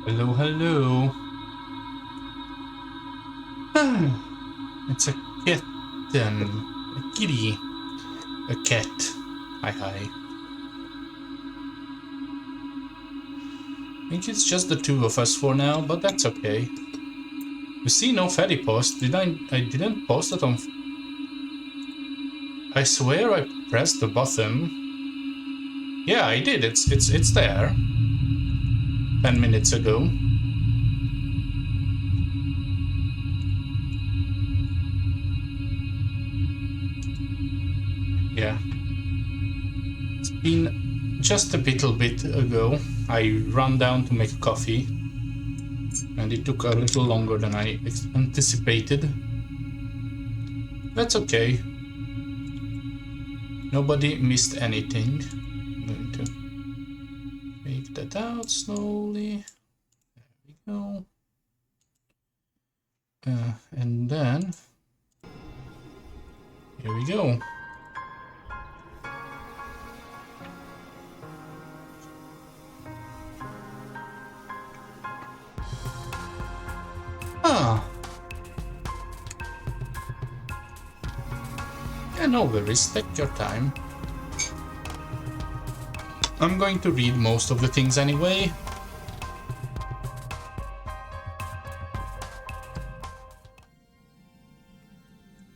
Hello, hello. It's a kitten. A kitty. A cat. Hi, hi. I think it's just the two of us for now, but that's okay. You see, no fatty post. I didn't post it on... I swear I pressed the button. Yeah, I did. It's there. 10 minutes ago. Yeah. It's been just a little bit ago. I ran down to make coffee. And it took a little longer than I anticipated. That's okay. Nobody missed anything. I'm going to make that out slowly. There we go. And then... here we go. Ah! Yeah, no worries, take your time. I'm going to read most of the things anyway.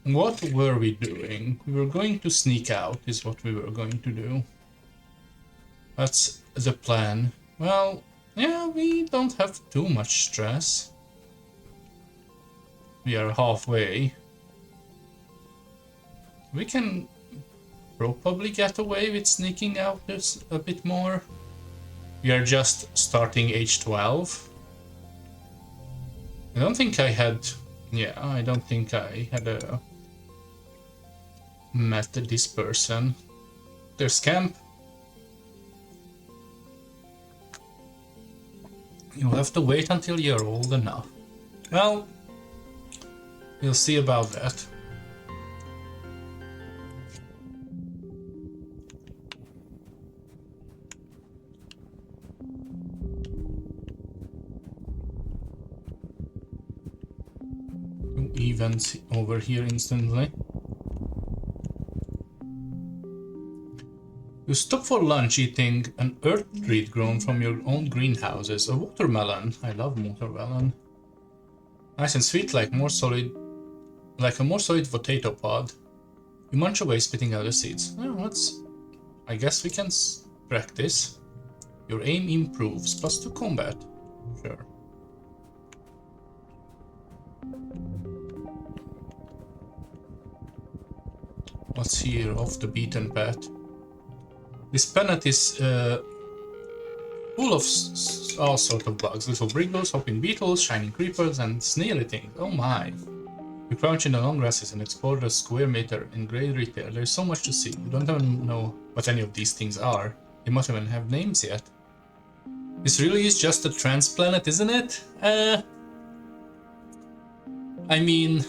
What were we doing? We were going to sneak out, is what we were going to do. That's the plan. Well, yeah, we don't have too much stress. We are halfway. We can probably get away with sneaking out this a bit more. We are just starting age 12. I don't think I had... yeah, I don't think I had met this person. There's camp. You'll have to wait until you're old enough. Well, we'll see about that. Events over here instantly. You stop for lunch eating an earth treat grown from your own greenhouses. A watermelon. I love watermelon. Nice and sweet, like a more solid potato pod. You munch away, spitting out the seeds. Oh, I guess we can practice. Your aim improves. +2 combat. Sure. What's here off the beaten path? This planet is full of all sorts of bugs. Little briggles, hopping beetles, shining creepers, and snaily things. Oh my. You crouch in the long grasses and explore the square meter in great detail. There's so much to see. You don't even know what any of these things are. They must even have names yet. This really is just a transplanet, isn't it? I mean...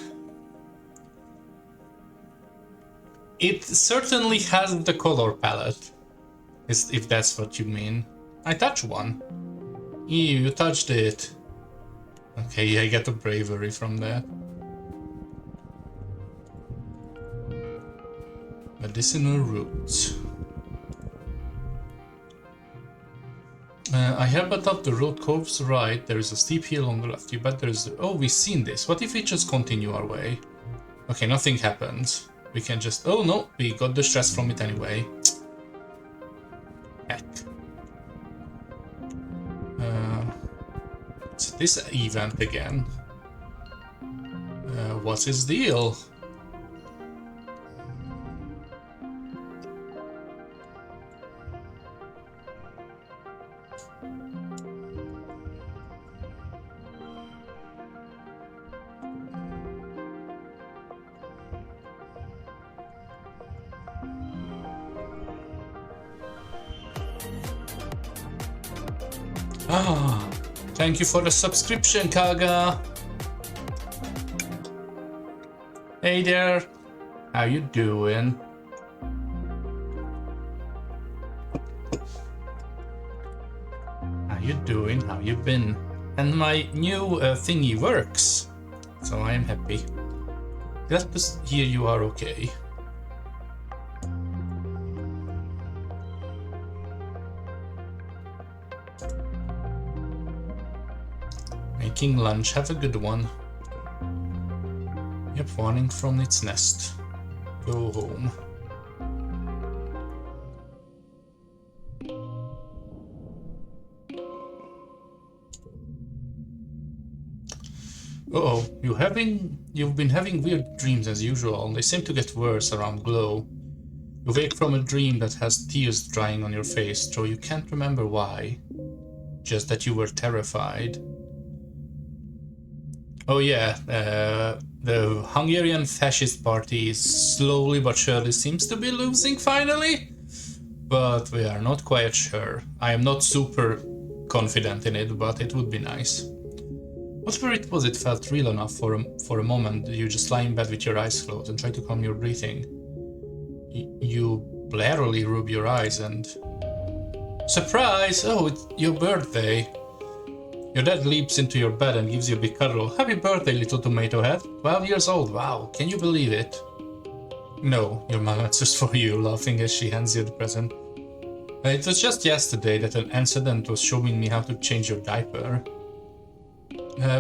it certainly has the color palette, if that's what you mean. I touched one. Ew, you touched it. Okay, I get the bravery from that. Medicinal roots. I heard about the road curves right. There is a steep hill on the left. You bet there's... oh, we've seen this. What if we just continue our way? Okay, nothing happens. We can just... oh no, we got the stress from it anyway. Heck. It's this event again. What's his deal? Ah, thank you for the subscription, Kaga. Hey there, how you doing? How you doing? How you been? And my new thingy works, so I am happy. Glad to hear you are okay. Making lunch, have a good one. Yep, warning from its nest. Go home. Uh-oh, you've been having weird dreams as usual. They seem to get worse around glow. You wake from a dream that has tears drying on your face, though you can't remember why. Just that you were terrified. Oh yeah, the Hungarian fascist party slowly but surely seems to be losing finally, but we are not quite sure. I am not super confident in it, but it would be nice. Whatever it was, it felt real enough for a moment. You just lie in bed with your eyes closed and try to calm your breathing. You blarily rub your eyes and... Surprise! Oh, it's your birthday! Your dad leaps into your bed and gives you a big cuddle. Happy birthday, little tomato head. 12 years old, wow, can you believe it? No, your mom answers for you, laughing as she hands you the present. It was just yesterday that an incident was showing me how to change your diaper.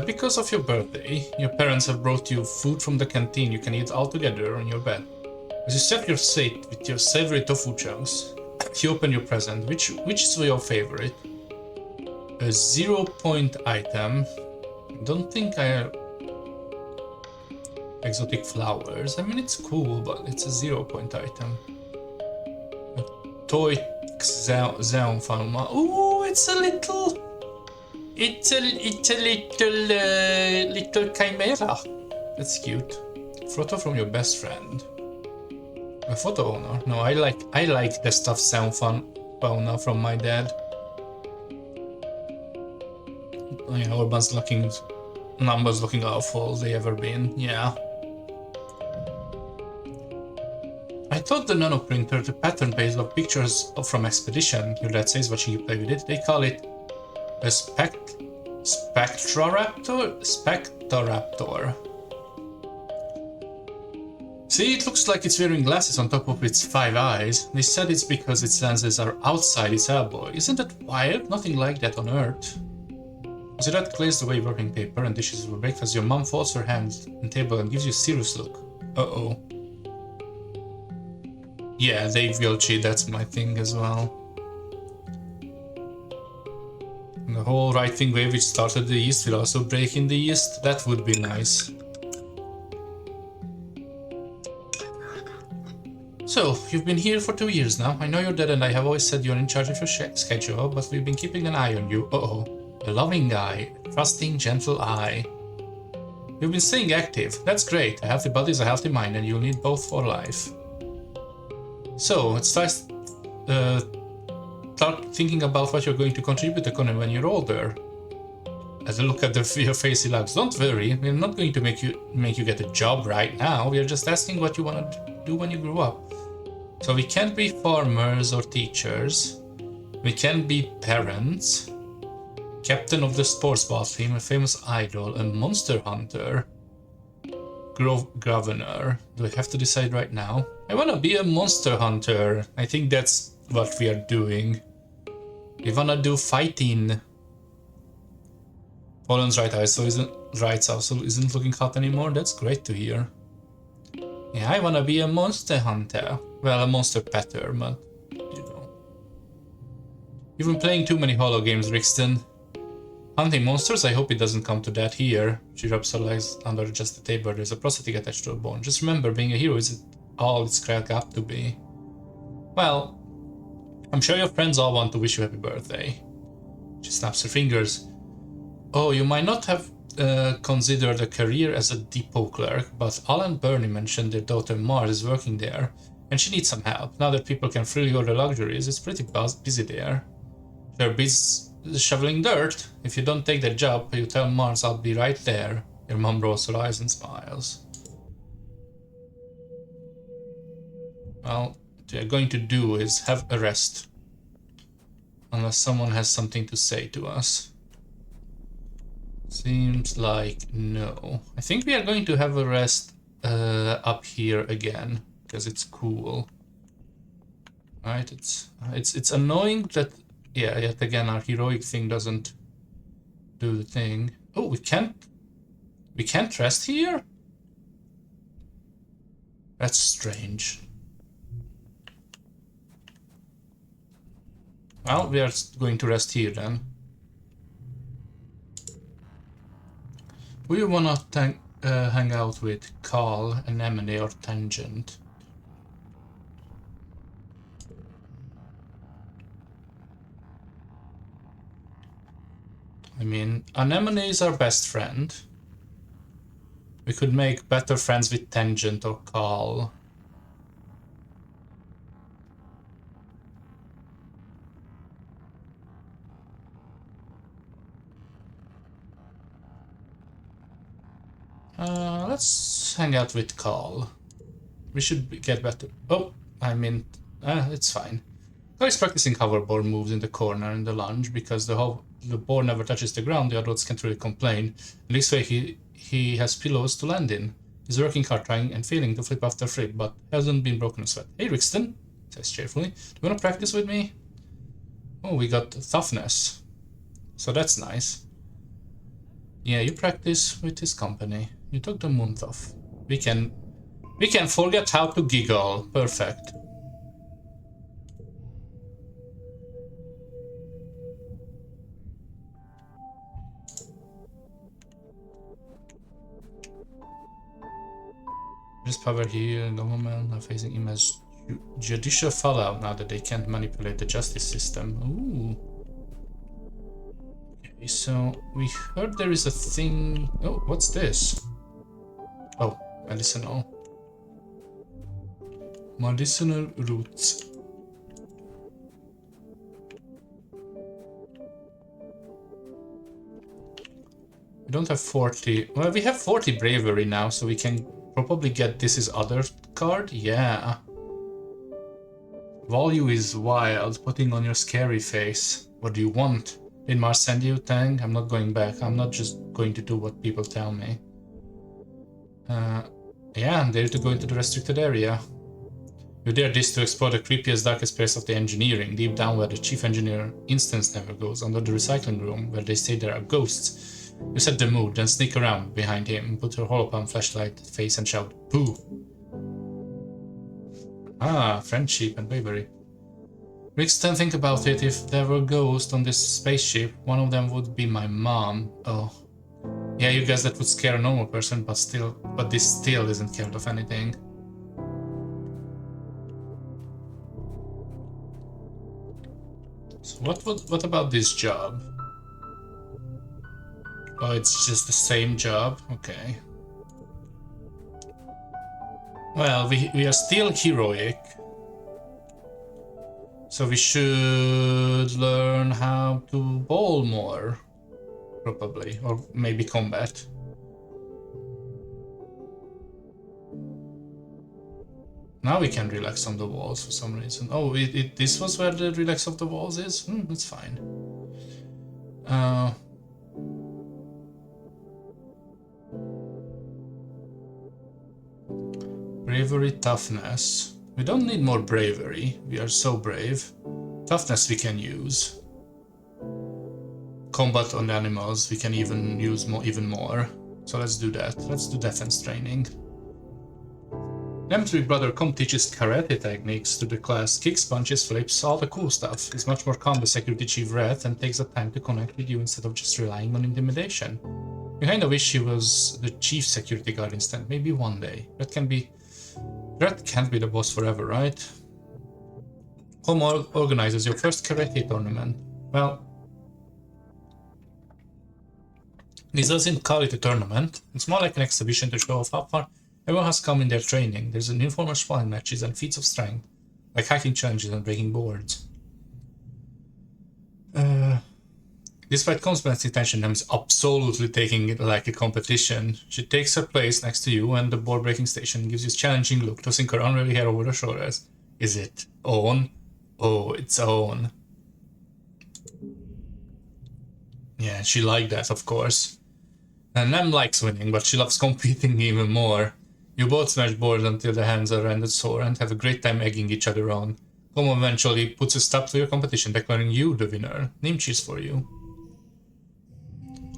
Because of your birthday, your parents have brought you food from the canteen you can eat all together on your bed. As you set your plate with your savory tofu chunks, you open your present. Which is your favorite? A 0-point item. Don't think exotic flowers. I mean, it's cool, but it's a 0-point item. A toy Xeonfalma. Ooh, it's a little little chimera. That's cute. Photo from your best friend. A photo owner. No, I like the stuff Xeonfalma from my dad. Oh, yeah, Urban's numbers looking awful they ever been. Yeah. I thought the nano printer, the pattern base of pictures from Expedition, your dad says watching you play with it. They call it a Spectroraptor. See, it looks like it's wearing glasses on top of its 5 eyes. They said it's because its lenses are outside its elbow. Isn't that wild? Nothing like that on Earth. As your dad clears away working paper and dishes for breakfast, your mom folds her hands on the table and gives you a serious look. Uh-oh. Yeah, Dave Gilchi, that's my thing as well. And the whole right-wing wave which started the East will also break in the East. That would be nice. So, you've been here for 2 years now. I know your dad and I have always said you're in charge of your schedule, but we've been keeping an eye on you. Uh-oh. A loving eye, a trusting, gentle eye. You've been staying active. That's great. A healthy body is a healthy mind, and you'll need both for life. So, it's nice start thinking about what you're going to contribute to Conan when you're older. As a look at your face, he laughs. Don't worry, we're not going to make you get a job right now. We're just asking what you want to do when you grow up. So we can't be farmers or teachers. We can be parents. Captain of the sports ball team, a famous idol, a monster hunter, governor. Do I have to decide right now? I wanna be a monster hunter. I think that's what we are doing. We wanna do fighting. Poland's right eye isn't looking hot anymore. That's great to hear. Yeah, I wanna be a monster hunter. Well, a monster petter, but you know. You've been playing too many holo games, Rixton. Hunting monsters? I hope it doesn't come to that here. She rubs her legs under just the table. There's a prosthetic attached to a bone. Just remember, being a hero isn't all it's cracked up to be. Well, I'm sure your friends all want to wish you happy birthday. She snaps her fingers. Oh, you might not have considered a career as a depot clerk, but Alan Burney mentioned their daughter Mars is working there, and she needs some help. Now that people can freely order luxuries, it's pretty busy there. They're busy shoveling dirt. If you don't take that job, you tell Mars I'll be right there. Your mom rolls her eyes and smiles. Well, what we're going to do is have a rest. Unless someone has something to say to us. Seems like no. I think we are going to have a rest up here again because it's cool. Right? It's annoying that yet again our heroic thing doesn't do the thing. Oh, we can't rest here? That's strange. Well, we are going to rest here then. Do you wanna hang out with Carl, Anemone, or Tangent? I mean, Anemone is our best friend. We could make better friends with Tangent or Carl. Let's hang out with Carl. We should get better. Oh, I mean, it's fine. Carl is practicing hoverboard moves in the corner in the lounge because the board never touches the ground. The adults can't really complain. And this way he has pillows to land in. He's working hard, trying and failing to flip after flip, but hasn't been broken a sweat. Hey, Rixton, says cheerfully. Do you want to practice with me? Oh, we got toughness. So that's nice. Yeah, you practice with his company. You took the month off. We can forget how to giggle. Perfect. Just power here in government are facing immense judicial fallout now that they can't manipulate the justice system. Ooh. Okay, so we heard there is a thing. Oh, what's this? Oh, medicinal. Medicinal roots. We don't have 40. Well, we have 40 bravery now, so we can probably get this is other card. Yeah. Value is wild, putting on your scary face. What do you want? Did Mars send you, Tang? I'm not going back. I'm not just going to do what people tell me. Yeah, I'm there to go into the restricted area. You dare this to explore the creepiest, darkest place of the engineering, deep down where the chief engineer instance never goes, under the recycling room, where they say there are ghosts. You set the mood, then sneak around behind him, put your holopalm flashlight face and shout, "Boo!" Ah, friendship and bravery. Rixton, think about it. If there were ghosts on this spaceship, one of them would be my mom. Oh. Yeah, you guess that would scare a normal person, but this still isn't scared of anything. So what about this job? Oh, it's just the same job? Okay. Well, we are still heroic. So we should learn how to bowl more. Probably. Or maybe combat. Now we can relax on the walls for some reason. Oh, this was where the relax of the walls is? That's fine. Bravery, toughness. We don't need more bravery. We are so brave. Toughness we can use. Combat on animals we can even use even more. So let's do that. Let's do defense training. M3 brother Com teaches karate techniques to the class, kicks, punches, flips, all the cool stuff. He's much more calm than Security Chief Red and takes the time to connect with you instead of just relying on intimidation. You kinda wish he was the chief security guard instead, maybe one day. Red can't be the boss forever, right? Home organizes your first karate tournament. Well, this doesn't call it a tournament. It's more like an exhibition to show off how far everyone has come in their training. There's an informal sparring matches and feats of strength, like hacking challenges and breaking boards. Despite Constant's intention, I'm absolutely taking it like a competition. She takes her place next to you and the board breaking station gives you a challenging look, tossing her unruly hair over her shoulders. Is it on? Oh, it's on. Yeah, she liked that, of course. And Nam likes winning, but she loves competing even more. You both smash boards until the hands are rendered sore and have a great time egging each other on. Como eventually puts a stop to your competition, declaring you the winner. Name cheers for you.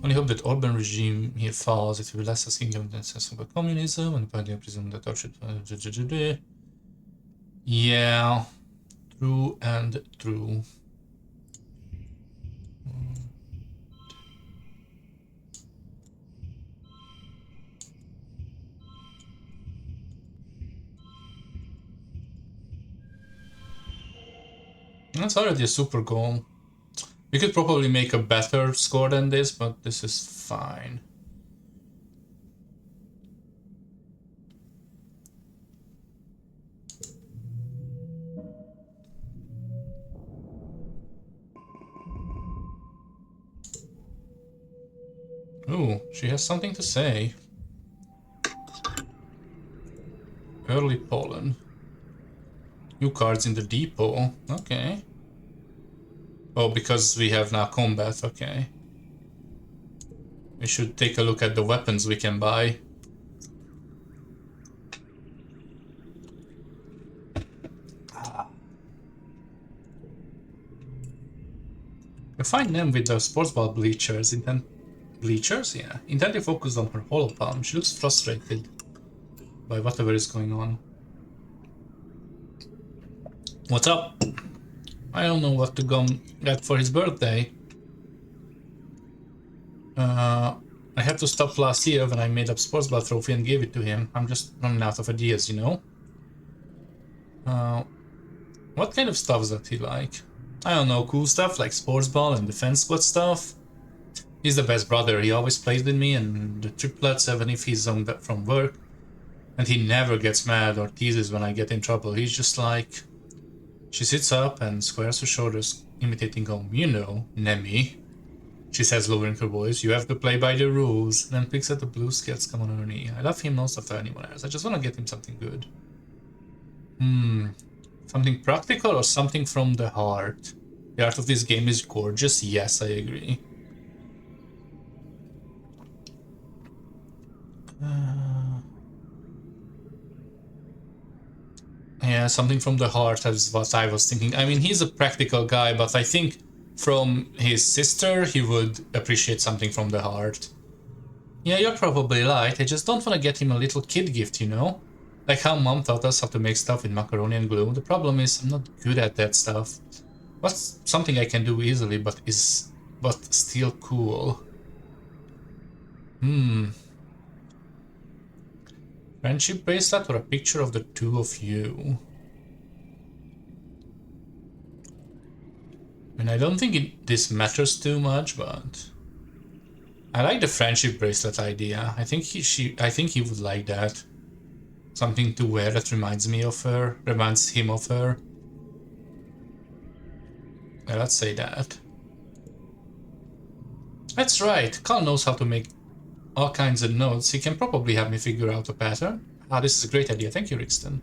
Only hope that Orban regime here falls. It will be less asking him than sense of communism and apparently I presume that torture. Yeah, true and true. That's already a super goal. We could probably make a better score than this, but this is fine. Ooh, she has something to say. Early Poland. New cards in the depot. Okay. Oh, because we have now combat. Okay. We should take a look at the weapons we can buy. We find them with the sports ball bleachers. Bleachers? Yeah. Intently focused on her hollow palm. She looks frustrated by whatever is going on. What's up? I don't know what to get for his birthday. I had to stop last year when I made up sports ball trophy and gave it to him. I'm just running out of ideas, you know? What kind of stuff does he like? I don't know, cool stuff like sports ball and defense squad stuff. He's the best brother, he always plays with me and the triplets even if he's home from work. And he never gets mad or teases when I get in trouble. He's just like... She sits up and squares her shoulders, imitating home. You know, Nemi. She says, lowering her voice, you have to play by the rules. Then picks at the blue scales come on her knee. I love him most after anyone else. I just want to get him something good. Something practical or something from the heart? The art of this game is gorgeous. Yes, I agree. Yeah, something from the heart is what I was thinking. I mean, he's a practical guy, but I think from his sister, he would appreciate something from the heart. Yeah, you're probably right. I just don't want to get him a little kid gift, you know? Like how mom taught us how to make stuff with macaroni and glue. The problem is I'm not good at that stuff. What's something I can do easily, but still cool? Friendship bracelet or a picture of the two of you? I mean, I don't think this matters too much, but I like the friendship bracelet idea. I think he would like that. Something to wear that reminds him of her. Yeah, let's say that. That's right. Carl knows how to make all kinds of notes. He can probably help me figure out a pattern. Ah, this is a great idea. Thank you, Rixton.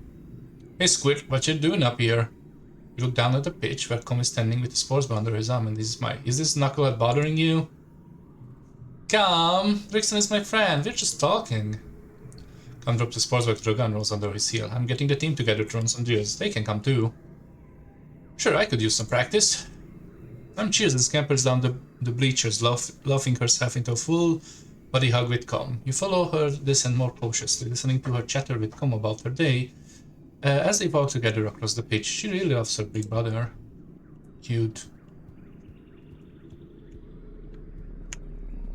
Hey, Squid, what you doing up here? You look down at the pitch where Com is standing with the sports ball under his arm, and is this knucklehead bothering you? Come! Rixton is my friend. We're just talking. Com drops the sports ball to the gun rolls under his heel. I'm getting the team together to run some drills. They can come too. Sure, I could use some practice. Sam cheers and scampers down the bleachers, laughing herself into a full body hug with Com. You follow her descent more cautiously, listening to her chatter with Com about her day. As they walk together across the pitch, she really loves her big brother. Cute.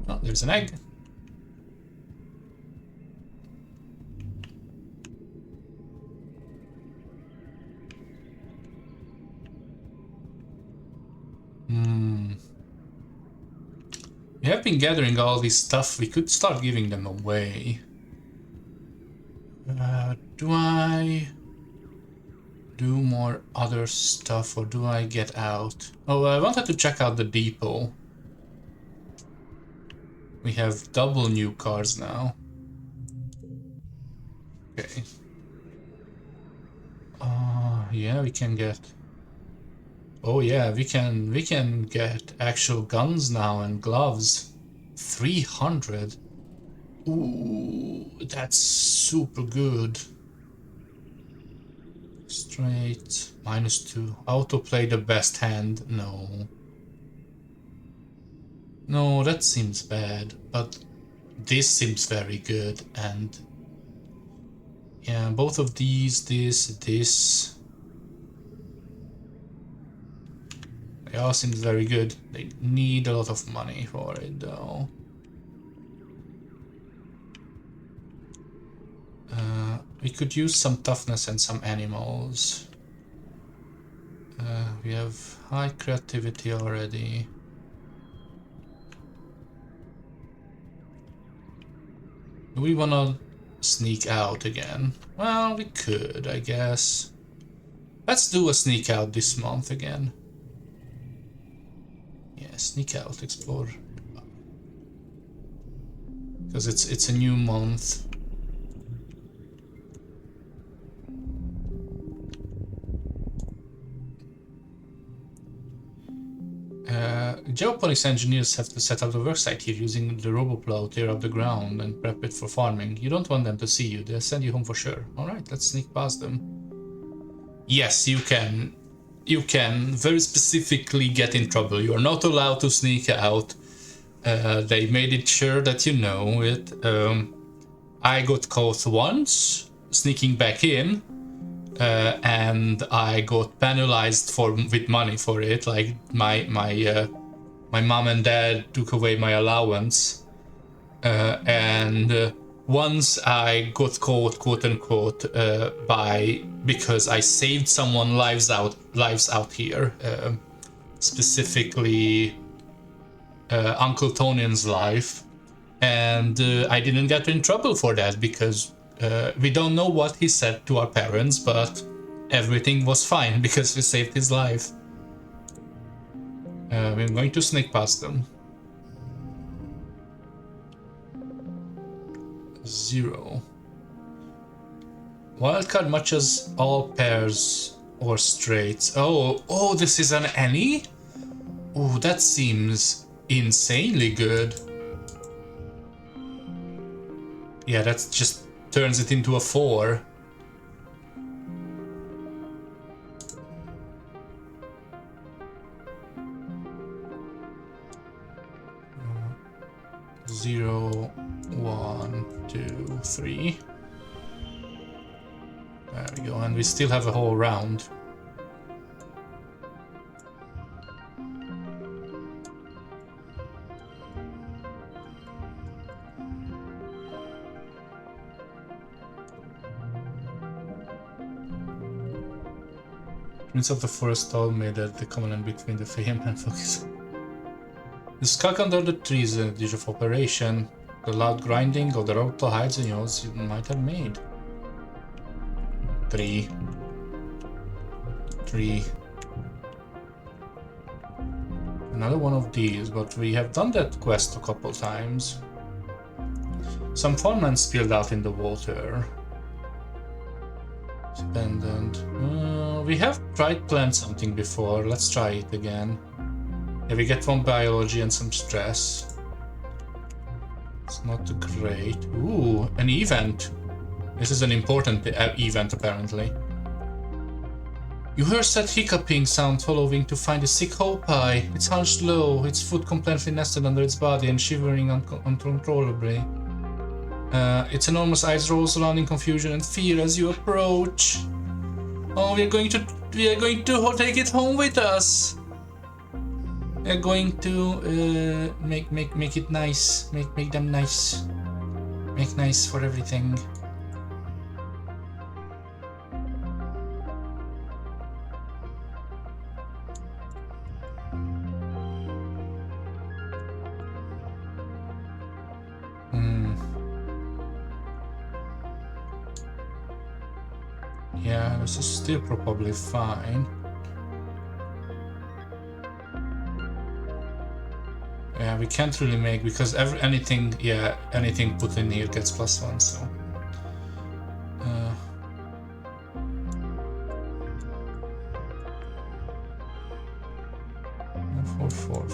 Oh, there's an egg. We have been gathering all this stuff. We could start giving them away. Do I do more other stuff or do I get out? Oh, I wanted to check out the depot. We have double new cars now. Okay. Yeah, we can get... Oh yeah, we can get actual guns now and gloves. 300. Ooh, that's super good. Straight, -2. Autoplay the best hand, no. No, that seems bad, but this seems very good, and yeah, both of these, this, they all seem very good. They need a lot of money for it, though. We could use some toughness and some animals. We have high creativity already. Do we wanna sneak out again? Well, we could, I guess. Let's do a sneak out this month again. Yeah, sneak out, explore. Because it's a new month. Geoponics engineers have to set up the worksite here using the roboplow, tear up the ground and prep it for farming. You don't want them to see you, they'll send you home for sure. Alright, let's sneak past them. Yes, you can. You can very specifically get in trouble. You are not allowed to sneak out. They made it sure that you know it. I got caught once, sneaking back in. And I got penalized with money for it. Like my mom and dad took away my allowance, and once I got caught, quote unquote, because I saved someone lives out here, specifically Uncle Tonian's life, and I didn't get in trouble for that because we don't know what he said to our parents, but everything was fine because we saved his life. We're going to sneak past them. 0. Wildcard matches all pairs or straights. Oh, this is an any? Oh, that seems insanely good. Yeah, that just turns it into a 4. Zero, 1, 2, 3. There we go, and we still have a whole round. Prince of the Forest told me that the covenant between the Fame and Focus. The skunk under the trees is a dish of operation. The loud grinding of the rope hides and yours you might have made. 3. Another one of these, but we have done that quest a couple times. Some farmland spilled out in the water. Dependent. We have tried plant something before. Let's try it again. Yeah, we get 1 biology and some stress. It's not great. Ooh, an event. This is an important event apparently. You heard that hiccuping sound following to find a sick Hopi. It's hunched low, its foot completely nested under its body and shivering uncontrollably. Its enormous eyes rolls around in confusion and fear as you approach. Oh, we are going to take it home with us. We're going to make it nice. Make them nice. Make nice for everything. Yeah, this is still probably fine. Yeah, we can't really make because anything put in here gets +1, so. 4, 4.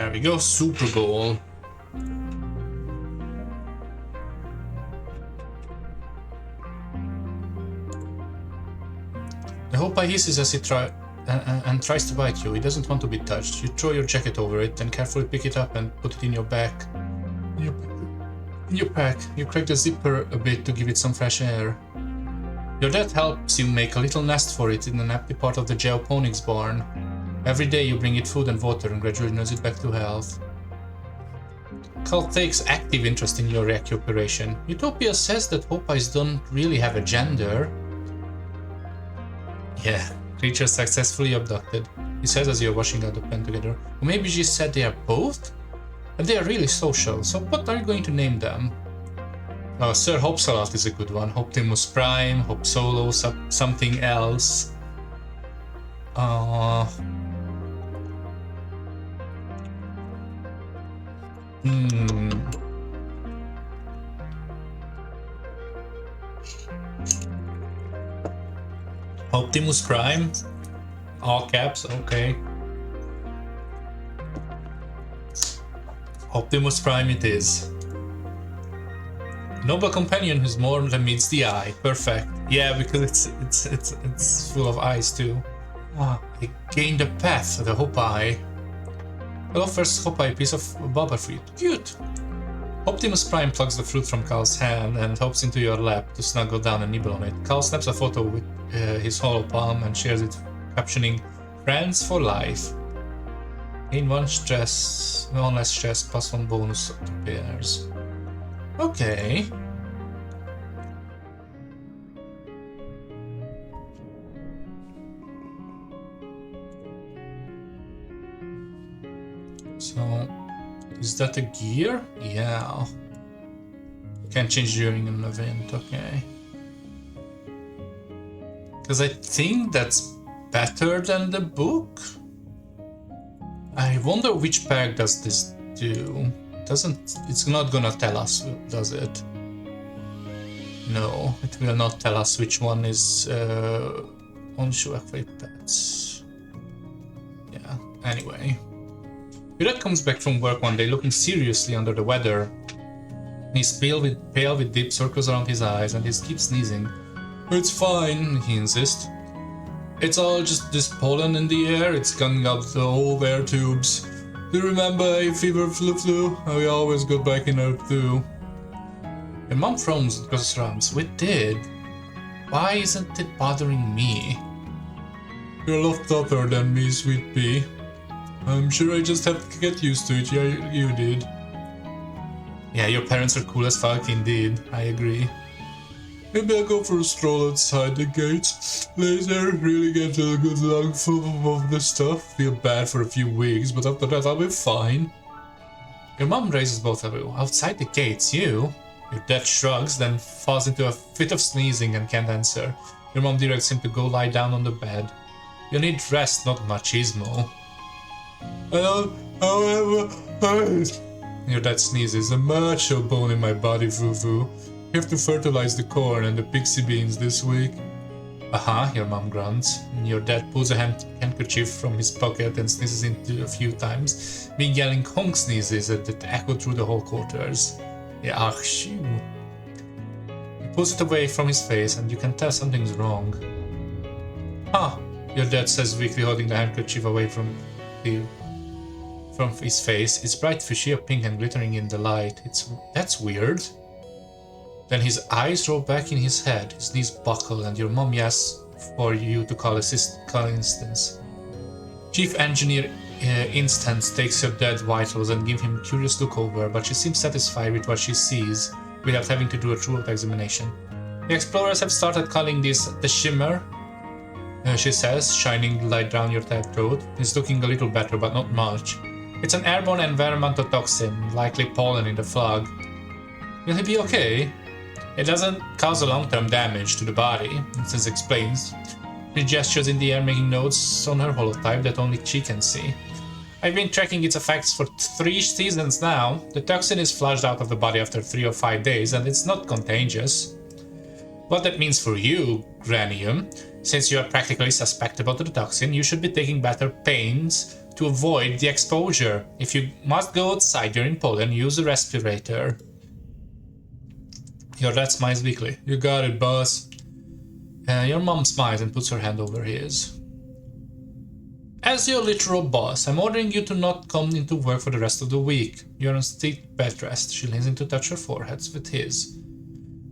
There we go, Super Bowl. The Hopai hisses as he tries to bite you. He doesn't want to be touched. You throw your jacket over it, then carefully pick it up and put it in your back. In your pack. You crack the zipper a bit to give it some fresh air. Your dad helps you make a little nest for it in an empty part of the geoponics barn. Every day you bring it food and water and gradually nurse it back to health. Cal takes active interest in your recuperation. Utopia says that Hopais don't really have a gender. Yeah, creature successfully abducted, he says as you're washing out the pen together. Or maybe she said they are both? And they are really social, so what are you going to name them? Oh, Sir Hopsalot is a good one. Optimus Prime, Hop Solo, something else. Optimus Prime? All caps, okay. Optimus Prime it is. Noble companion who's more than meets the eye. Perfect. Yeah, because it's full of eyes too. Ah, I gained a path, the Hopai. It offers Hopai a piece of baba fruit. Cute! Optimus Prime plucks the fruit from Cal's hand and hops into your lap to snuggle down and nibble on it. Cal snaps a photo with his hollow palm and shares it, captioning, "Friends for life." Gain one less stress, plus one bonus to pairs. Okay. So, is that a gear? Yeah. Can't change during an event, okay. Because I think that's better than the book? I wonder which pack does this do? It's not gonna tell us, does it? No, it will not tell us which one is on show. Wait, that's... Yeah, anyway. Your dad comes back from work one day looking seriously under the weather. He's pale with deep circles around his eyes and he keeps sneezing. "It's fine," he insists. "It's all just this pollen in the air, it's gunging up the old air tubes. Do you remember hay fever flu? We always got back in there too." Your mom frowns and goes around. "We did. Why isn't it bothering me?" "You're a lot tougher than me, sweet pea. I'm sure I just have to get used to it. Yeah, you did." Yeah, your parents are cool as fuck indeed. I agree. "Maybe I'll go for a stroll outside the gates. Later, really get a good lung full of this stuff. Feel bad for a few weeks, but after that I'll be fine." Your mom raises both of you. "Outside the gates, you?" Your dad shrugs, then falls into a fit of sneezing and can't answer. Your mom directs him to go lie down on the bed. "You need rest, not machismo." "I don't have Your dad sneezes. "A macho bone in my body, Fufu. You have to fertilize the corn and the pixie beans this week." "Uh-huh," your mom grunts. Your dad pulls a handkerchief from his pocket and sneezes into a few times, being yelling honk sneezes that echo through the whole quarters. Yeah, ach, shoo. He pulls it away from his face and you can tell something's wrong. "Huh," your dad says weakly, holding the handkerchief away from his face. "It's bright fuchsia pink and glittering in the light. That's weird." Then his eyes roll back in his head, his knees buckle, and your mom asks for you to call Instance. Chief Engineer Instance takes your dad's vitals and gives him a curious look over, but she seems satisfied with what she sees, without having to do a thorough examination. "The explorers have started calling this the Shimmer," she says, shining the light down your dad's throat. It's looking a little better, but not much. "It's an airborne environmental toxin, likely pollen in the fog." "Will he be okay?" "It doesn't cause a long-term damage to the body," Instance explains. She gestures in the air, making notes on her holotype that only she can see. "I've been tracking its effects for 3 seasons now. The toxin is flushed out of the body after 3 or 5 days, and it's not contagious." "What that means for you, Granium, since you are practically susceptible to the toxin, you should be taking better pains to avoid the exposure. If you must go outside during pollen, use a respirator. Your dad smiles weakly. You got it, boss. Your mom smiles and puts her hand over his. As your literal boss, I'm ordering you to not come into work for the rest of the week. You're on strict bed rest. She leans in to touch her foreheads with his.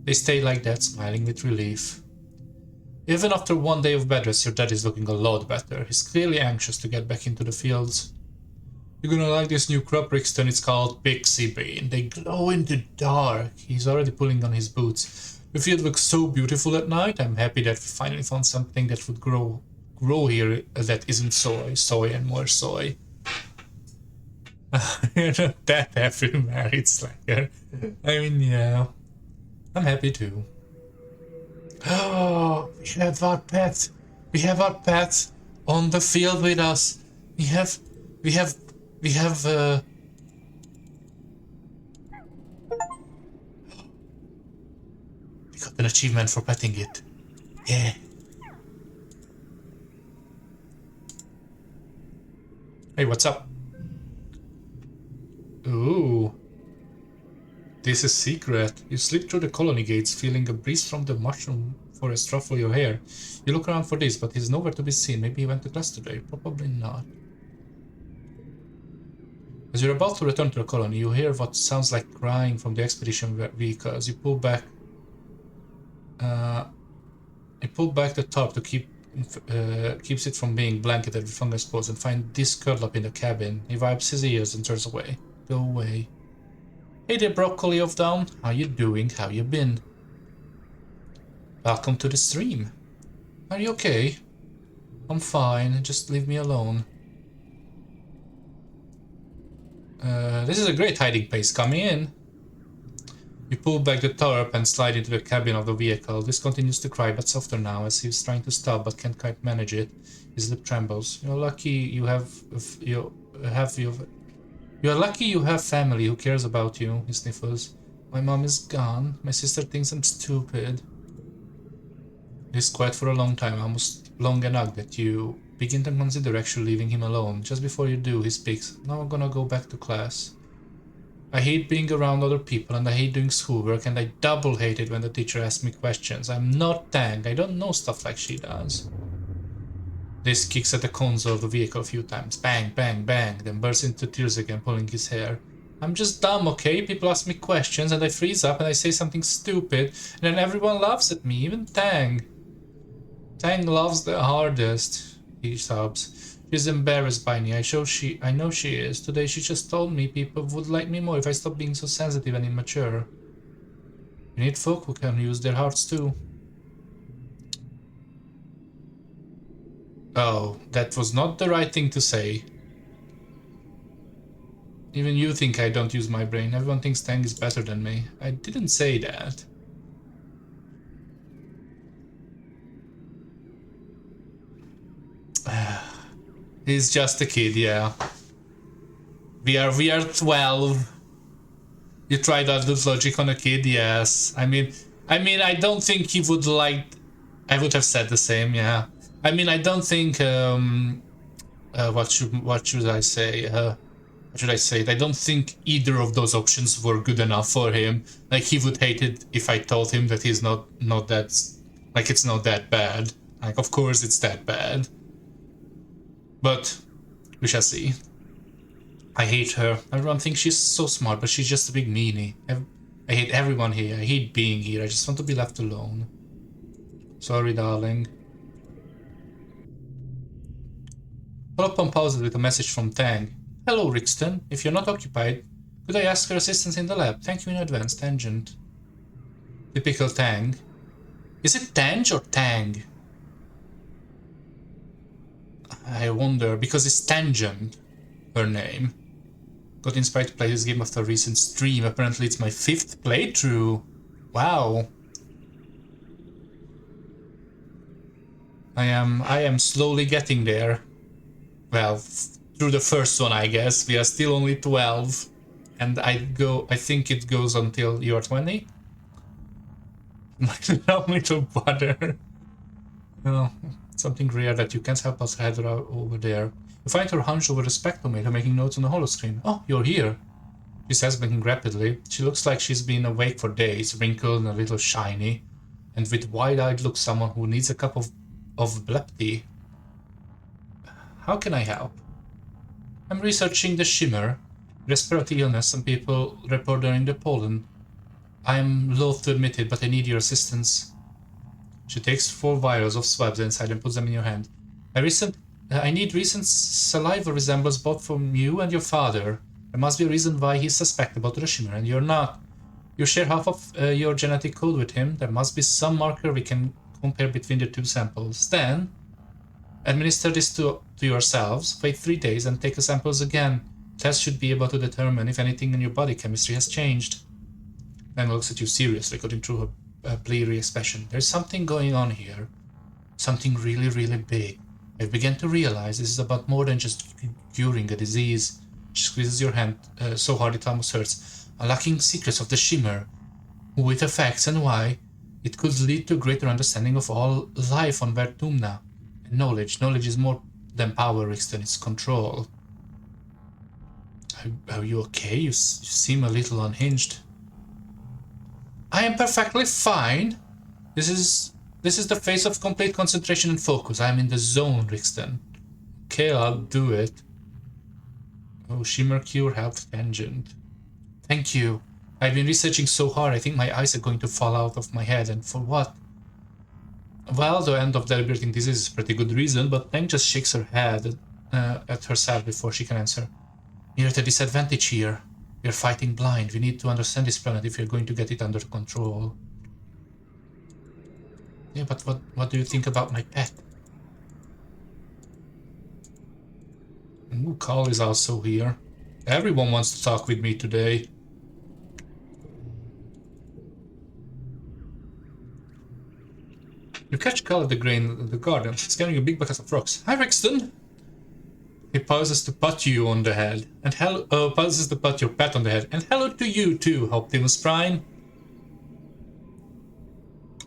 They stay like that, smiling with relief. Even after one day of bed rest, your dad is looking a lot better. He's clearly anxious to get back into the fields. You're gonna like this new crop, Rixton. It's called Pixie Bean. They glow in the dark. He's already pulling on his boots. The field looks so beautiful at night. I'm happy that we finally found something that would grow here that isn't soy and more soy. You're not that happy, married slacker. I mean, yeah. I'm happy too. Oh, we have our pet. We have our pet on the field with us. We have we got an achievement for petting it. Yeah. Hey, what's up? Ooh. This is secret. You slip through the colony gates, feeling a breeze from the mushroom forest ruffle your hair. You look around for this, but he's nowhere to be seen. Maybe he went to class today. Probably not. As you're about to return to the colony, you hear what sounds like crying from the expedition vehicles. You pull back the top to keeps it from being blanketed with fungus spores and find this curled up in the cabin. He wipes his ears and turns away. Go away. Hey there, broccoli of down. How you doing? How you been? Welcome to the stream. Are you okay? I'm fine. Just leave me alone. This is a great hiding place. Come in. You pull back the tarp and slide into the cabin of the vehicle. This continues to cry, but softer now, as he's trying to stop but can't quite manage it. His lip trembles. You're lucky you have family who cares about you, he sniffles. My mom is gone. My sister thinks I'm stupid. He's quiet for a long time, almost long enough that you begin to consider actually leaving him alone. Just before you do, he speaks. Now I'm gonna go back to class. I hate being around other people, and I hate doing schoolwork, and I double hate it when the teacher asks me questions. I'm not Tang. I don't know stuff like she does. This kicks at the console of the vehicle a few times. Bang, bang, bang, then bursts into tears again, pulling his hair. I'm just dumb, okay? People ask me questions, and I freeze up, and I say something stupid, and then everyone laughs at me, even Tang. Tang loves the hardest, he sobs. She's embarrassed by me. I know she is. Today she just told me people would like me more if I stopped being so sensitive and immature. You need folk who can use their hearts too. Oh, that was not the right thing to say. Even you think I don't use my brain. Everyone thinks Tang is better than me. I didn't say that. He's just a kid, yeah. We are 12. You tried adult logic on a kid, yes. I mean, I don't think he would like. I would have said the same, yeah. I mean, I don't think. What should I say? What should I say? I don't think either of those options were good enough for him. Like, he would hate it if I told him that he's not that. Like, it's not that bad. Like, of course it's that bad. But we shall see. I hate her. Everyone thinks she's so smart, but she's just a big meanie. I hate everyone here. I hate being here. I just want to be left alone. Sorry, darling. Follow-up pauses with a message from Tang. Hello, Rixton. If you're not occupied, could I ask for assistance in the lab? Thank you in advance, Tangent. Typical Tang. Is it Tang or Tang? I wonder, because it's Tangent, her name. Got inspired to play this game after a recent stream. Apparently it's my 5th playthrough. Wow. I am slowly getting there. Well, through the first one, I guess. We are still only 12. And I think it goes until you are 20? No little butter. Oh, something rare that you can't help us head over there. You find her hunched over a spectrometer making notes on the holoscreen. Oh, you're here, she says, blinking rapidly. She looks like she's been awake for days, wrinkled and a little shiny, and with wide-eyed look someone who needs a cup of blep tea. How can I help? I'm researching the shimmer, respiratory illness some people report during the pollen. I'm loath to admit it, but I need your assistance. She takes 4 vials of swabs inside and puts them in your hand. I need recent saliva resemblance both from you and your father. There must be a reason why he's suspect about the shimmer and you're not. You share half of your genetic code with him. There must be some marker we can compare between the 2 samples. Then, administer this to yourselves, wait 3 days and take the samples again. Tests should be able to determine if anything in your body chemistry has changed. Then looks at you seriously, cutting through her bleary expression. There's something going on here. Something really, really big. I've begun to realize this is about more than just curing a disease. She squeezes your hand so hard it almost hurts. Unlocking secrets of the shimmer, who it affects and why. It could lead to a greater understanding of all life on Vertumna. And knowledge. Knowledge is more than power, Rixton. It's control. Are you okay? You seem a little unhinged. I am perfectly fine. This is the phase of complete concentration and focus. I am in the zone, Rixton. Okay, I'll do it. Oh, Shimmer Cure Health Tangent. Thank you. I've been researching so hard, I think my eyes are going to fall out of my head. And for what? Well, the end of debilitating disease is a pretty good reason, but Tang just shakes her head at herself before she can answer. You're at a disadvantage here. We're fighting blind. We need to understand this planet if we're going to get it under control. Yeah, but what do you think about my pet? Ooh, Carl is also here. Everyone wants to talk with me today. You catch Carl at the garden, It's carrying a big bucket of rocks. Hi, Rixton! He pauses to pat you on the head, and pauses to pat your pet on the head, and hello to you too, Optimus Prime.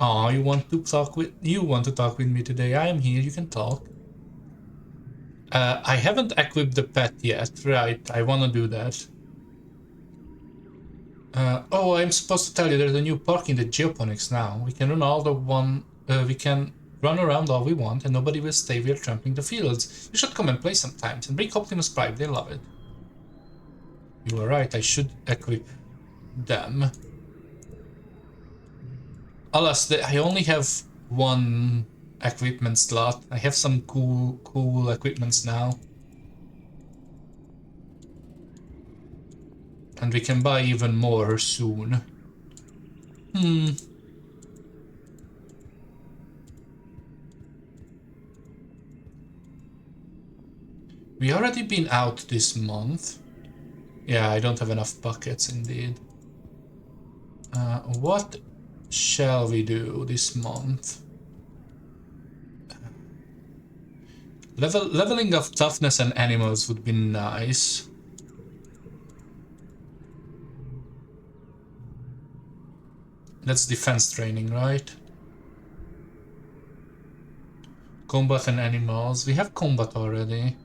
Aw, you want to talk with me today? I am here. You can talk. I haven't equipped the pet yet, right? I want to do that. Oh, I'm supposed to tell you there's a new park in the geoponics now. We can run around all we want, and nobody will stay here trampling the fields. You should come and play sometimes, and bring Optimus Prime. They love it. You are right. I should equip them. Alas, I only have 1 equipment slot. I have some cool equipments now. And we can buy even more soon. We already been out this month. Yeah, I don't have enough buckets indeed. What shall we do this month? Leveling of toughness and animals would be nice. That's defense training, right? Combat and animals. We have combat already.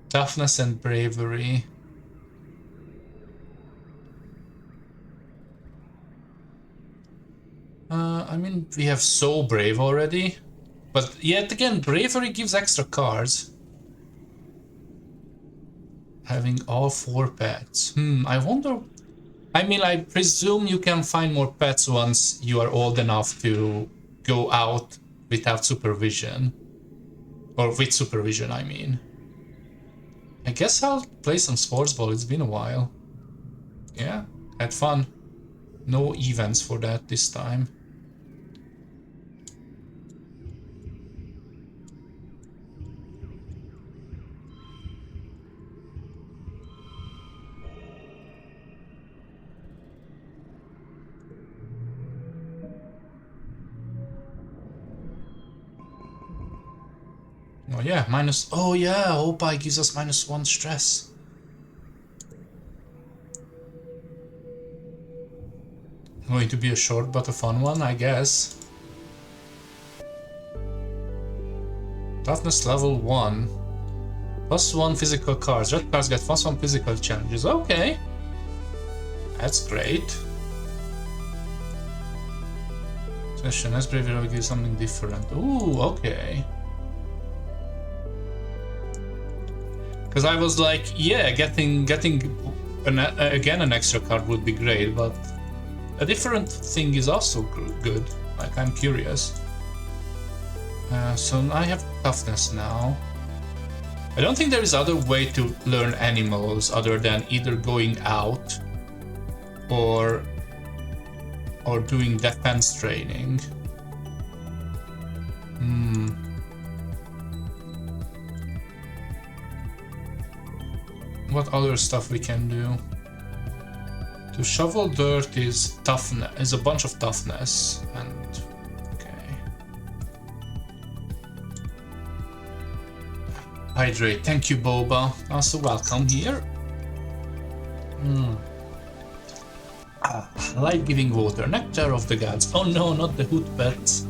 Toughness and bravery. I mean, we have so brave already. But yet again, bravery gives extra cards. Having all 4 pets. I wonder... I mean, I presume you can find more pets once you are old enough to go out without supervision. Or with supervision, I mean. I guess I'll play some sports ball, it's been a while. Yeah, had fun. No events for that this time. Oh yeah, oh yeah, Opie gives us -1 stress. Going to be a short but a fun one, I guess. Toughness level 1. +1 physical cards. Red cards get +1 physical challenges. Okay. That's great. Session as bravery will give something different. Ooh, okay. Because I was like, yeah, getting again an extra card would be great, but a different thing is also good. Like, I'm curious. So I have toughness now. I don't think there is other way to learn animals other than either going out or doing defense training. What other stuff we can do? To shovel dirt is toughness, is a bunch of toughness, and okay. Hydrate, thank you, Boba. Also welcome here. Life-giving water, nectar of the gods. Oh no, not the hoot pets.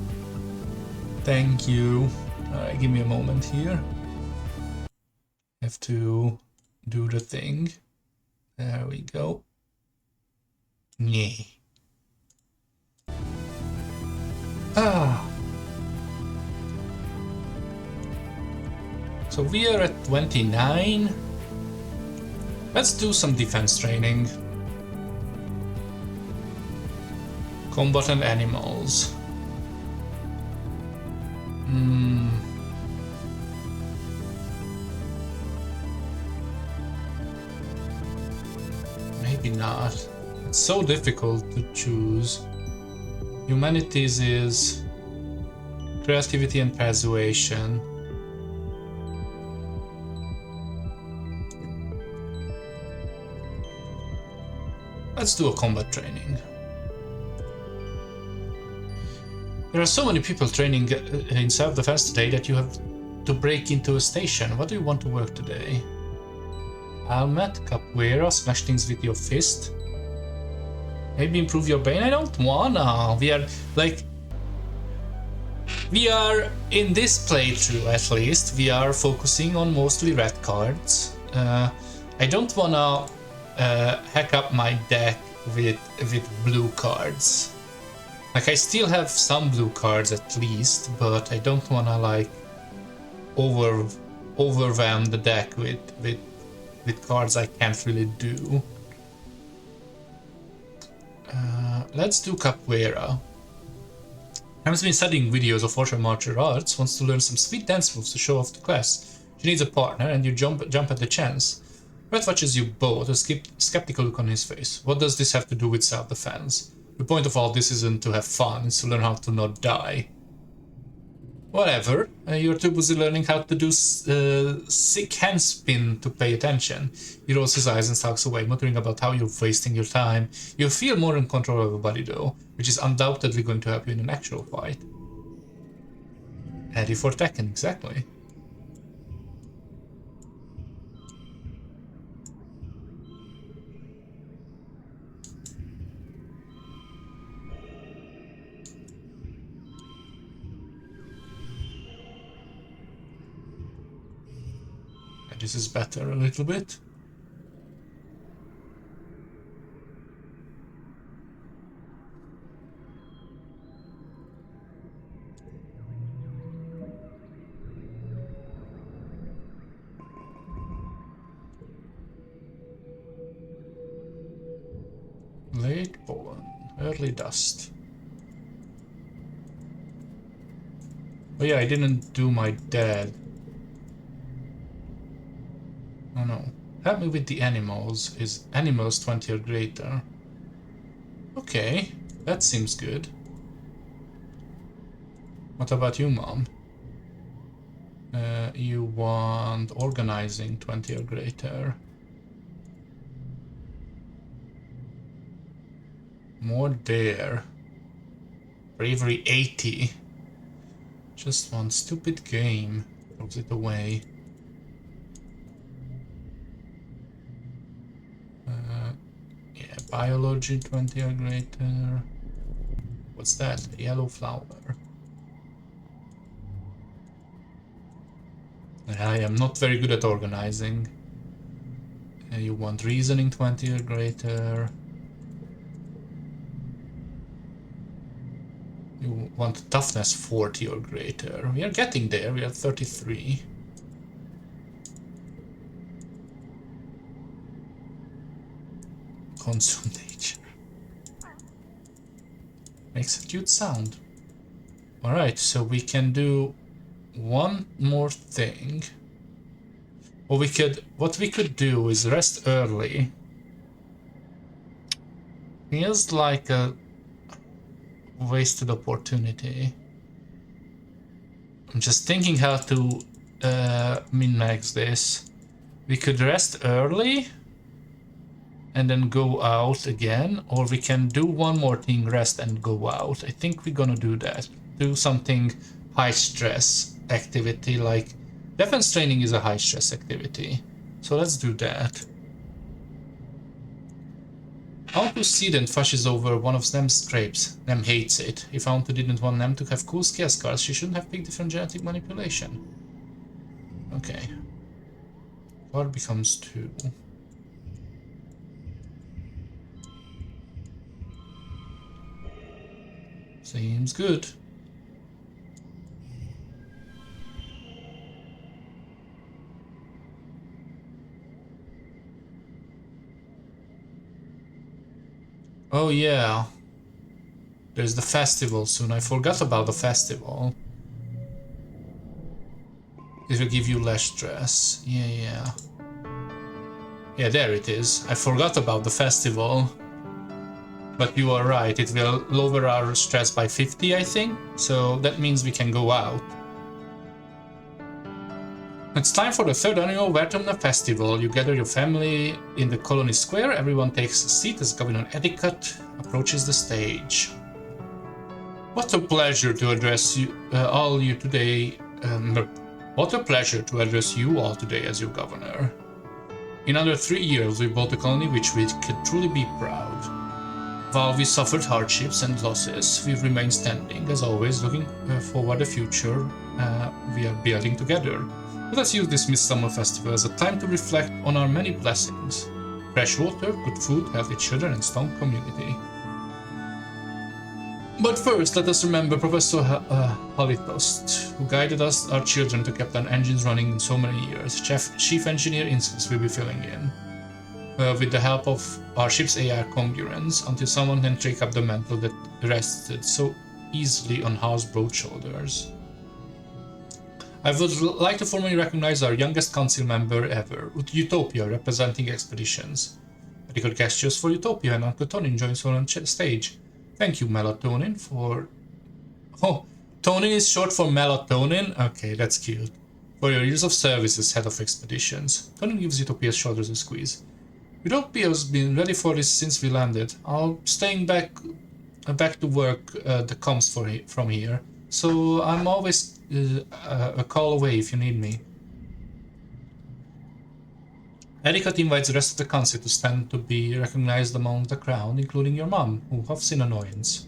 Thank you. Alright, give me a moment here. Have to do the thing. There we go. Yay. So we are at 29. Let's do some defense training. Combat and animals. Maybe not. It's so difficult to choose. Humanities is creativity and persuasion. Let's do a combat training. There are so many people training in self-defense today that you have to break into a station. What do you want to work today? Helmet, capoeira, smash things with your fist. Maybe improve your brain? I don't wanna. We are in this playthrough, at least, we are focusing on mostly red cards. I don't wanna hack up my deck with blue cards. Like, I still have some blue cards at least, but I don't wanna like overwhelm the deck with cards I can't really do. Let's do capoeira. Ham's been studying videos of Ultra Martial Arts, wants to learn some sweet dance moves to show off the class. She needs a partner and you jump at the chance. Red watches you both, a skeptical look on his face. What does this have to do with self-defense? The point of all this isn't to have fun, it's to learn how to not die. Whatever, you're too busy learning how to do sick handspin to pay attention. He rolls his eyes and stalks away, muttering about how you're wasting your time. You feel more in control of your body though, which is undoubtedly going to help you in an actual fight. Ready for Tekken, exactly. This is better a little bit. Late pollen, early dust. Oh yeah, I didn't do my dead. Oh no. Help me with the animals. Is animals 20 or greater? Okay, that seems good. What about you, Mom? You want organizing 20 or greater. More there. Bravery 80. Just one stupid game. Throws it away. Yeah, biology 20 or greater. What's that? A yellow flower. I am not very good at organizing. You want reasoning 20 or greater. You want toughness 40 or greater. We are getting there, we are 33. Consume nature. Makes a cute sound. Alright, so we can do one more thing. Or what we could do is rest early. Feels like a wasted opportunity. I'm just thinking how to min-max this. We could rest early and then go out again, or we can do one more thing, rest and go out. I think we're gonna do that. Do something high stress activity, like defense training is a high stress activity. So let's do that. Auntu Seed fushes over one of Nem's scrapes. Nem hates it. If Auntu didn't want Nem to have cool skill scars, she shouldn't have picked different genetic manipulation. Okay. 4 becomes 2. Seems good. Oh yeah. There's the festival soon. I forgot about the festival. It will give you less stress. Yeah. Yeah, there it is. I forgot about the festival. But you are right, it will lower our stress by 50, I think. So that means we can go out. It's time for the third annual Vertumna Festival. You gather your family in the colony square. Everyone takes a seat as Governor Etiquette approaches the stage. What a pleasure to address you all today. What a pleasure to address you all today as your governor. In under 3 years, we built a colony which we could truly be proud. While we suffered hardships and losses, we've remained standing, as always, looking forward to the future we are building together. Let us use this Midsummer Festival as a time to reflect on our many blessings. Fresh water, good food, healthy children, and strong community. But first, let us remember Professor Halitost, who guided us, our children, to keep our engines running in so many years. Chief Engineer Instance will be filling in. With the help of our ship's AI congruence, until someone can take up the mantle that rested so easily on Hal's broad shoulders. I would like to formally recognize our youngest council member ever, Utopia, representing expeditions. Medical gestures for Utopia, and Uncle Tonin joins on stage. Thank you, Melatonin, for... Oh, Tonin is short for melatonin? Okay, that's cute. For your years of service as head of expeditions. Tonin gives Utopia's shoulders a squeeze. Utopia's been ready for this since we landed. I'll staying back to work that comes from here. So I'm always a call away if you need me. Etiquette invites the rest of the council to stand to be recognized among the crowd, including your mom, who huffs in annoyance.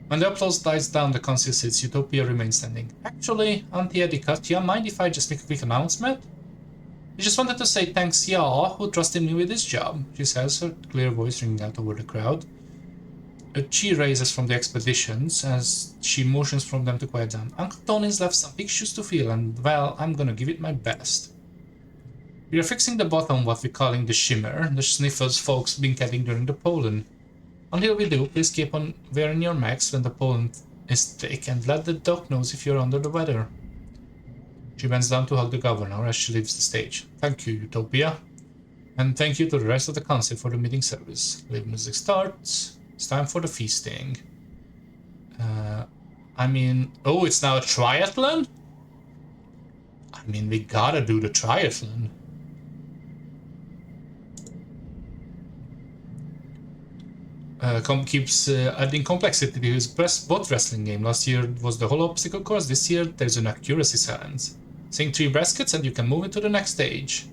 When the applause dies down, the council sits. Utopia remains standing. Actually, Auntie Etiquette, do you mind if I just make a quick announcement? I just wanted to say thanks y'all who trusted me with this job, she says, her clear voice ringing out over the crowd. A cheer raises from the expeditions as she motions for them to quiet down. Uncle Tony's left some big shoes to fill, and, well, I'm gonna give it my best. We are fixing the bottom, what we're calling the shimmer, the sniffers folks been getting during the pollen. Until we do, please keep on wearing your masks when the pollen is thick, and let the doc know if you're under the weather. She bends down to hug the governor as she leaves the stage. Thank you, Utopia. And thank you to the rest of the council for the meeting service. Live music starts. It's time for the feasting. Oh, it's now a triathlon? I mean, we gotta do the triathlon. Keeps adding complexity to his bot wrestling game. Last year was the whole obstacle course. This year there's an accuracy challenge. Sing 3 baskets and you can move into the next stage.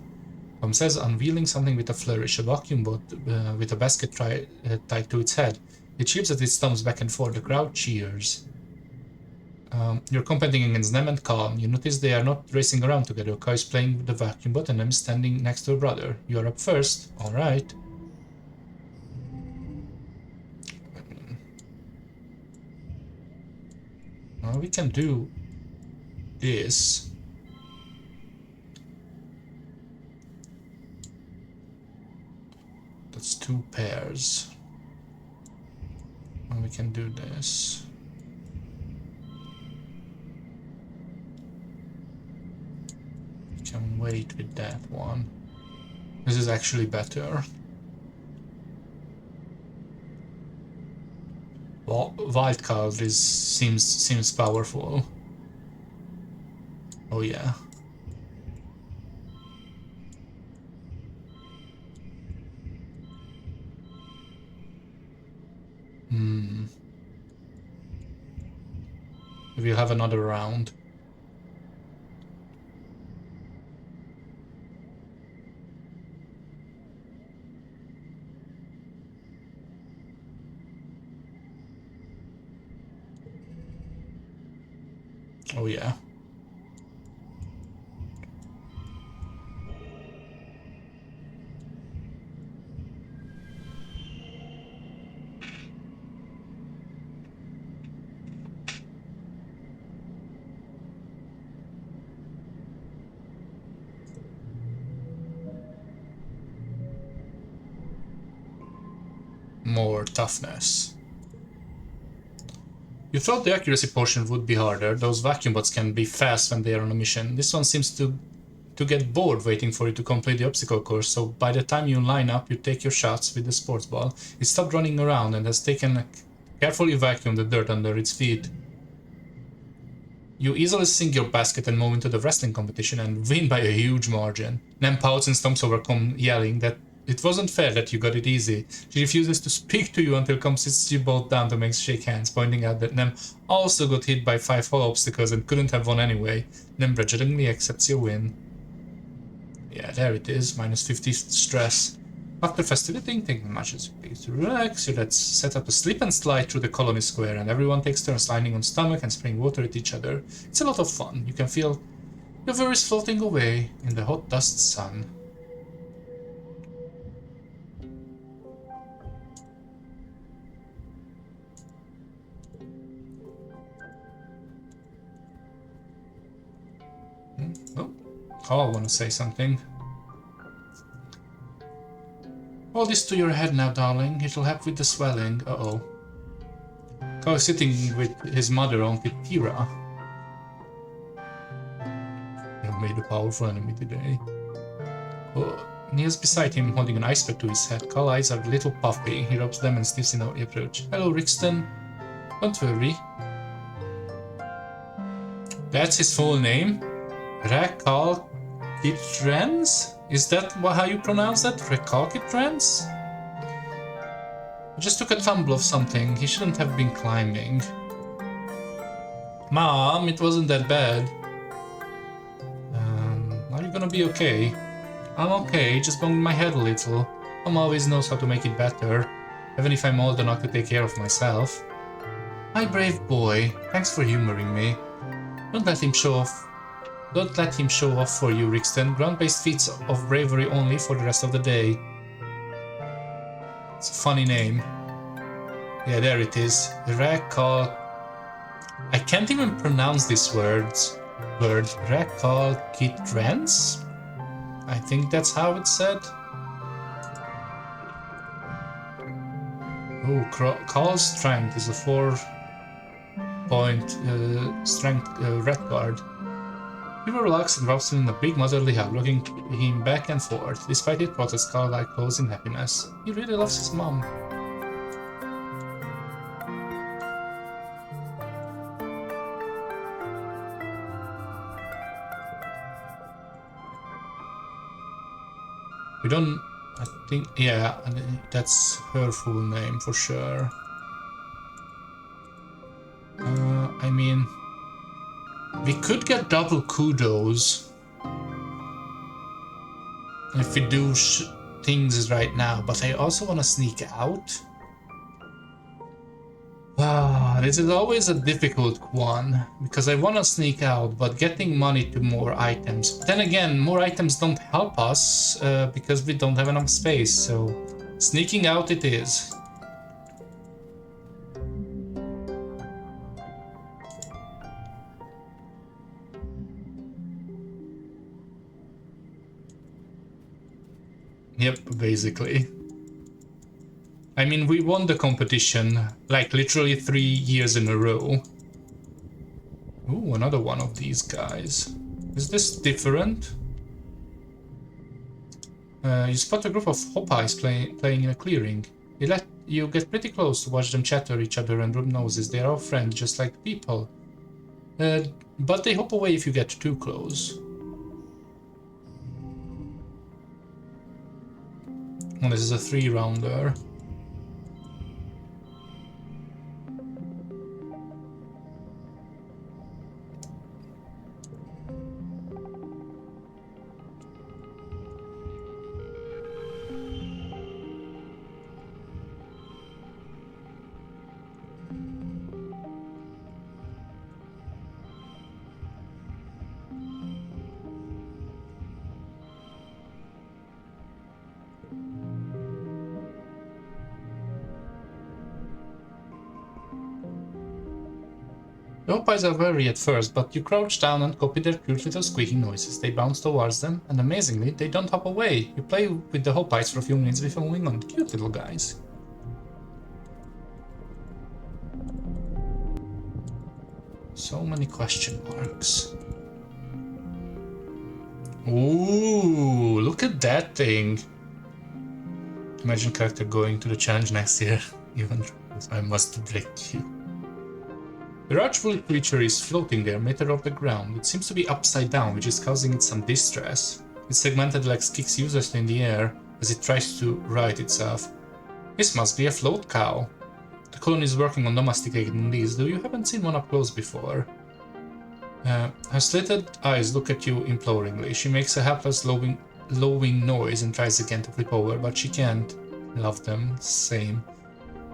Tom says, unveiling something with a flourish, a vacuum bot with a basket tied to its head. It shifts at its thumbs back and forth. The crowd cheers. You're competing against Nem and Calm. You notice they are not racing around together. Kai is playing with the vacuum bot and Nem is standing next to her brother. You're up first. Alright. Well, we can do this. That's 2 pairs. And we can do this. We can wait with that one. This is actually better. Well, wildcard seems powerful. Oh yeah. We'll have another round. Oh yeah. More toughness. You thought the accuracy portion would be harder. Those vacuum bots can be fast when they are on a mission. This one seems to get bored waiting for you to complete the obstacle course, so by the time you line up, you take your shots with the sports ball. It stopped running around and has carefully vacuumed the dirt under its feet. You easily sink your basket and move into the wrestling competition and win by a huge margin. Nem pouts and stomps over Com, yelling that it wasn't fair that you got it easy. She refuses to speak to you until Com sits you both down to shake hands, pointing out that Nem also got hit by 5 whole obstacles and couldn't have won anyway. Nem grudgingly accepts your win. Yeah, there it is, minus 50 stress. After facilitating, take as much as you please to relax. Let's set up a slip and slide through the colony square, and everyone takes turns lying on stomach and spraying water at each other. It's a lot of fun. You can feel your worries floating away in the hot dust sun. Oh, I want to say something. Hold this to your head now, darling. It'll help with the swelling. Uh-oh. Kao is sitting with his mother on Pitira. You have made a powerful enemy today. Oh, kneels beside him, holding an ice pack to his head. Kao's eyes are a little puffy. He rubs them and sniffs in the approach. Hello, Rixton. Don't worry. That's his full name? Recalcitrans? Is that how you pronounce that? Recalcitrans? I just took a tumble of something. He shouldn't have been climbing. Mom, it wasn't that bad. Are you gonna be okay? I'm okay, just bumped my head a little. Mom always knows how to make it better, even if I'm old enough to take care of myself. My brave boy, thanks for humoring me. Don't let him show off for you, Rixton. Ground-based feats of bravery only for the rest of the day. It's a funny name. Yeah, there it is. I can't even pronounce this word. Recalcitrans? I think that's how it's said. Oh, Call Strength is a 4-point strength red card. He relaxed and wraps him in a big motherly hug, looking him back and forth. Despite it, protests Carl like close in happiness. He really loves his mom. We don't... I think... yeah, that's her full name for sure. I mean... we could get double kudos if we do things right now, but I also want to sneak out. This is always a difficult one, because I want to sneak out, but getting money to more items. Then again, more items don't help us, because we don't have enough space, so sneaking out it is. Yep, basically. I mean, we won the competition, like, literally 3 years in a row. Ooh, another one of these guys. Is this different? You spot a group of Hopeyes playing in a clearing. You get pretty close to watch them chatter each other and rub noses. They are all friends, just like people. But they hop away if you get too close. Oh, this is a 3-rounder. The Hopeyes are wary at first, but you crouch down and copy their cute little squeaking noises. They bounce towards them, and amazingly, they don't hop away. You play with the Hopeyes for a few minutes before moving on. Cute little guys. So many question marks. Ooh, look at that thing. Imagine character going to the challenge next year. Even I must break you. The large woolly creature is floating there, meter off the ground. It seems to be upside down, which is causing it some distress. Its segmented legs kicks uselessly in the air as it tries to right itself. This must be a float cow. The colony is working on domesticating these, though you haven't seen one up close before. Her slitted eyes look at you imploringly. She makes a helpless lowing noise and tries again to flip over, but she can't. Love them. Same.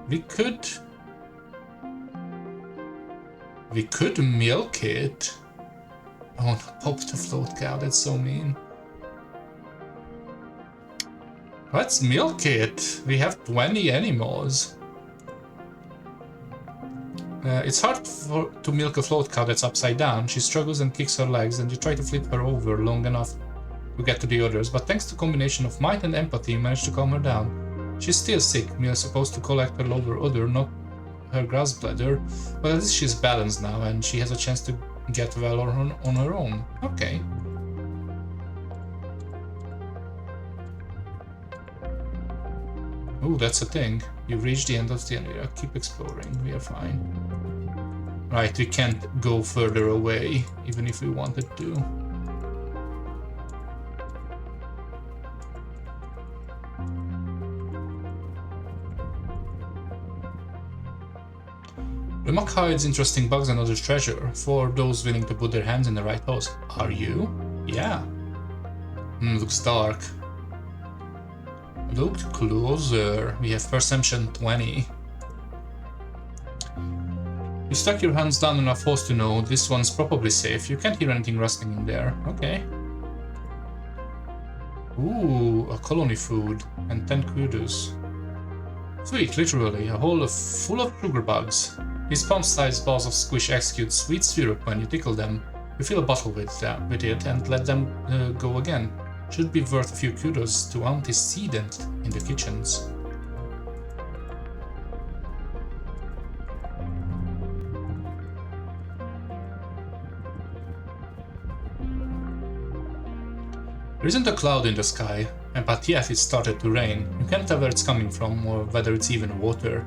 We could milk it. Oh no, pop the float cow, that's so mean. Let's milk it. We have 20 animals. It's hard to milk a float cow that's upside down. She struggles and kicks her legs, and you try to flip her over long enough to get to the others, but thanks to a combination of might and empathy, you manage to calm her down. She's still sick. Mia is supposed to collect her lower udder, not her grass bladder, but at least she's balanced now and she has a chance to get well on her own. Okay. Ooh, that's a thing. You've reached the end of the area. Keep exploring. We are fine. Right, we can't go further away, even if we wanted to. The muck hides interesting bugs and other treasure for those willing to put their hands in the right holes. Are you? Yeah. Looks dark. Look closer. We have perception 20. You stuck your hands down enough holes to know this one's probably safe. You can't hear anything rustling in there. Okay. Ooh, a colony food and 10 kudos. Sweet, literally, a hole full of sugar bugs. These palm-sized balls of squish execute sweet syrup when you tickle them. You fill a bottle with it and let them go again. Should be worth a few kudos to antecedent in the kitchens. There isn't a cloud in the sky, but yet it started to rain. You can't tell where it's coming from or whether it's even water.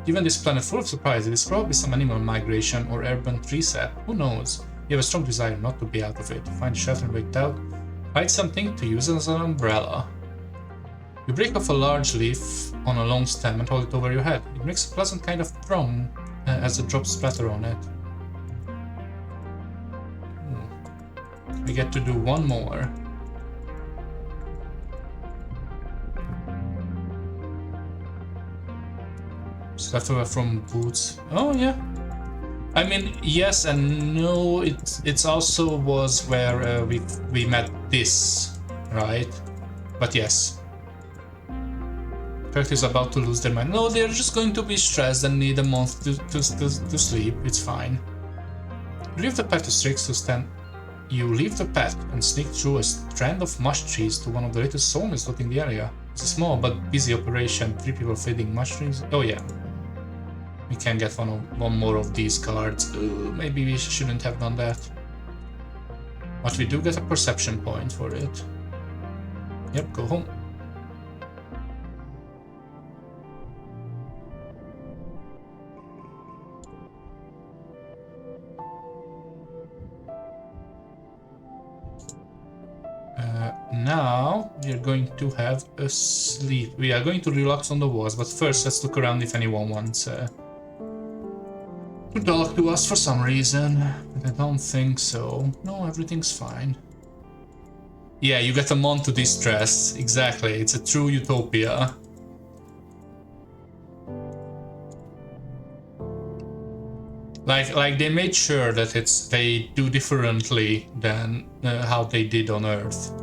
Given this planet full of surprises, it's probably some animal migration or urban tree sap. Who knows? You have a strong desire not to be out of it. Find shelter and wait out. Find something to use as an umbrella. You break off a large leaf on a long stem and hold it over your head. It makes a pleasant kind of drum as the drops splatter on it. We get to do one more. It's leftover from boots. Oh yeah, I mean, yes and no. It's also was where we met this, right? But yes. Character is about to lose their mind. No, they're just going to be stressed and need a month to sleep. It's fine. You leave the path to Strix to stand. You leave the path and sneak through a strand of mush trees to one of the latest sawmills dotting the area. It's a small but busy operation. 3 people feeding mushrooms. Oh yeah. We can get one more of these cards. Maybe we shouldn't have done that. But we do get a perception point for it. Yep, go home. Now we are going to have a sleep. We are going to relax on the walls, but first let's look around if anyone wants to talk to us for some reason. But I don't think so. No, everything's fine. Yeah, you get a month to distress. Exactly, it's a true utopia. Like they made sure that they do differently than how they did on Earth.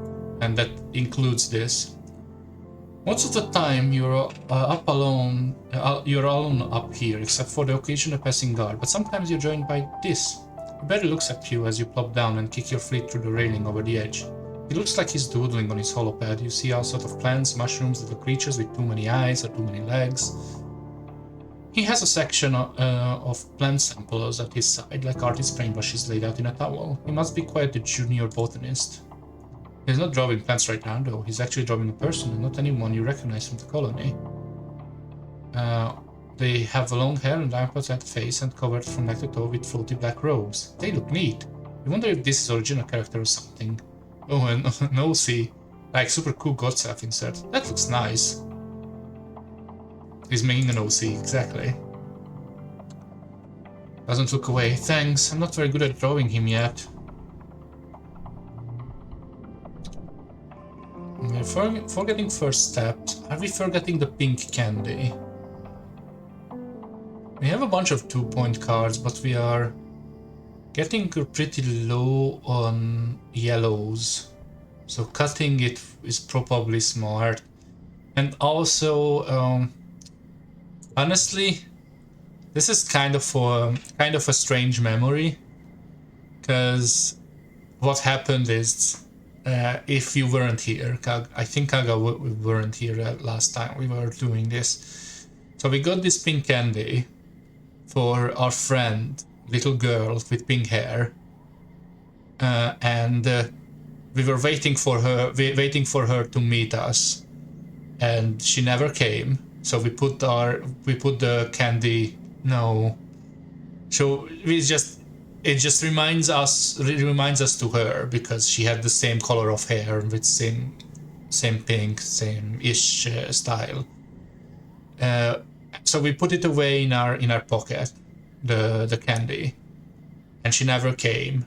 And that includes this. Most of the time you're up alone, you're alone up here, except for the occasional passing guard, but sometimes you're joined by this. He barely looks at you as you plop down and kick your feet through the railing over the edge. He looks like he's doodling on his hollow pad. You see all sorts of plants, mushrooms, little creatures with too many eyes or too many legs. He has a section of plant samples at his side, like artist paintbrushes laid out in a towel. He must be quite a junior botanist. He's not drawing plants right now, though. He's actually drawing a person, and not anyone you recognize from the colony. They have long hair and dark-eyed face and covered from neck to toe with floaty black robes. They look neat. You wonder if this is original character or something. Oh, and an OC. Like super cool god self insert. That looks nice. He's making an OC, exactly. Doesn't look away. Thanks, I'm not very good at drawing him yet. We're forgetting first steps. Are we forgetting the pink candy? We have a bunch of 2-point cards, but we are getting pretty low on yellows. So cutting it is probably smart. And also, honestly, this is kind of a strange memory, because what happened is, if you weren't here, I think Kaga weren't here last time we were doing this. So we got this pink candy for our friend, little girl with pink hair, and we were waiting for her to meet us, and she never came. So we put the candy. No, so it just reminds us to her, because she had the same color of hair with same pink, same-ish style. So we put it away in our pocket, the candy, and she never came.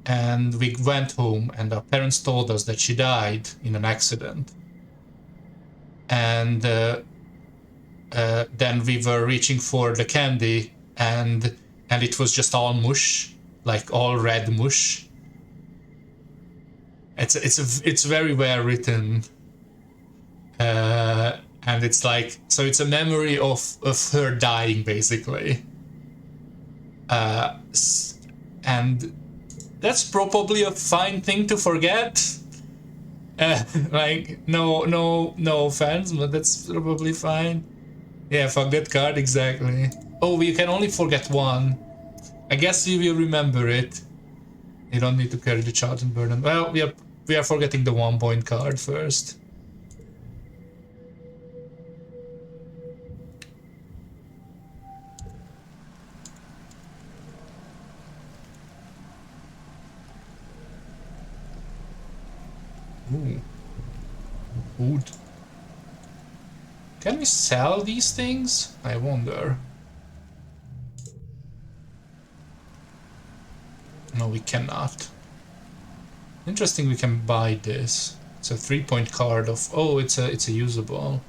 And we went home, and our parents told us that she died in an accident. And then we were reaching for the candy, and it was just all mush, like all red mush. It's very well written, and it's like, so it's a memory of her dying, basically, and that's probably a fine thing to forget. Like, no offense, but that's probably fine. Yeah, fuck that card, exactly. Oh, we can only forget one. I guess we will remember it. You don't need to carry the charge and burden. Well, we are forgetting the 1-point card first. Ooh. Wood. Can we sell these things? I wonder. No, we cannot. Interesting, we can buy this. It's a 3-point card of... Oh, it's a usable.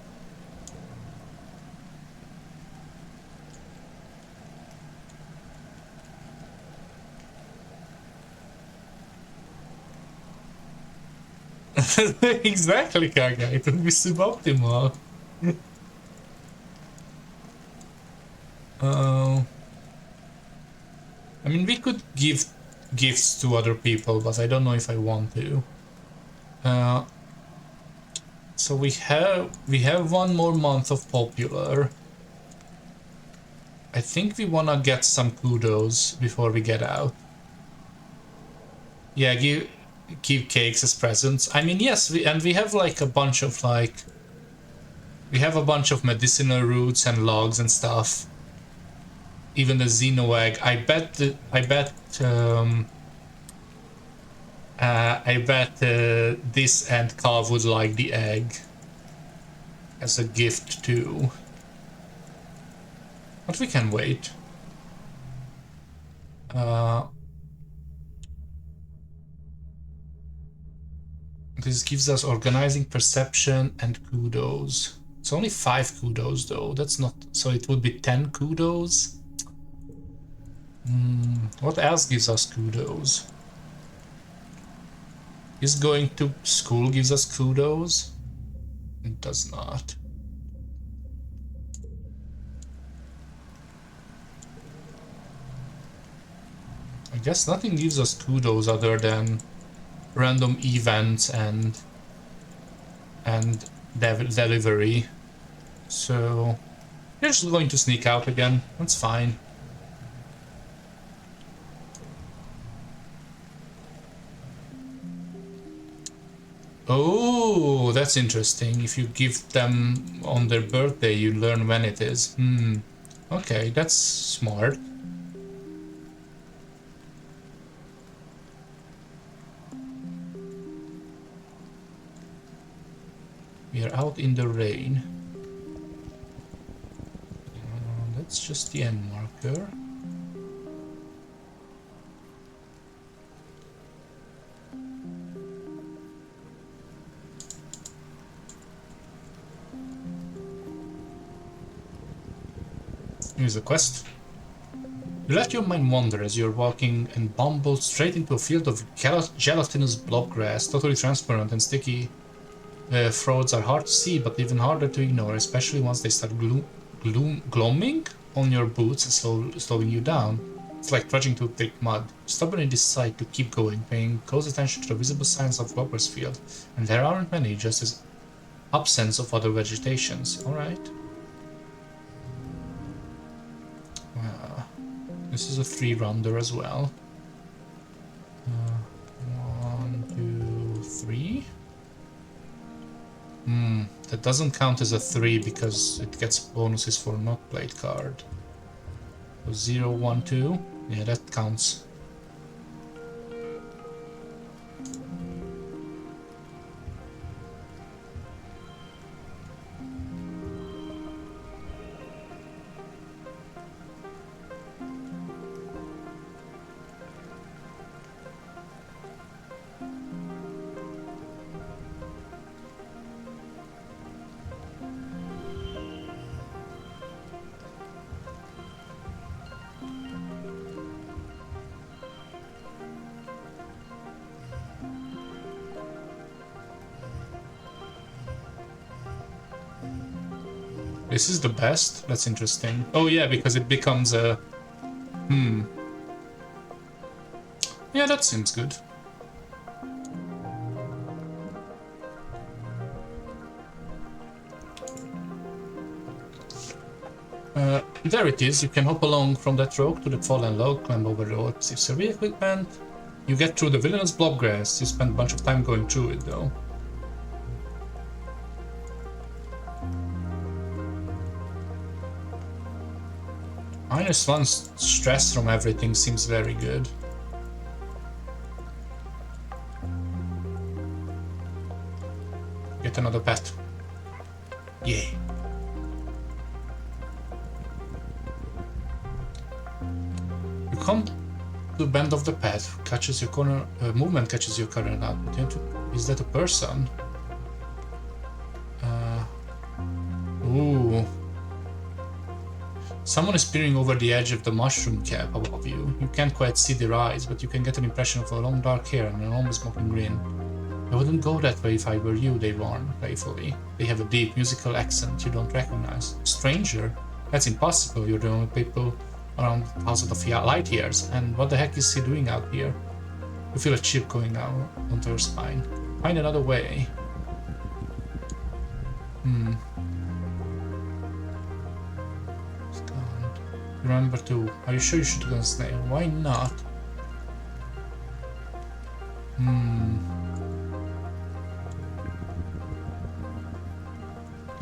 Exactly, Kaga. It would be suboptimal. Uh, I mean, we could give gifts to other people, but I don't know if I want to. So we have one more month of popular. I think we wanna get some kudos before we get out. Yeah, give cakes as presents. I mean, yes, we have like a bunch of we have a bunch of medicinal roots and logs and stuff. Even the Xeno egg. I bet this and Carl would like the egg as a gift too. But we can wait. This gives us organizing, perception, and kudos. It's only 5 kudos though. That's not... So it would be 10 kudos? What else gives us kudos? Is going to school gives us kudos? It does not. I guess nothing gives us kudos other than random events and delivery. So we're just going to sneak out again. That's fine. Oh, that's interesting. If you give them on their birthday, you learn when it is. Okay, that's smart. We are out in the rain. That's just the end marker. Here's a quest. You let your mind wander as you're walking and bumble straight into a field of gelatinous blobgrass, totally transparent and sticky. Frauds are hard to see, but even harder to ignore, especially once they start glomming on your boots and slowing you down. It's like trudging through thick mud. Stubbornly decide to keep going, paying close attention to the visible signs of Blobber's field, and there aren't many, just as absence of other vegetations. Alright. This is a 3-rounder as well. 1, 2, 3. That doesn't count as a 3 because it gets bonuses for not played card. So 0, 1, 2. Yeah, that counts. This is the best? That's interesting. Oh yeah, because it becomes a... Yeah, that seems good. There it is. You can hop along from that rock to the fallen log, climb over the receive survey equipment. You get through the villainous blobgrass. You spend a bunch of time going through it though. -1 stress from everything seems very good. Get another pet. Yay. You come to the bend of the path, catches your corner, movement catches your current output. Is that a person? Ooh. Someone is peering over the edge of the mushroom cap above you. You can't quite see their eyes, but you can get an impression of a long dark hair and an almost mocking grin. I wouldn't go that way if I were you, they warn playfully. They have a deep musical accent you don't recognize. Stranger? That's impossible, you're the only people around thousands of light years. And what the heck is he doing out here? You feel a chip going down onto your spine. Find another way. Remember to... Are you sure you should go on snail? Why not?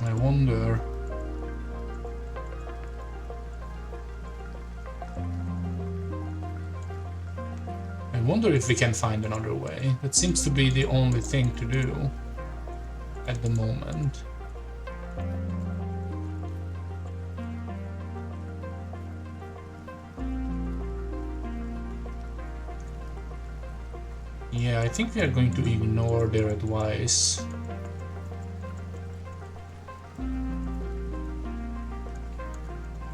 I wonder... I wonder if we can find another way. That seems to be the only thing to do at the moment. Yeah, I think we are going to ignore their advice.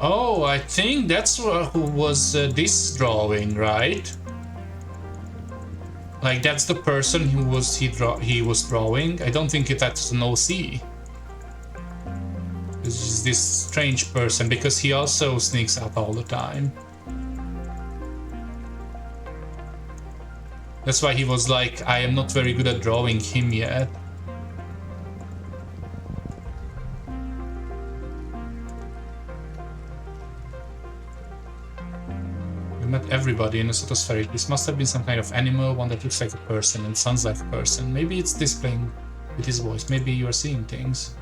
Oh, I think that's who was this drawing, right? Like that's the person who was he was drawing. I don't think that's an OC. This is this strange person because he also sneaks up all the time. That's why he was like, I am not very good at drawing him yet. We met everybody in a stratospheric. This must have been some kind of animal, one that looks like a person and sounds like a person. Maybe it's displaying with his voice. Maybe you are seeing things.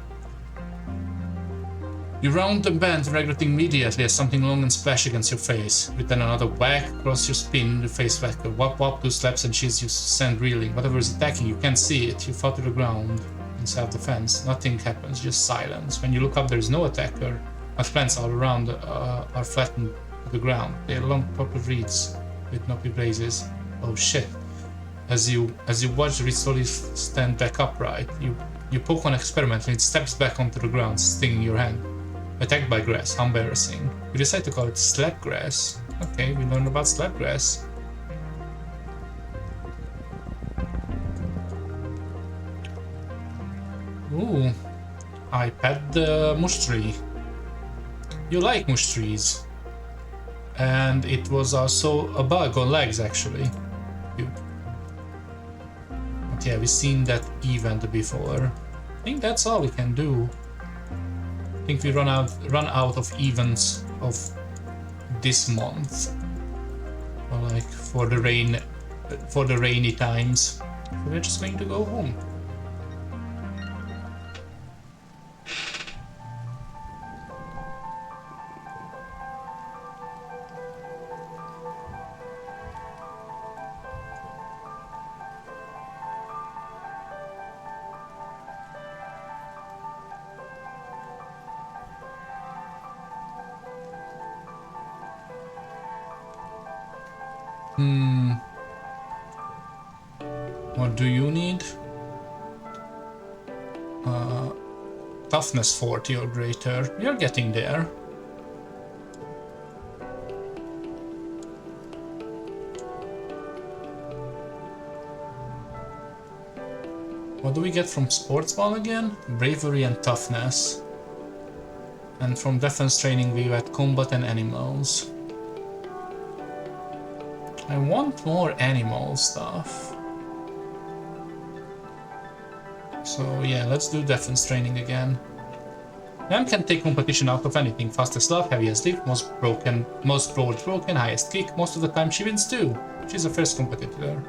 You round the bend, regretting immediately as something long and splash against your face. With then another whack across your spin, the face whacker. Whop whop, two slaps and she's you send reeling. Whatever is attacking, you can't see it. You fall to the ground in self-defense. Nothing happens, just silence. When you look up, there is no attacker. But plants all around are flattened to the ground. They are long purple reeds with knobby blazes. Oh shit. As you watch the reed slowly stand back upright, you poke one experiment and it steps back onto the ground, stinging your hand. Attacked by grass, how embarrassing. You decide to call it slapgrass. Okay, we learned about slapgrass. Ooh, I pet the mush tree. You like mush trees. And it was also a bug on legs, actually. But yeah, we've seen that event before. I think that's all we can do. I think we run out of events of this month, or like for the rainy times. So we're just going to go home. What do you need? Toughness 40 or greater. You're getting there. What do we get from sports ball again? Bravery and toughness. And from defense training we got combat and animals. I want more animal stuff. So yeah, let's do defense training again. Ram can take competition out of anything. Fastest love, heaviest lift, most boards broken, highest kick. Most of the time she wins too. She's a first competitor.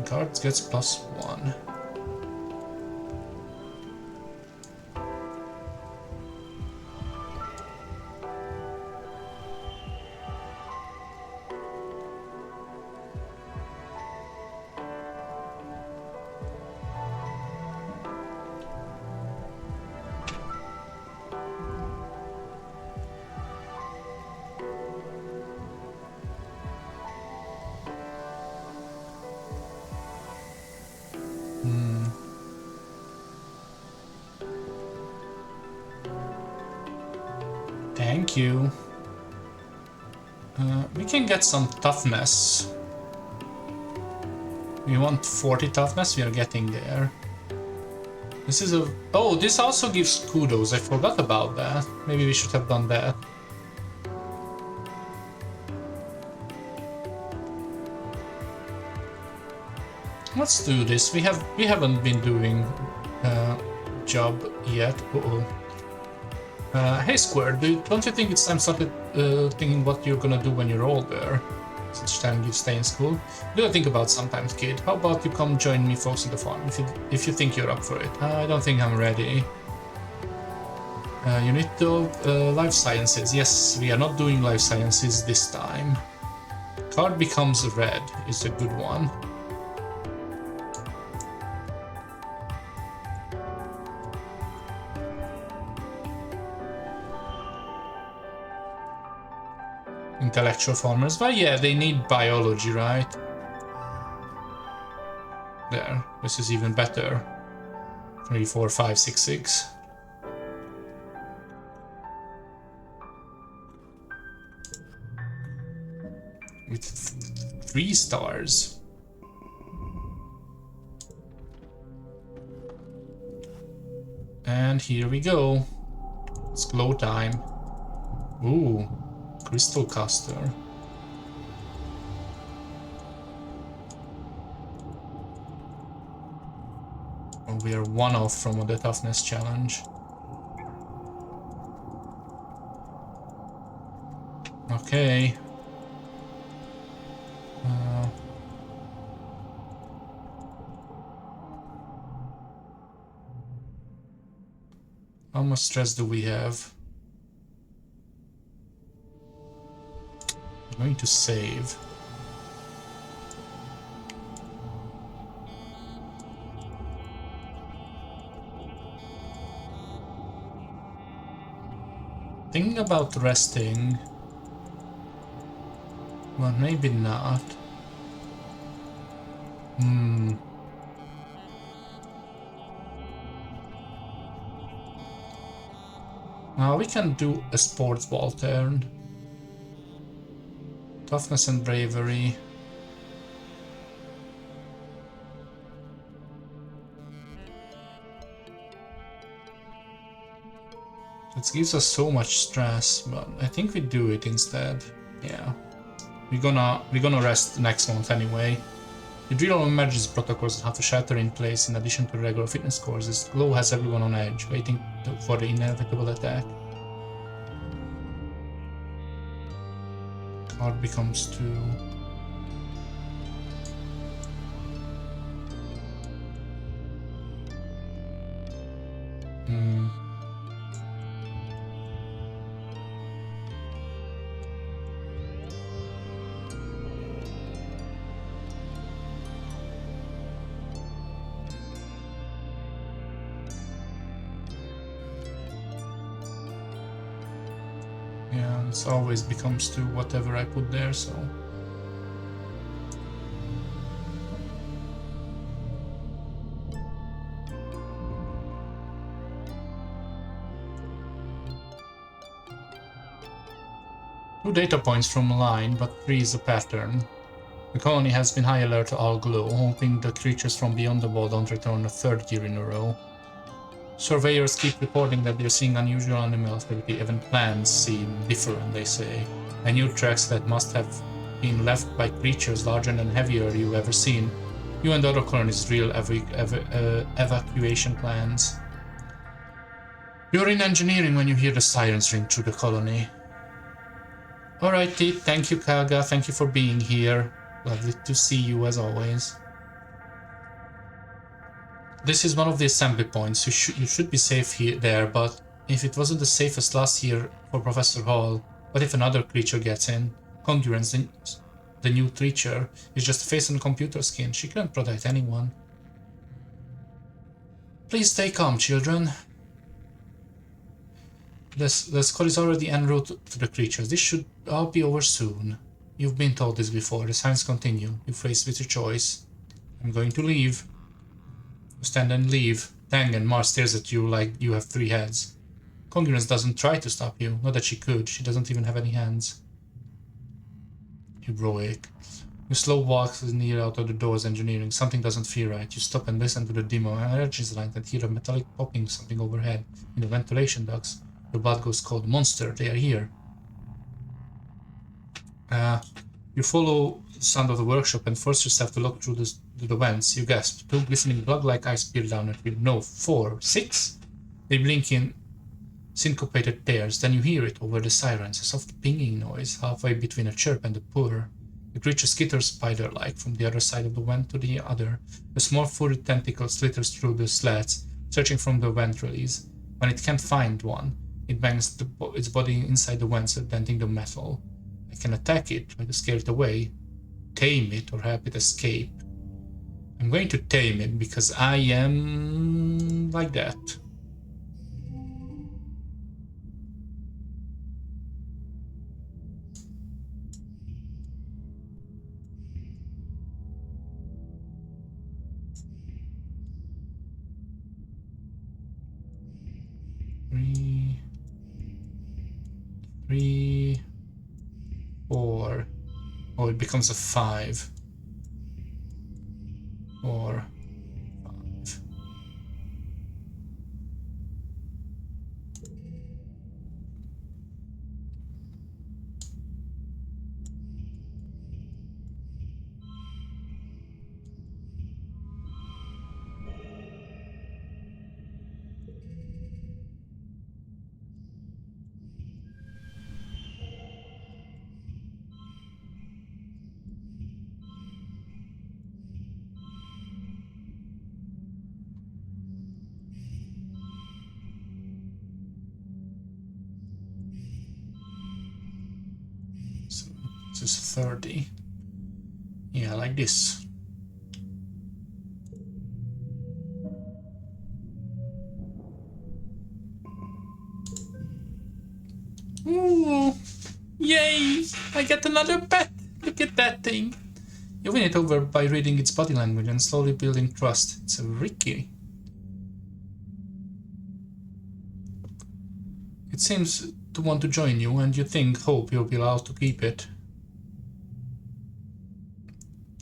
Guards gets +1. Thank you. We can get some toughness. We want 40 toughness, we are getting there. This is a... Oh, this also gives kudos, I forgot about that. Maybe we should have done that. Let's do this. We haven't been doing job yet. Hey Square, don't you think it's time started thinking what you're gonna do when you're older? Such time you stay in school. Do think about sometimes, kid. How about you come join me folks in the farm if you think you're up for it? I don't think I'm ready. You need to life sciences. Yes, we are not doing life sciences this time. Card becomes red is a good one. Intellectual farmers, but yeah, they need biology, right? There, this is even better. 3, 4, 5, 6, 6. With 3 stars. And here we go. It's glow time. Ooh. Crystal Caster. Oh, we are 1 off from the toughness challenge. Okay. How much stress do we have? I'm going to save. Thinking about resting. Well, maybe not. Now we can do a sports ball turn. Toughness and bravery. It gives us so much stress, but I think we do it instead. Yeah. We're gonna rest next month anyway. The drill on emergency protocols have a shelter in place in addition to regular fitness courses. Glow has everyone on edge, waiting for the inevitable attack. Card becomes 2. Yeah, it always becomes 2 whatever I put there, so... Two data points from a line, but 3 is a pattern. The colony has been high alert to all glow, hoping the creatures from beyond the wall don't return a 3rd year in a row. Surveyors keep reporting that they're seeing unusual animal activity, even plants seem different, they say. And new tracks that must have been left by creatures larger and heavier you've ever seen. You and other colonists real evacuation plans. You're in engineering when you hear the sirens ring through the colony. Alrighty, thank you Kaga, thank you for being here. Lovely to see you as always. This is one of the assembly points. You should be safe here there, but if it wasn't the safest last year for Professor Hall, what if another creature gets in? Congruence, the new creature, is just a face on a computer skin. She couldn't protect anyone. Please stay calm, children. The squad is already en route to the creatures. This should all be over soon. You've been told this before. The signs continue. You're faced with your choice. I'm going to leave. You stand and leave. Tang and Mars stares at you like you have 3 heads. Congruence doesn't try to stop you. Not that she could. She doesn't even have any hands. Heroic. You slow walk near out of the doors engineering. Something doesn't feel right. You stop and listen to the demo energy line and hear a metallic popping something overhead in the ventilation ducts. Your blood goes cold. Monster, they are here. You follow the sound of the workshop and force yourself to look through the vents. You gasp. 2 glistening blood-like eyes peer down at you. No, 4, 6? They blink in syncopated tears. Then you hear it over the sirens, a soft pinging noise, halfway between a chirp and a purr. The creature skitters spider-like from the other side of the vent to the other. A small furry tentacle slithers through the slats, searching from the vent release. When it can't find one, it bangs its body inside the vents, denting the metal. I can attack it, try to scare it away, tame it, or help it escape. I'm going to tame it because I am like that. Three, 4. Oh, it becomes a 5. 4, 5. So this is 30. Yeah, like this. Ooh, yay! I get another pet! Look at that thing! You win it over by reading its body language and slowly building trust. It's a Ricky. It seems to want to join you, and you hope you'll be allowed to keep it.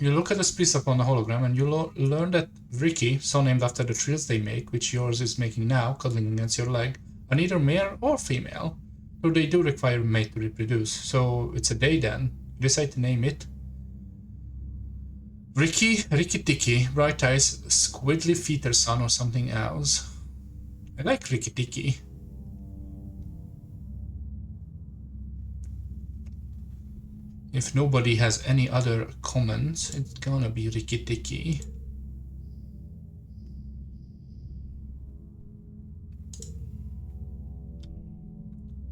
You look at the splice up on the hologram, and you learn that Ricky, so named after the trills they make, which yours is making now, cuddling against your leg, are neither male or female, though they do require a mate to reproduce. So it's a they then. You decide to name it Ricky Tiki, bright eyes, squiddly feet or son, or something else. I like Ricky Tiki. If nobody has any other comments, it's gonna be Ricky Tiki.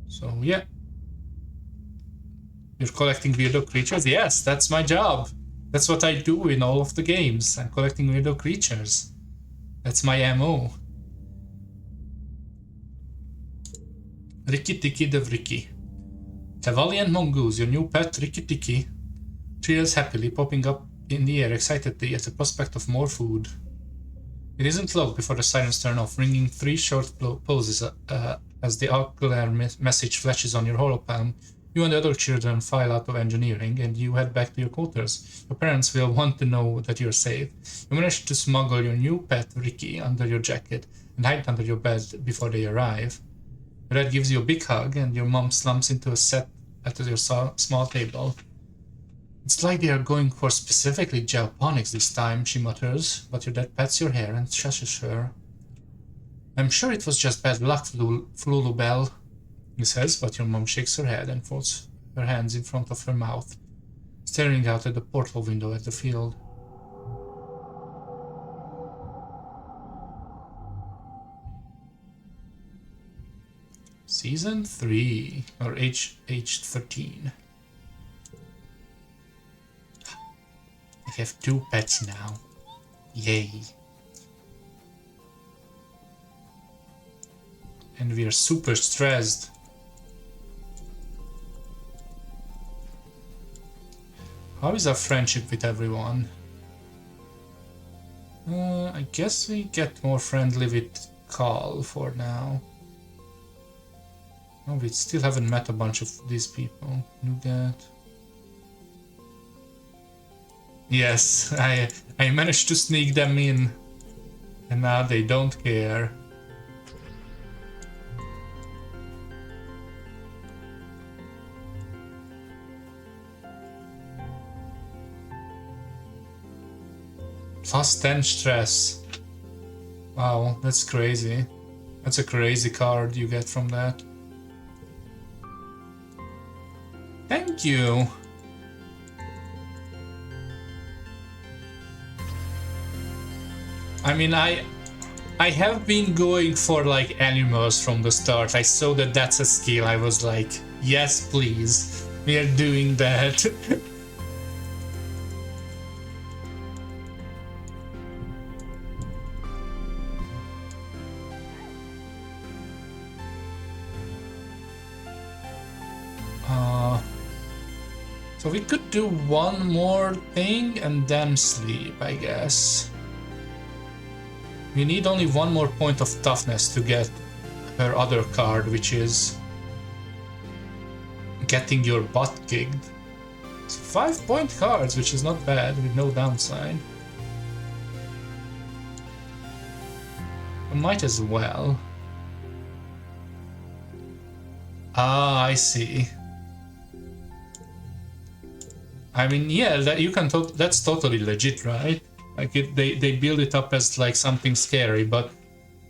So yeah. You're collecting weirdo creatures? Yes, that's my job. That's what I do in all of the games. I'm collecting weirdo creatures. That's my MO. Ricky Tiki the Ricky. The valiant mongoose, your new pet Ricky Tiki, trills happily, popping up in the air excitedly at the prospect of more food. It isn't long before the sirens turn off, ringing 3 short pauses as the ocular message flashes on your holopalm. You and the other children file out of engineering, and you head back to your quarters. Your parents will want to know that you're safe. You manage to smuggle your new pet Ricky under your jacket and hide it under your bed before they arrive. Your dad gives you a big hug, and your mom slumps into a set at your small table. It's like they are going for specifically geoponics this time, she mutters, but your dad pats your hair and shushes her. I'm sure it was just bad luck, Flulubel, he says, but your mom shakes her head and folds her hands in front of her mouth, staring out at the portal window at the field. Season 3, or age 13. I have 2 pets now. Yay. And we are super stressed. How is our friendship with everyone? I guess we get more friendly with Carl for now. Oh, we still haven't met a bunch of these people. Nougat. Yes, I managed to sneak them in, and now they don't care. Plus 10 stress. Wow, that's crazy. That's a crazy card you get from that. Thank you. I mean, I have been going for like animals from the start. I saw that that's a skill. I was like, yes, please. We are doing that. So we could do one more thing and then sleep, I guess. We need only one more point of toughness to get her other card, which is getting your butt kicked. It's 5-point cards, which is not bad, with no downside. We might as well. Ah, I see. I mean, yeah, that you can. That's totally legit, right? Like they build it up as like something scary, but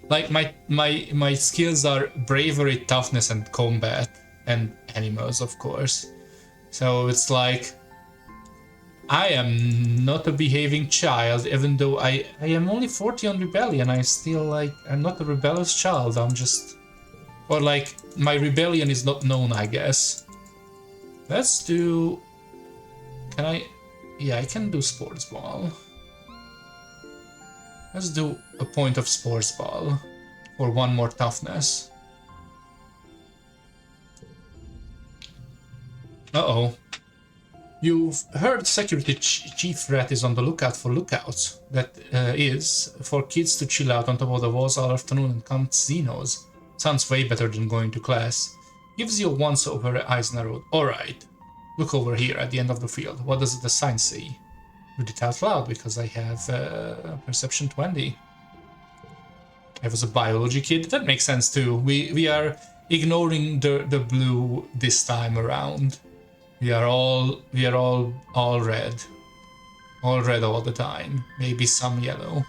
like my skills are bravery, toughness, and combat, and animals, of course. So it's like I am not a behaving child, even though I am only 40 on rebellion. I'm not a rebellious child. I'm just, or like my rebellion is not known, I guess. Let's do. Can I? Yeah, I can do sports ball. Let's do a point of sports ball for one more toughness. Uh-oh. You've heard Security Chief Rat is on the lookout for lookouts. That is, for kids to chill out on top of the walls all afternoon and count Xenos. Sounds way better than going to class. Gives you a once over eyes narrowed. Alright. Look over here at the end of the field. What does the sign say? Read it out loud because I have perception 20. I was a biology kid. That makes sense too. We are ignoring the blue this time around. We are all red. All red all the time. Maybe some yellow.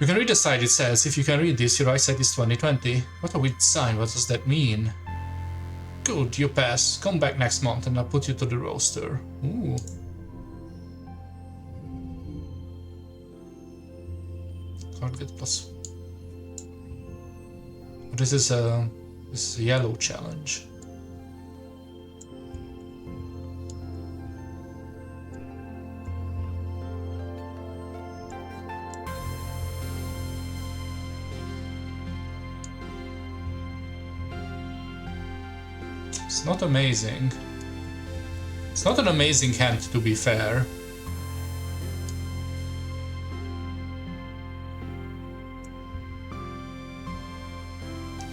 You can read the side. It says, if you can read this, your eyesight is 20/20. What a weird sign. What does that mean? Good, you pass. Come back next month and I'll put you to the roster. Ooh. Target plus. This is a yellow challenge. It's not amazing. It's not an amazing hand, to be fair.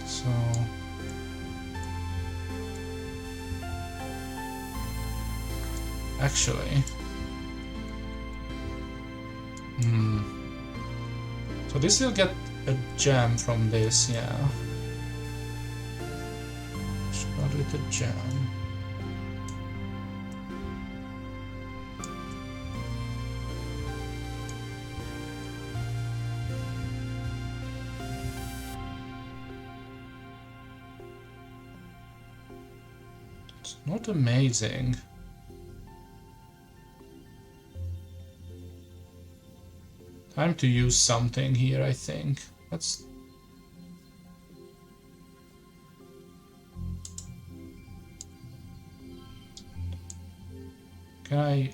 So... Actually... So this will get a gem from this, yeah. With a gem. It's not amazing. Time to use something here, I think. Let's... Can I...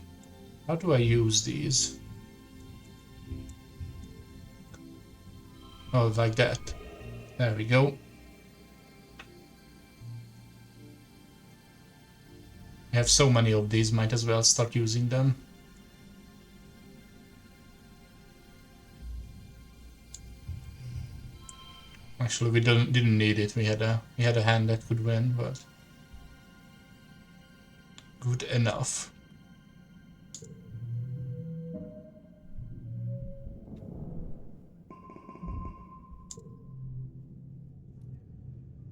How do I use these? Oh, like that. There we go. I have so many of these, might as well start using them. Actually, we didn't need it. We had a hand that could win, but good enough.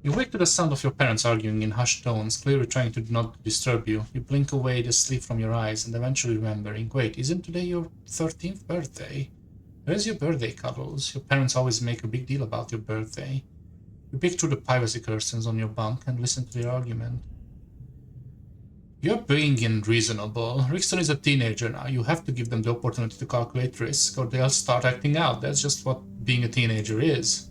You wake to the sound of your parents arguing in hushed tones, clearly trying to not disturb you. You blink away the sleep from your eyes and eventually remembering, wait, isn't today your 13th birthday? Where's your birthday, Cuddles? Your parents always make a big deal about your birthday. You peek through the privacy curtains on your bunk and listen to their argument. You're being unreasonable. Rickson is a teenager now. You have to give them the opportunity to calculate risk or they'll start acting out. That's just what being a teenager is.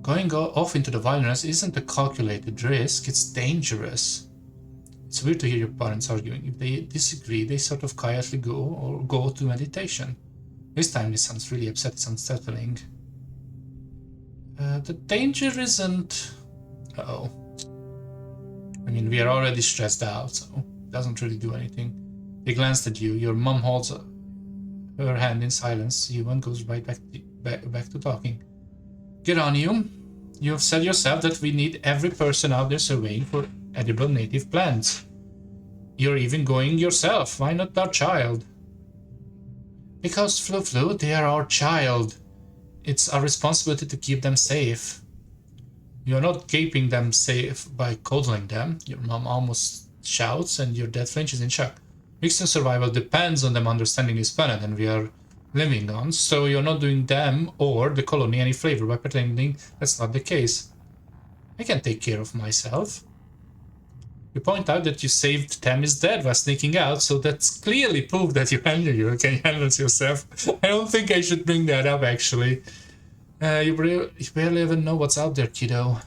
Going off into the wilderness isn't a calculated risk, it's dangerous. It's weird to hear your parents arguing. If they disagree, they sort of quietly go to meditation. This time this sounds really upset, it's unsettling. The danger isn't... Uh-oh. I mean, we are already stressed out, so it doesn't really do anything. They glanced at you. Your mom holds her hand in silence. Yuan goes right back to talking. Get on, you. You have said yourself that we need every person out there surveying for edible native plants. You're even going yourself. Why not our child? Because, Flu, they are our child. It's our responsibility to keep them safe. You're not keeping them safe by coddling them. Your mom almost shouts and your dad flinches in shock. Rickson's survival depends on them understanding this planet and we are living on, so you're not doing them or the colony any favor by pretending that's not the case. I can take care of myself. You point out that you saved Tammy's dad while sneaking out, so that's clearly proof that you can handle yourself. I don't think I should bring that up, actually. You barely even know what's out there, kiddo.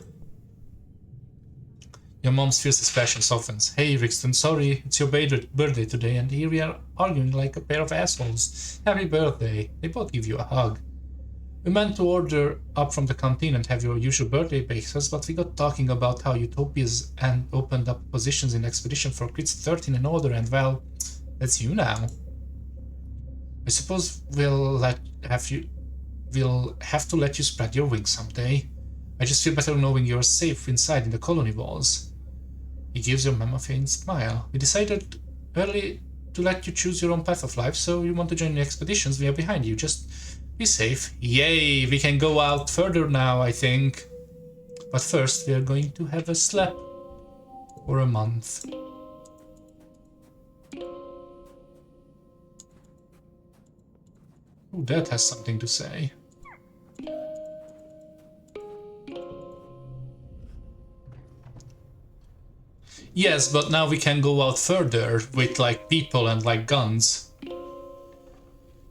Your mom's fierce expression softens. Hey, Rickston, sorry, it's your birthday today, and here we are arguing like a pair of assholes. Happy birthday. They both give you a hug. We meant to order up from the canteen and have your usual birthday breakfast, but we got talking about how Utopia's and opened up positions in the expedition for Crits 13 and older, and well, that's you now. I suppose we'll have to let you spread your wings someday. I just feel better knowing you're safe inside in the colony walls. He gives your mom a faint smile. We decided early to let you choose your own path of life, so you want to join the expeditions, we are behind you. Just be safe. Yay, we can go out further now, I think. But first, we are going to have a slap for a month. Oh, that has something to say. Yes, but now we can go out further with like people and like guns. You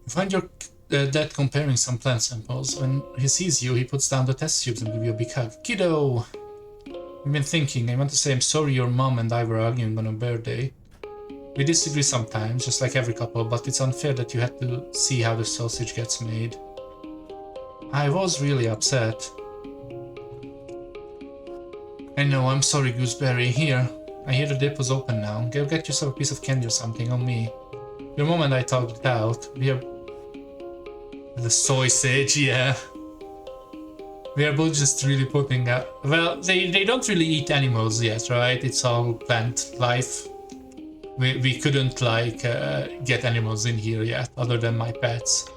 find your dad comparing some plant samples. When he sees you, he puts down the test tubes and gives you a big hug. Kiddo! I've been thinking, I want to say I'm sorry your mom and I were arguing on a birthday. We disagree sometimes, just like every couple, but it's unfair that you had to see how the sausage gets made. I was really upset. I know, I'm sorry, Gooseberry. Here, I hear the dip was open now. Go get yourself a piece of candy or something on me. Your mom and I talked it out. We are... The sausage, yeah. We are both just really putting up... Well, they don't really eat animals yet, right? It's all plant life. We couldn't, like, get animals in here yet, other than my pets.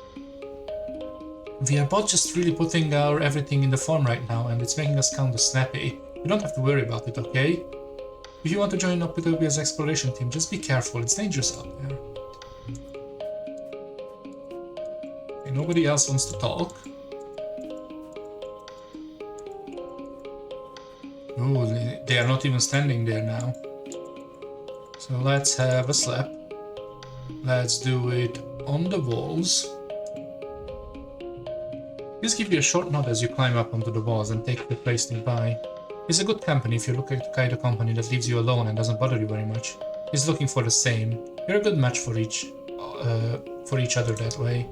We are both just really putting our everything in the farm right now, and it's making us kind of snappy. You don't have to worry about it, okay? If you want to join up with Utopia's exploration team, just be careful, it's dangerous out there. Okay, nobody else wants to talk. Oh, they are not even standing there now. So let's have a slap. Let's do it on the walls. Just give you a short nod as you climb up onto the walls and take the place nearby. He's a good company if you look at the kind of company that leaves you alone and doesn't bother you very much. He's looking for the same. You're a good match for each other that way.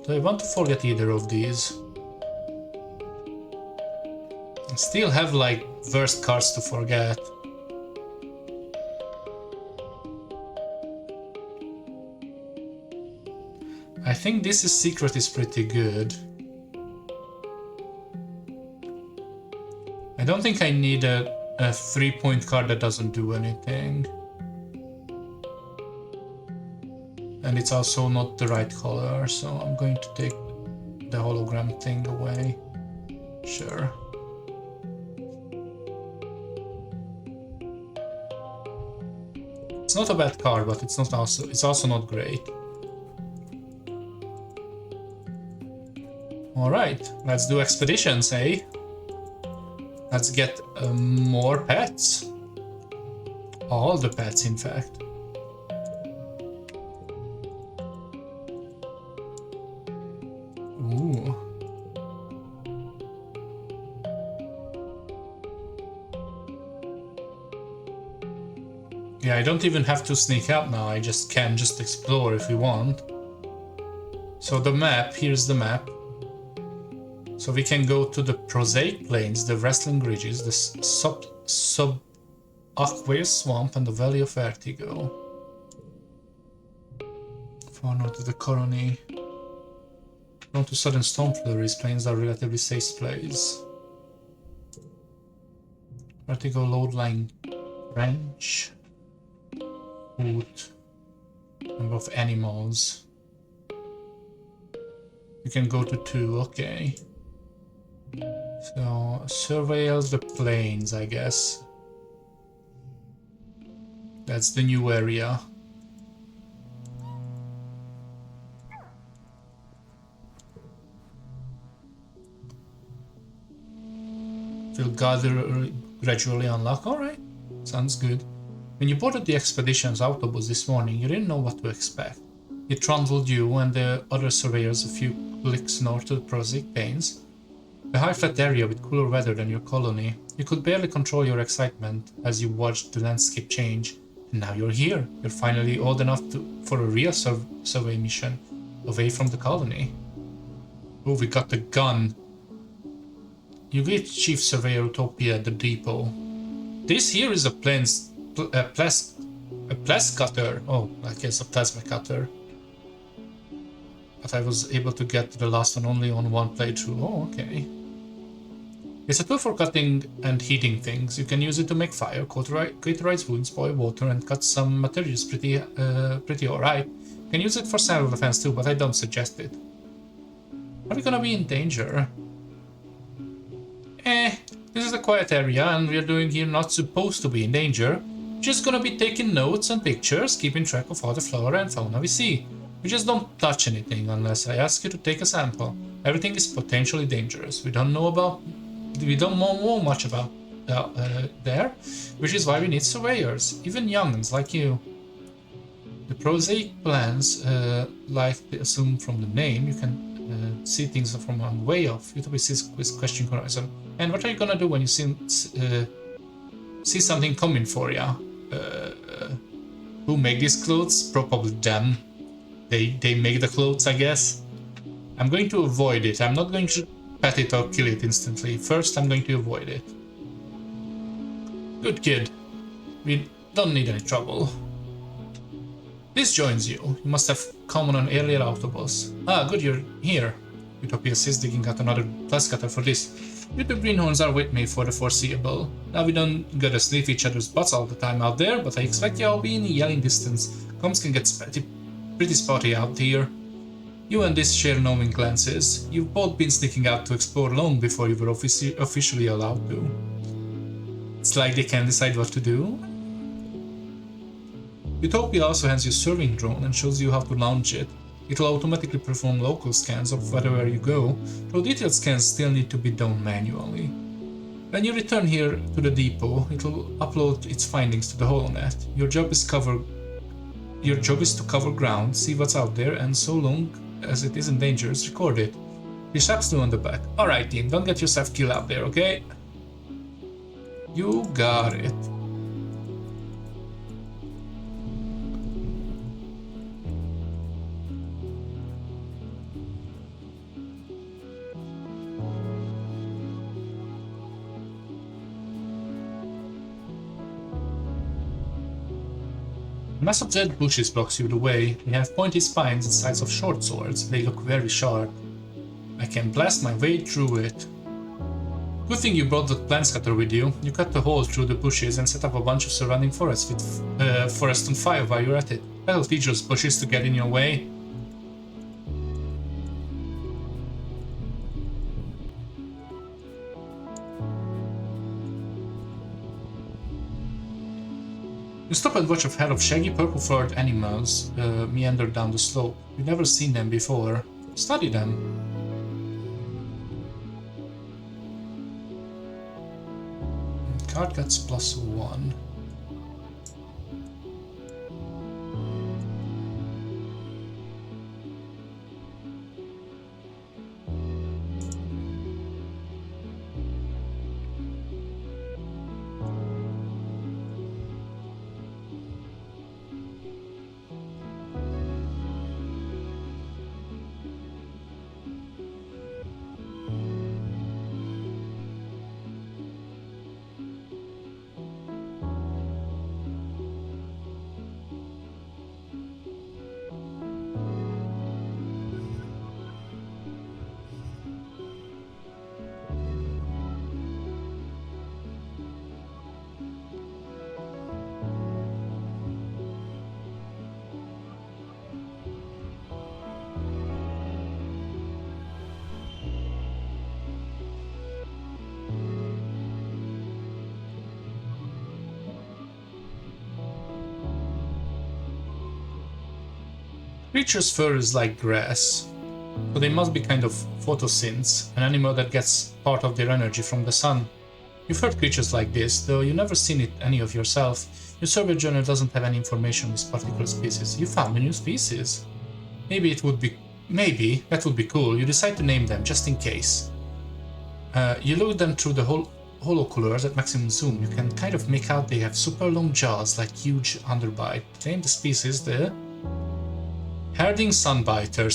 Do I want to forget either of these? I still have like worst cards to forget. I think this secret is pretty good. I don't think I need a 3-point card that doesn't do anything. And it's also not the right color, so I'm going to take the hologram thing away. Sure. It's not a bad car, but it's also not great. Alright, let's do expeditions, eh? Let's get more pets. All the pets, in fact. Ooh. Yeah, I don't even have to sneak out now, I can just explore if we want. So the map, here's the map. So we can go to the prosaic plains, the wrestling ridges, the subaqueous swamp, and the valley of Vertigo. Far north of the colony. Prone to sudden storm flurries, plains are relatively safe place. Vertigo load-line ranch. Food. Number of animals. You can go to 2, okay. So, surveil the plains, I guess. That's the new area. Will gradually unlock. Alright, sounds good. When you boarded the expedition's autobus this morning, you didn't know what to expect. It trundled you and the other surveyors a few clicks north of the prosaic plains. A high flat area with cooler weather than your colony. You could barely control your excitement as you watched the landscape change. And now you're here. You're finally old enough for a real survey mission away from the colony. Oh, we got the gun. You greet Chief Surveyor Utopia at the depot. This here is a plasma cutter. Oh, I guess a plasma cutter. But I was able to get the last one only on one playthrough. Oh, okay. It's a tool for cutting and heating things. You can use it to make fire, cauterize wounds, boil water, and cut some materials pretty alright. You can use it for self-defense too, but I don't suggest it. Are we gonna be in danger? This is a quiet area and we're doing here not supposed to be in danger. We're just gonna be taking notes and pictures, keeping track of all the flora and fauna we see. We just don't touch anything unless I ask you to take a sample. Everything is potentially dangerous. We don't know much about there, which is why we need surveyors, even young'uns like you. The prosaic plants, like they assume from the name, you can see things from a way off. Utopia sees with question horizon. And what are you gonna do when you see something coming for ya? Who make these clothes? Probably them. They make the clothes, I guess. I'm going to avoid it. I'm not going to pet it or kill it instantly. First, I'm going to avoid it. Good kid. We don't need any trouble. This joins you. You must have come on an earlier autobus. Ah, good you're here. Utopia says, digging out another blast cutter for this. You two greenhorns are with me for the foreseeable. Now we don't gotta sniff each other's butts all the time out there, but I expect y'all be in yelling distance. Comms can get pretty spotty out here. You and this share knowing glances. You've both been sneaking out to explore long before you were officially allowed to. It's like they can decide what to do. Utopia also hands you a serving drone and shows you how to launch it. It will automatically perform local scans of wherever you go, though detailed scans still need to be done manually. When you return here to the depot, it will upload its findings to the HoloNet. Your job is to cover ground, see what's out there, and so long as it isn't dangerous, record it. The straps on the back. Alright team, don't get yourself killed out there, okay? You got it. A mass of dead bushes blocks you the way. They have pointy spines and sides of short swords. They look very sharp. I can blast my way through it. Good thing you brought the plant cutter with you. You cut a hole through the bushes and set up a bunch of surrounding forest on fire while you're at it. That'll teach those bushes to get in your way. You stop and watch a herd of shaggy purple-furred animals meander down the slope. You've never seen them before. Study them. Card gets +1. Creature's fur is like grass, so they must be kind of photosynths, an animal that gets part of their energy from the sun. You've heard creatures like this, though you've never seen it any of yourself. Your survey journal doesn't have any information on this particular species. You found a new species. Maybe that would be cool. You decide to name them, just in case. You look them through the holocolors at maximum zoom. You can kind of make out they have super long jaws, like huge underbite. Name the species, the Herding Sunbiter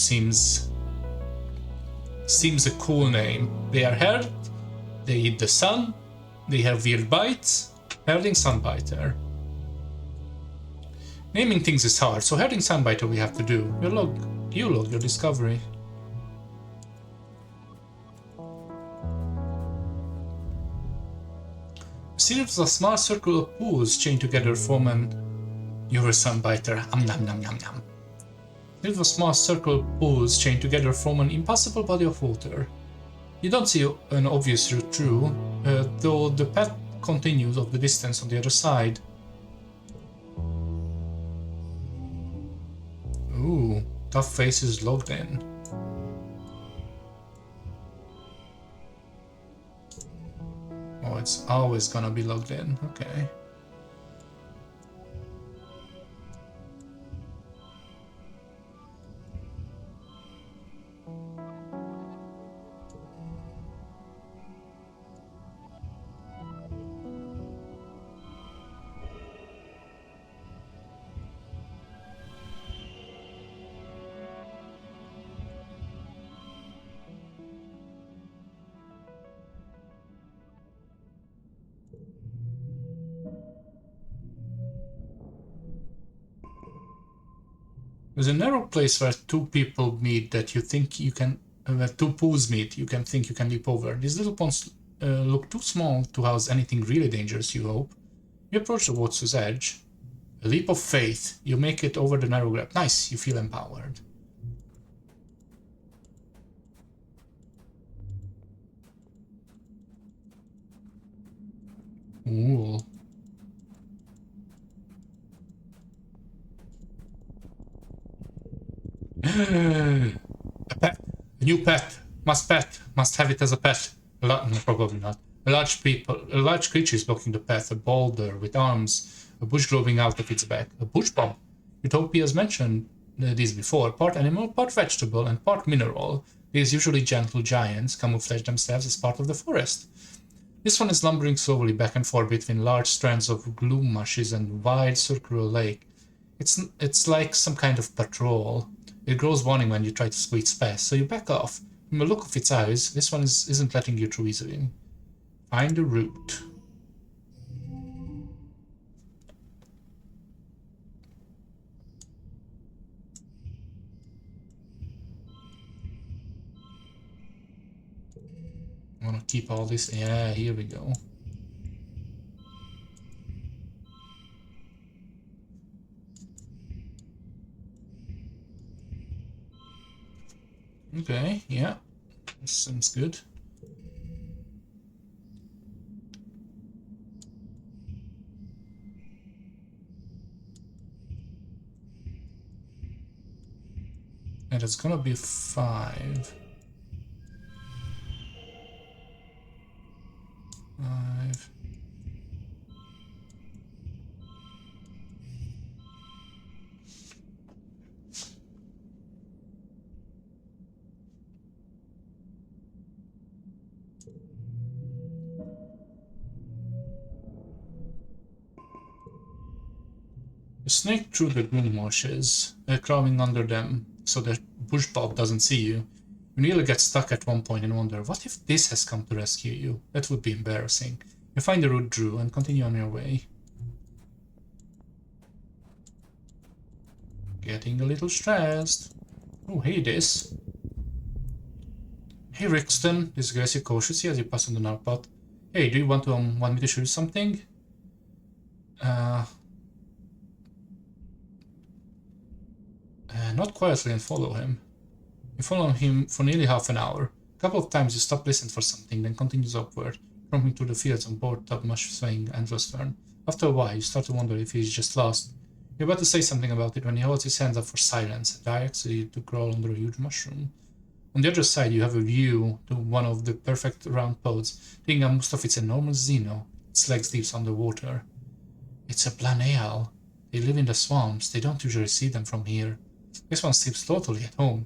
seems a cool name. They are herd, they eat the sun, they have weird bites. Herding Sunbiter. Naming things is hard, so Herding Sunbiter we have to do. You log your discovery. A series of small circular pools chained together form You're a Sunbiter. Nom nom nom nom. Little small circle pools chained together form an impassable body of water. You don't see an obvious route through, though the path continues of the distance on the other side. Ooh, tough face is logged in. Oh, it's always gonna be logged in, okay. There's a narrow place where two people meet that you think you can, where two pools meet you can think you can leap over. These little ponds look too small to house anything really dangerous, you hope. You approach the water's edge. A leap of faith. You make it over the narrow gap. Nice, you feel empowered. Ooh. A pet. A new pet. Must have it as a pet. No, probably not. A large creature is blocking the path. A boulder with arms. A bush growing out of its back. A bush bomb. Utopia's mentioned these before. Part animal, part vegetable, and part mineral. These usually gentle giants camouflage themselves as part of the forest. This one is lumbering slowly back and forth between large strands of gloom mushes and wide circular lake. It's like some kind of patrol. It grows warning when you try to squeeze past, so you back off. From the look of its eyes, this one isn't letting you through easily. Find the route. I want to keep all this. Yeah, here we go. Okay, yeah. This seems good. And it's gonna be 5. 5. You snake through the gloom marshes, crawling under them so that bush bulb doesn't see you. You nearly get stuck at one point and wonder, what if this has come to rescue you? That would be embarrassing. You find the route through and continue on your way. Getting a little stressed. Oh, hey, this. Hey, Rixton. Disgrace you cautiously as you pass on the narc path. Hey, do you want me to show you something? Not quietly and follow him. You follow him for nearly half an hour. A couple of times you stop, listen for something, then continues upward, crumping through the fields on board top-notch swaying endless fern. After a while, you start to wonder if he's just lost. You're about to say something about it when he holds his hands up for silence and directs you to crawl under a huge mushroom. On the other side, you have a view to one of the perfect round pods, taking up most of its enormous xeno, its legs deep underwater. It's a planaeal. They live in the swamps. They don't usually see them from here. This one seems totally at home.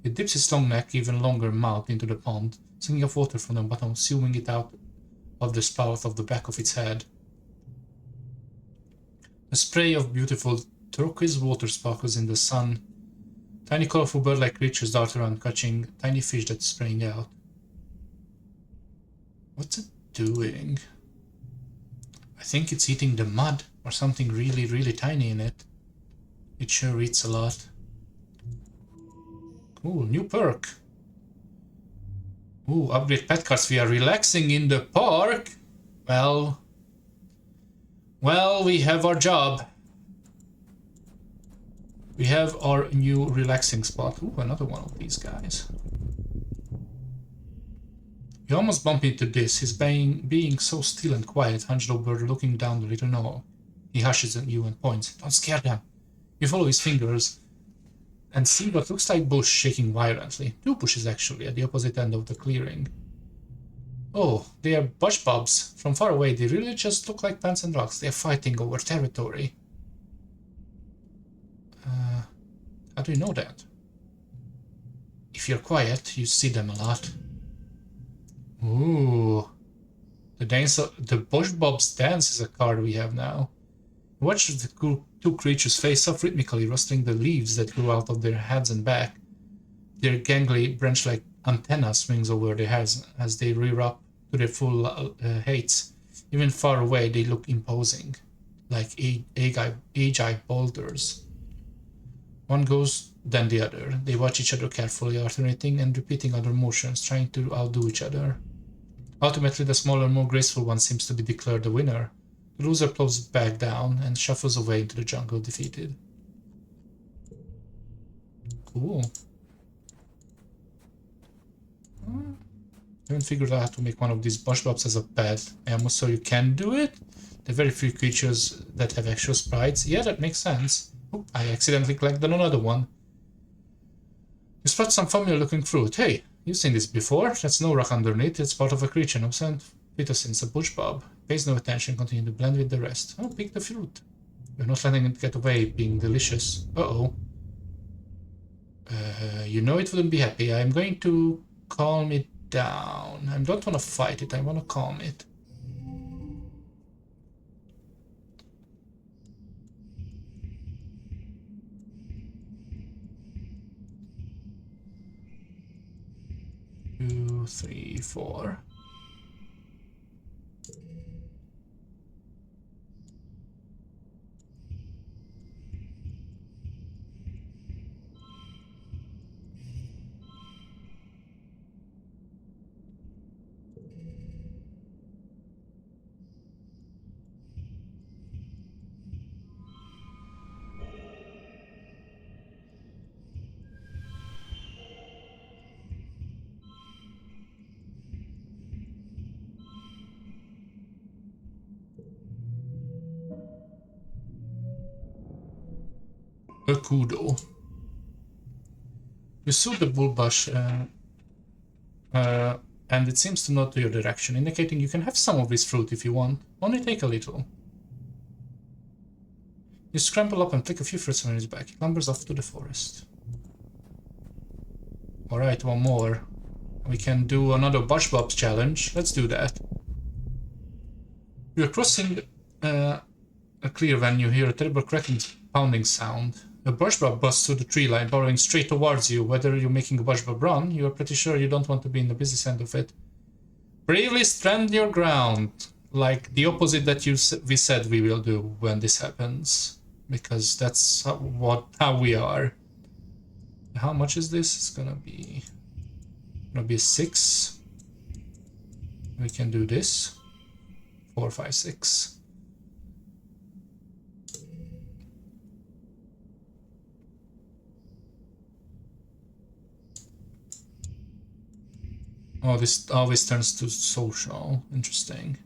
It dips its long neck, even longer mouth, into the pond, sucking up water from the bottom, sewing it out of the spout of the back of its head. A spray of beautiful turquoise water sparkles in the sun. Tiny colorful bird-like creatures dart around, catching tiny fish that's spraying out. What's it doing? I think it's eating the mud, or something really, really tiny in it. It sure eats a lot. Cool, new perk. Ooh, upgrade pet cards. We are relaxing in the park. Well, we have our job. We have our new relaxing spot. Ooh, another one of these guys. You almost bump into this. He's being so still and quiet, hunched over, looking down the little knoll. He hushes at you and points. Don't scare them. You follow his fingers and see what looks like bush shaking violently. 2 bushes, actually, at the opposite end of the clearing. Oh, they are bush bobs. From far away, they really just look like plants and rocks. They are fighting over territory. How do you know that? If you're quiet, you see them a lot. Ooh. The bush bobs dance is a card we have now. Watch the 2 creatures face off rhythmically, rustling the leaves that grow out of their heads and back. Their gangly, branch-like antenna swings over their heads as they rear up to their full heights. Even far away, they look imposing, like age-eye boulders. One goes, then the other. They watch each other carefully, alternating and repeating other motions, trying to outdo each other. Ultimately, the smaller, more graceful one seems to be declared the winner. The loser plops back down and shuffles away into the jungle defeated. Cool. I haven't figured out how to make one of these bush blobs as a pet. I almost so you can do it. There are very few creatures that have actual sprites. Yeah, that makes sense. Oop, I accidentally clicked on another one. You spot some familiar looking fruit. Hey, you've seen this before. That's no rock underneath. It's part of a creature, no scent. Pitocins, a bush bob. Pays no attention, continue to blend with the rest. Oh, pick the fruit. You're not letting it get away, being delicious. Uh-oh. You know it wouldn't be happy. I'm going to calm it down. I don't want to fight it, I want to calm it. Two, three, four. a kudo. You saw the bulbush and it seems to nod to your direction, indicating you can have some of this fruit if you want. Only take a little. You scramble up and flick a few fruits on his back. He lumbers off to the forest. Alright, one more. We can do another Bush Bob's challenge. Let's do that. You're crossing a clear when you hear a terrible cracking, pounding sound. A bush bob busts through the tree line, burrowing straight towards you. Whether you're making a bush bob run, you are pretty sure you don't want to be in the business end of it. Bravely stand your ground, like the opposite that we said we will do when this happens, because that's how we are. How much is this? It's gonna be a 6. We can do this. 4, 5, 6. Oh, this always turns to social. Interesting.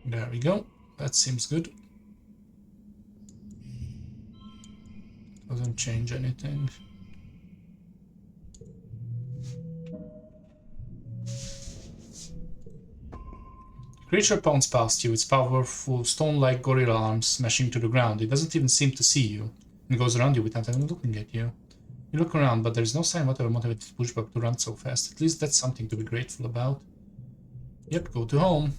There we go. That seems good. Doesn't change anything. Creature pounds past you, its powerful stone-like gorilla arms smashing to the ground. It doesn't even seem to see you. It goes around you without even looking at you. You look around, but there is no sign whatever motivated Bushbuck to run so fast. At least that's something to be grateful about. Yep, go to home.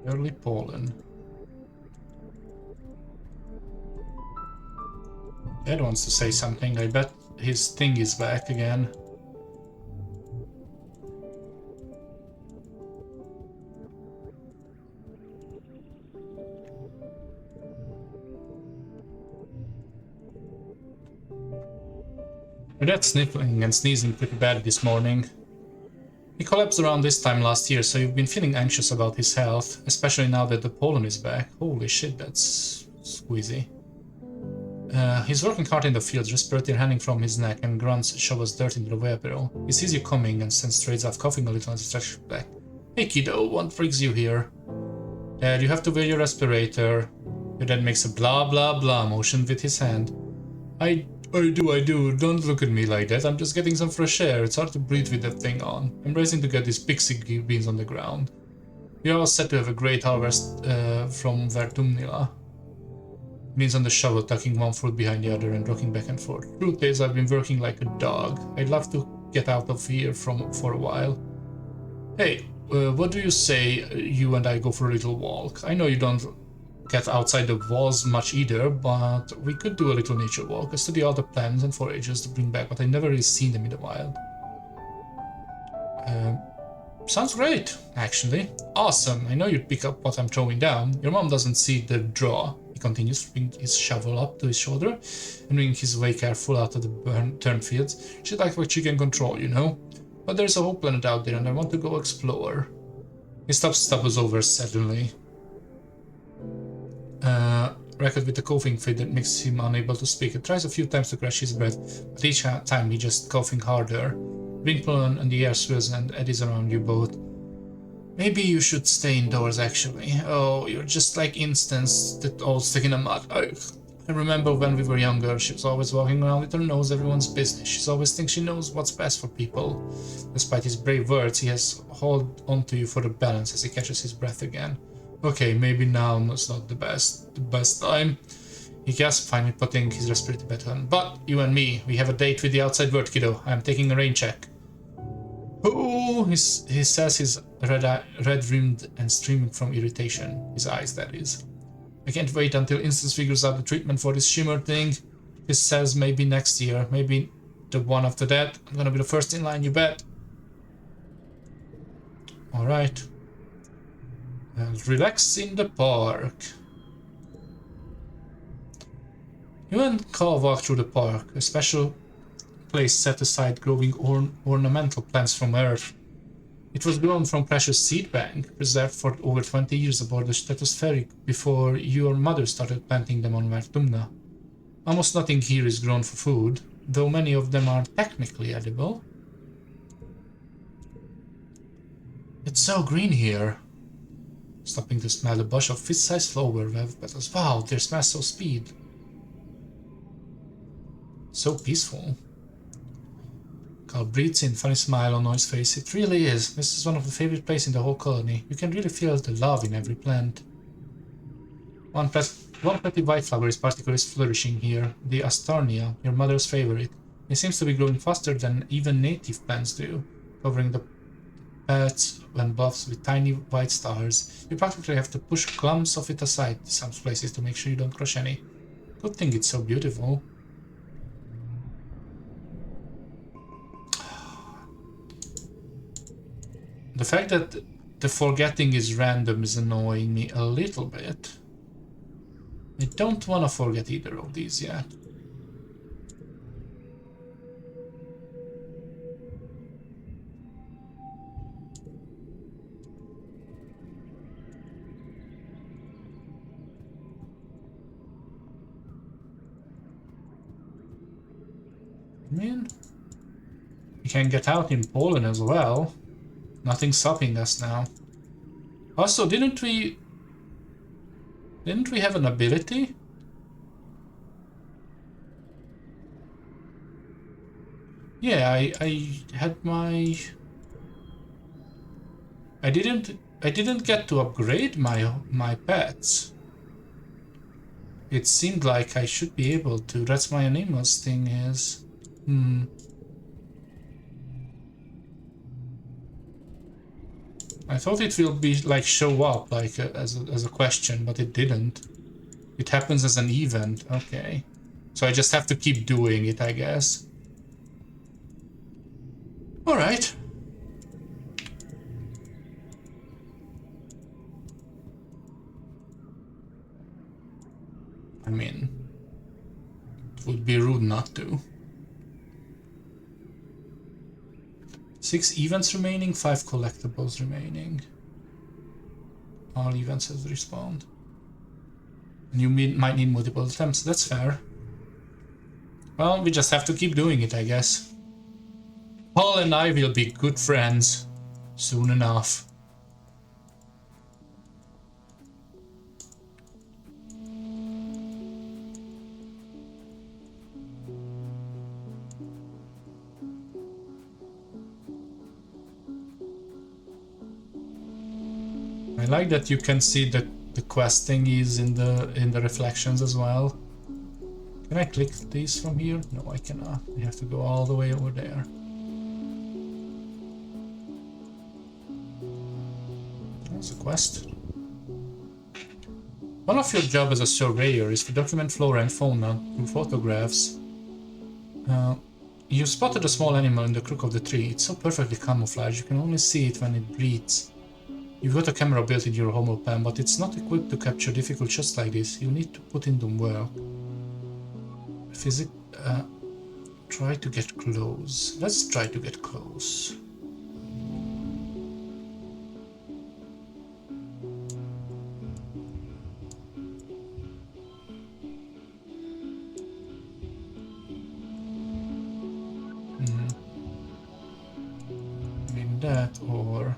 Early pollen. Ed wants to say something. I bet his thing is back again. Your dad's sniffling and sneezing pretty bad this morning. He collapsed around this time last year, so you've been feeling anxious about his health, especially now that the pollen is back. Holy shit, that's squeezy. He's working hard in the fields, respirator hanging from his neck, and grunts shovels dirt into the wheelbarrow. He sees you coming and sends trades off, coughing a little as he stretches back. Hey kiddo, what brings you here? Dad, you have to wear your respirator. Your dad makes a blah blah blah motion with his hand. I do. Don't look at me like that. I'm just getting some fresh air. It's hard to breathe with that thing on. I'm racing to get these pixie beans on the ground. We are all set to have a great harvest from Vertumnila. Leans on the shovel, tucking one foot behind the other and rocking back and forth. Truth is, I've been working like a dog. I'd love to get out of here for a while. Hey, what do you say you and I go for a little walk? I know you don't get outside the walls much either, but we could do a little nature walk. I study all the plants and forages to bring back, but I've never really seen them in the wild. Sounds great, actually. Awesome, I know you'd pick up what I'm throwing down. Your mom doesn't see the draw. He continues, bringing his shovel up to his shoulder and winging his way careful out of the turned fields. She'd like what she can control, you know? But there's a whole planet out there and I want to go explore. He stumbles over suddenly. Record with a coughing fit that makes him unable to speak. He tries a few times to catch his breath, but each time he's just coughing harder. Wind pollen and the air swirls and eddies around you both. Maybe you should stay indoors, actually. Oh, you're just like instance that all stick in the mud. I remember when we were younger, she was always walking around with her nose everyone's business. She always thinks she knows what's best for people. Despite his brave words, he has held onto you for the balance as he catches his breath again. Okay, maybe now is not the best time. He gasps, finally putting his respirator back on. But you and me, we have a date with the outside world, kiddo. I'm taking a rain check. Oh, he says, his red-rimmed and streaming from irritation. His eyes, that is. I can't wait until Instance figures out the treatment for this shimmer thing. He says maybe next year, maybe the one after that. I'm gonna be the first in line, you bet. Alright. And relax in the park. You and Carl walk through the park, a special place set aside growing ornamental plants from Earth. It was grown from precious seed bank, preserved for over 20 years aboard the stratospheric before your mother started planting them on Vertumna. Almost nothing here is grown for food, though many of them are technically edible. It's so green here. Stopping to smell a bush of fist-sized flower web petals. Wow, they smell so sweet. So peaceful. Carl breathes in, funny smile on his face. It really is. This is one of the favorite places in the whole colony. You can really feel the love in every plant. One pretty white flower is particularly flourishing here, the Astarnia, your mother's favorite. It seems to be growing faster than even native plants do, covering the paths and bluffs with tiny white stars. You practically have to push clumps of it aside in some places to make sure you don't crush any. Good thing it's so beautiful. The fact that the forgetting is random is annoying me a little bit. I don't want to forget either of these yet. I mean, we can get out in Poland as well. Nothing's stopping us now. Also, didn't we have an ability? Yeah, I had my... I didn't get to upgrade my pets. It seemed like I should be able to. That's my animals thing is. I thought it will be like show up like as a question, but it didn't. It happens as an event. Okay. So I just have to keep doing it, I guess. All right. I mean, it would be rude not to. 6 events remaining, 5 collectibles remaining. All events have respawned. And you might need multiple attempts, that's fair. Well, we just have to keep doing it, I guess. Paul and I will be good friends soon enough. I like that you can see the quest thingies in the reflections as well. Can I click these from here? No, I cannot. I have to go all the way over there. That's a quest. One of your jobs as a surveyor is to document flora and fauna through photographs. You spotted a small animal in the crook of the tree. It's so perfectly camouflaged, you can only see it when it breathes. You've got a camera built in your homopan, but it's not equipped to capture difficult shots like this. You need to put in the work. Try to get close. Let's try to get close. Maybe that or...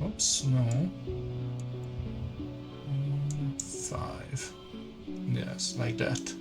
Oops, no. 5. Yes, like that.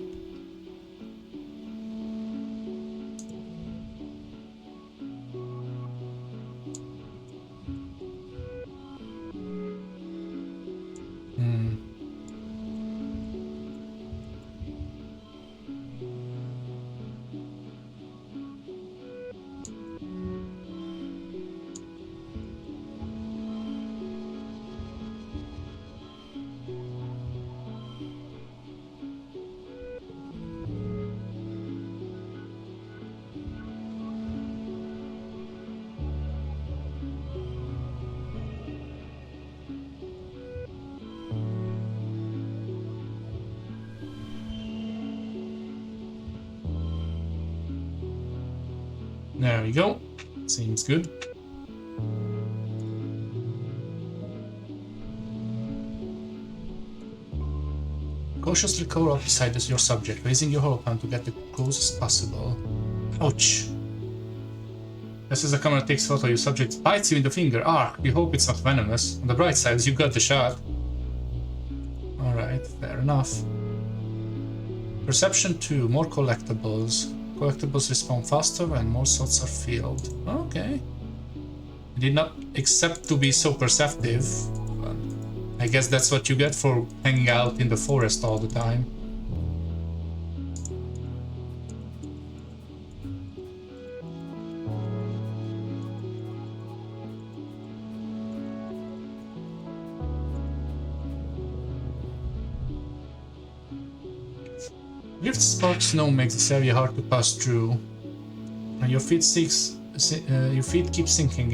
There we go. Seems good. Cautiously cover up beside your subject, raising your holopalm to get the closest possible. Ouch! Just as the camera takes photo, your subject bites you in the finger. Ark! You hope it's not venomous. On the bright side, you got the shot. Alright, fair enough. Perception 2, more collectibles. Collectibles respawn faster and more slots are filled. Okay. I did not expect to be so perceptive, but I guess that's what you get for hanging out in the forest all the time. Drift spark snow makes this area hard to pass through, and your feet keep sinking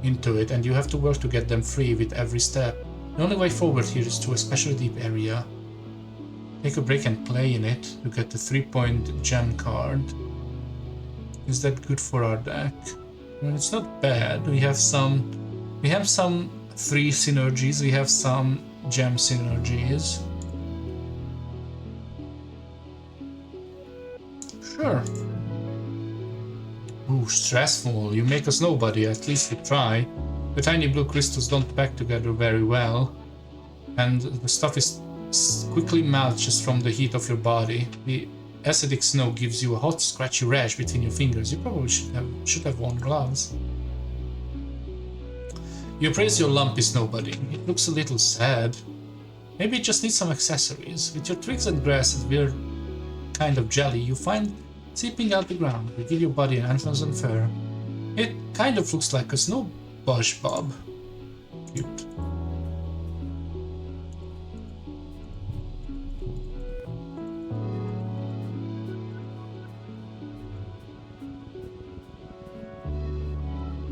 into it, and you have to work to get them free with every step. The only way forward here is to a especially deep area. Take a break and play in it to get the 3-point gem card. Is that good for our deck? Well, it's not bad. We have some 3 synergies. We have some gem synergies. Sure. Ooh, stressful. You make us nobody, at least you try. The tiny blue crystals don't pack together very well, and the stuff is quickly melts just from the heat of your body. The acidic snow gives you a hot, scratchy rash between your fingers. You probably should have worn gloves. You appraise your lumpy snowbody. It looks a little sad. Maybe it just needs some accessories. With your twigs and grass and weird kind of jelly you find seeping out the ground, we give your body an antlers and fur. It kind of looks like a snow bush bob. Cute.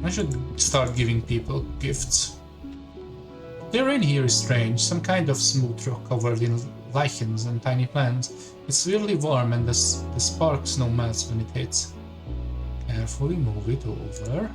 I should start giving people gifts. The terrain here is strange, some kind of smooth rock covered in lichens and tiny plants. It's really warm and the spark snow melts when it hits. Carefully move it over.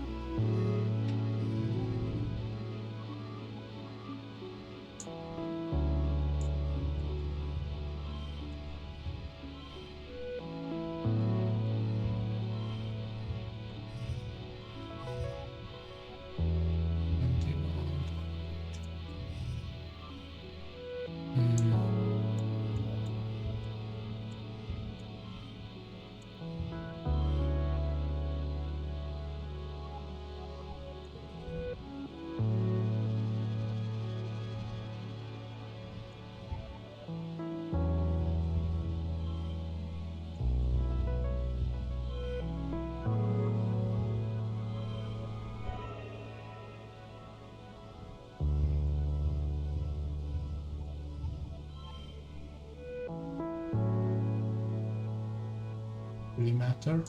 Really matter.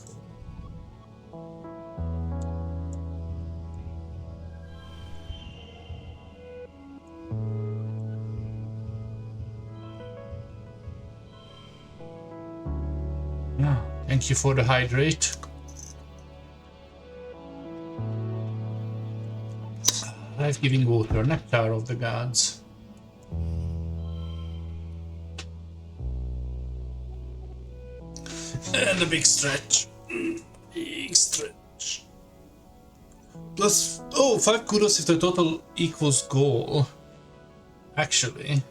Yeah, thank you for the hydrate. Life-giving water, nectar of the gods. And a big stretch. Big stretch. Plus, 5 kudos if the total equals goal. Actually.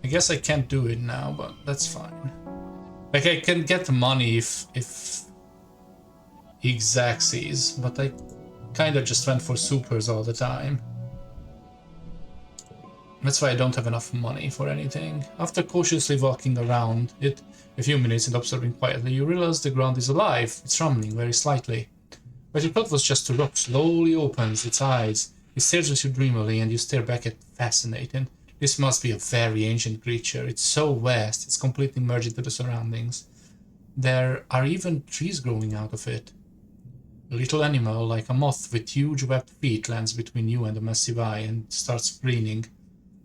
I guess I can't do it now, but that's fine. Like, I can get money if exactsies, but I kinda just went for supers all the time. That's why I don't have enough money for anything. After cautiously walking around it a few minutes and observing quietly, you realize the ground is alive. It's rumbling very slightly. But you thought was just a rock slowly opens its eyes. It stares at you dreamily and you stare back at it, fascinated. This must be a very ancient creature. It's so vast, it's completely merged into the surroundings. There are even trees growing out of it. A little animal, like a moth with huge webbed feet, lands between you and the massive eye and starts preening.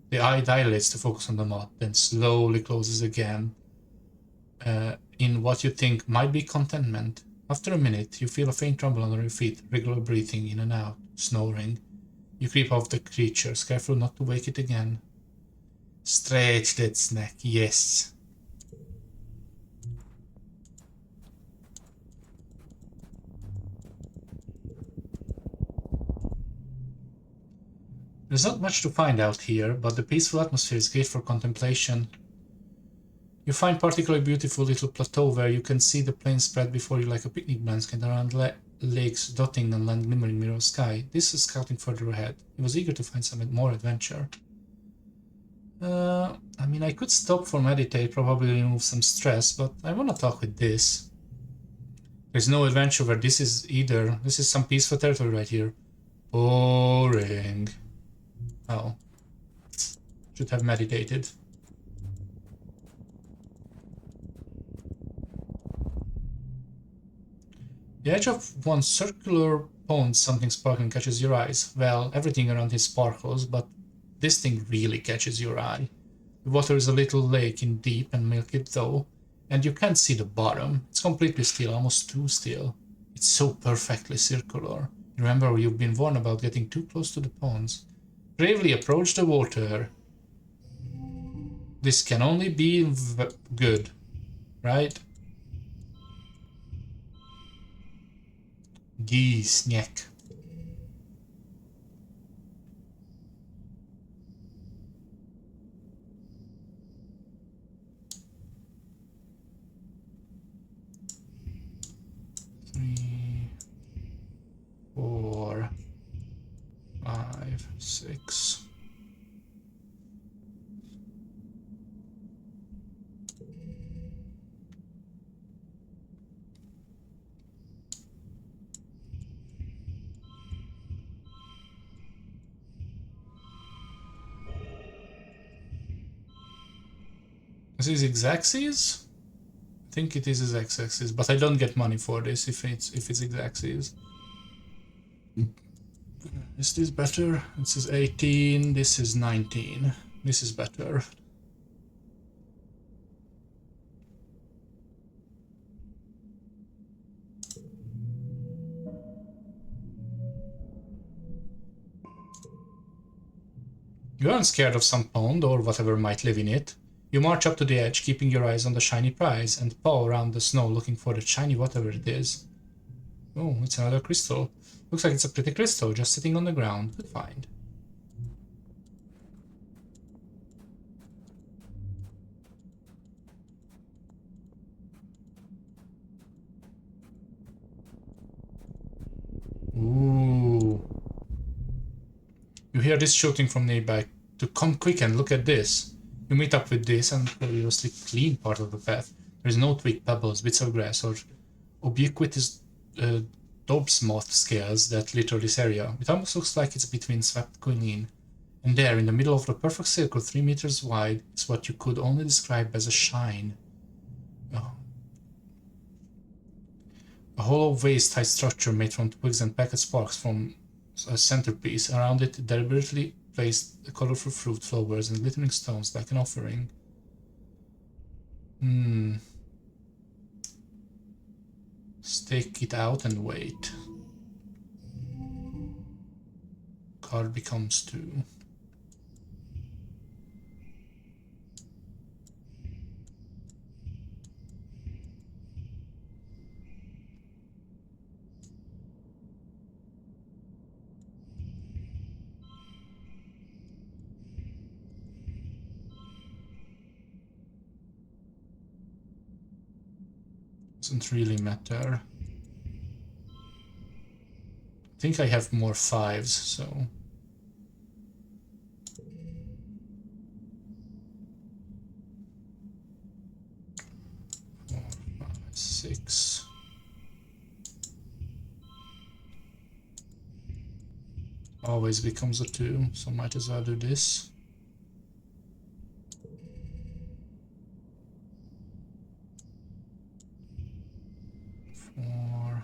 The eye dilates to focus on the moth, then slowly closes again. in what you think might be contentment. After a minute, you feel a faint tremble under your feet, regular breathing in and out, snoring. You creep off the creatures, careful not to wake it again. Stretch that snack, yes. There's not much to find out here, but the peaceful atmosphere is great for contemplation. You find particularly beautiful little plateau where you can see the plain spread before you like a picnic blanket around lakes dotting and land glimmering mirror sky. This is scouting further ahead. He was eager to find some more adventure. I mean, I could stop for meditate, probably remove some stress, but I want to talk with this. There's no adventure where this is either. This is some peaceful territory right here. Boring. Oh. Should have meditated. The edge of one circular pond, something sparkling catches your eyes. Well, everything around here sparkles, but this thing really catches your eye. The water is a little lake in deep and milky though, and you can't see the bottom. It's completely still, almost too still. It's so perfectly circular. Remember, you've been warned about getting too close to the ponds. Bravely approach the water. This can only be good, right? Geese, neck. Three, 4, 5, 6. Is this x-axis? I think it is his x-axis, but I don't get money for this if it's x-axis. Is this better? This is 18, this is 19. This is better. You aren't scared of some pond or whatever might live in it. You march up to the edge, keeping your eyes on the shiny prize, and paw around the snow looking for the shiny whatever it is. Oh, it's another crystal. Looks like it's a pretty crystal, just sitting on the ground. Good find. Ooh. You hear this shouting from nearby to come quick and look at this. You meet up with this and curiously clean part of the path. There is no twig, pebbles, bits of grass, or ubiquitous Dobbs moth scales that litter this area. It almost looks like it's between swept clean. And there, in the middle of the perfect circle 3 meters wide, is what you could only describe as a shine. Oh. A hollow waist-height structure made from twigs and packet sparks from a centerpiece. Around it, deliberately placed colorful fruit, flowers, and glittering stones like an offering. Stake it out and wait. Card becomes 2. Doesn't really matter. I think I have more 5s, so... 4, 5, 6. Always becomes a 2, so might as well do this. 4.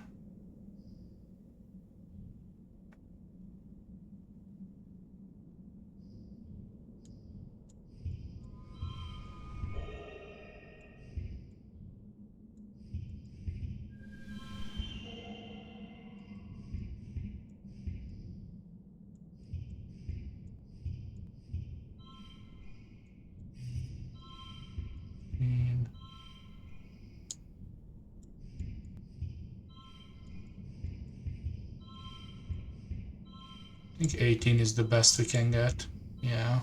think 18 is the best we can get. Yeah,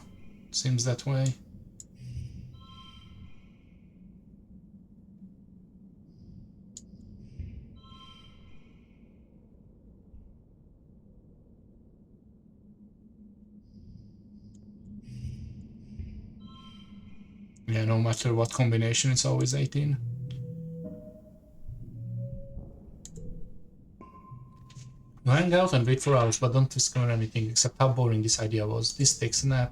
seems that way. Yeah, no matter what combination, it's always 18. You hang out and wait for hours, but don't discover anything except how boring this idea was. This takes a nap.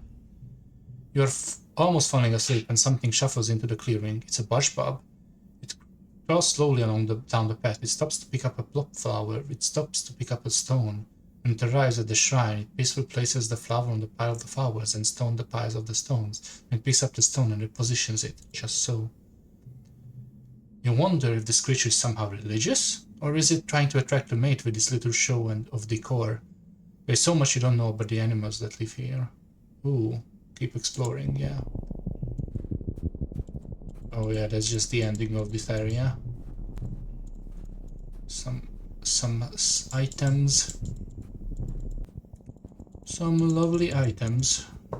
You're almost falling asleep when something shuffles into the clearing. It's a bush bob. It crawls slowly down the path. It stops to pick up a plop flower. It stops to pick up a stone. When it arrives at the shrine, it peacefully places the flower on the pile of the flowers and stone the piles of the stones. It picks up the stone and repositions it, just so. You wonder if this creature is somehow religious? Or is it trying to attract a mate with this little show of decor? There's so much you don't know about the animals that live here. Ooh, keep exploring, yeah. Oh yeah, that's just the ending of this area. Some items. Some lovely items. I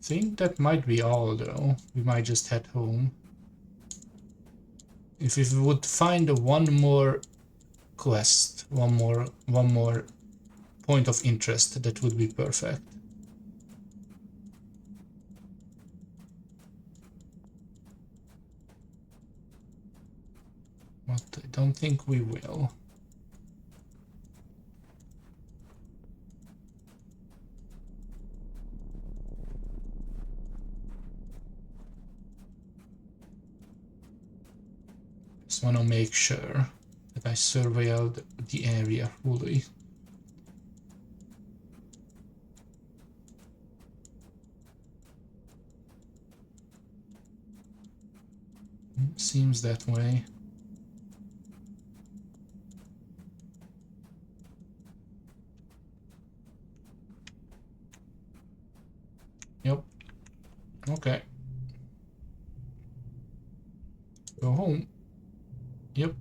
think that might be all though. We might just head home. If we would find one more quest, one more point of interest, that would be perfect. But I don't think we will. Just want to make sure that I surveilled the area fully. Seems that way. Yep. Okay. Go home. Yep.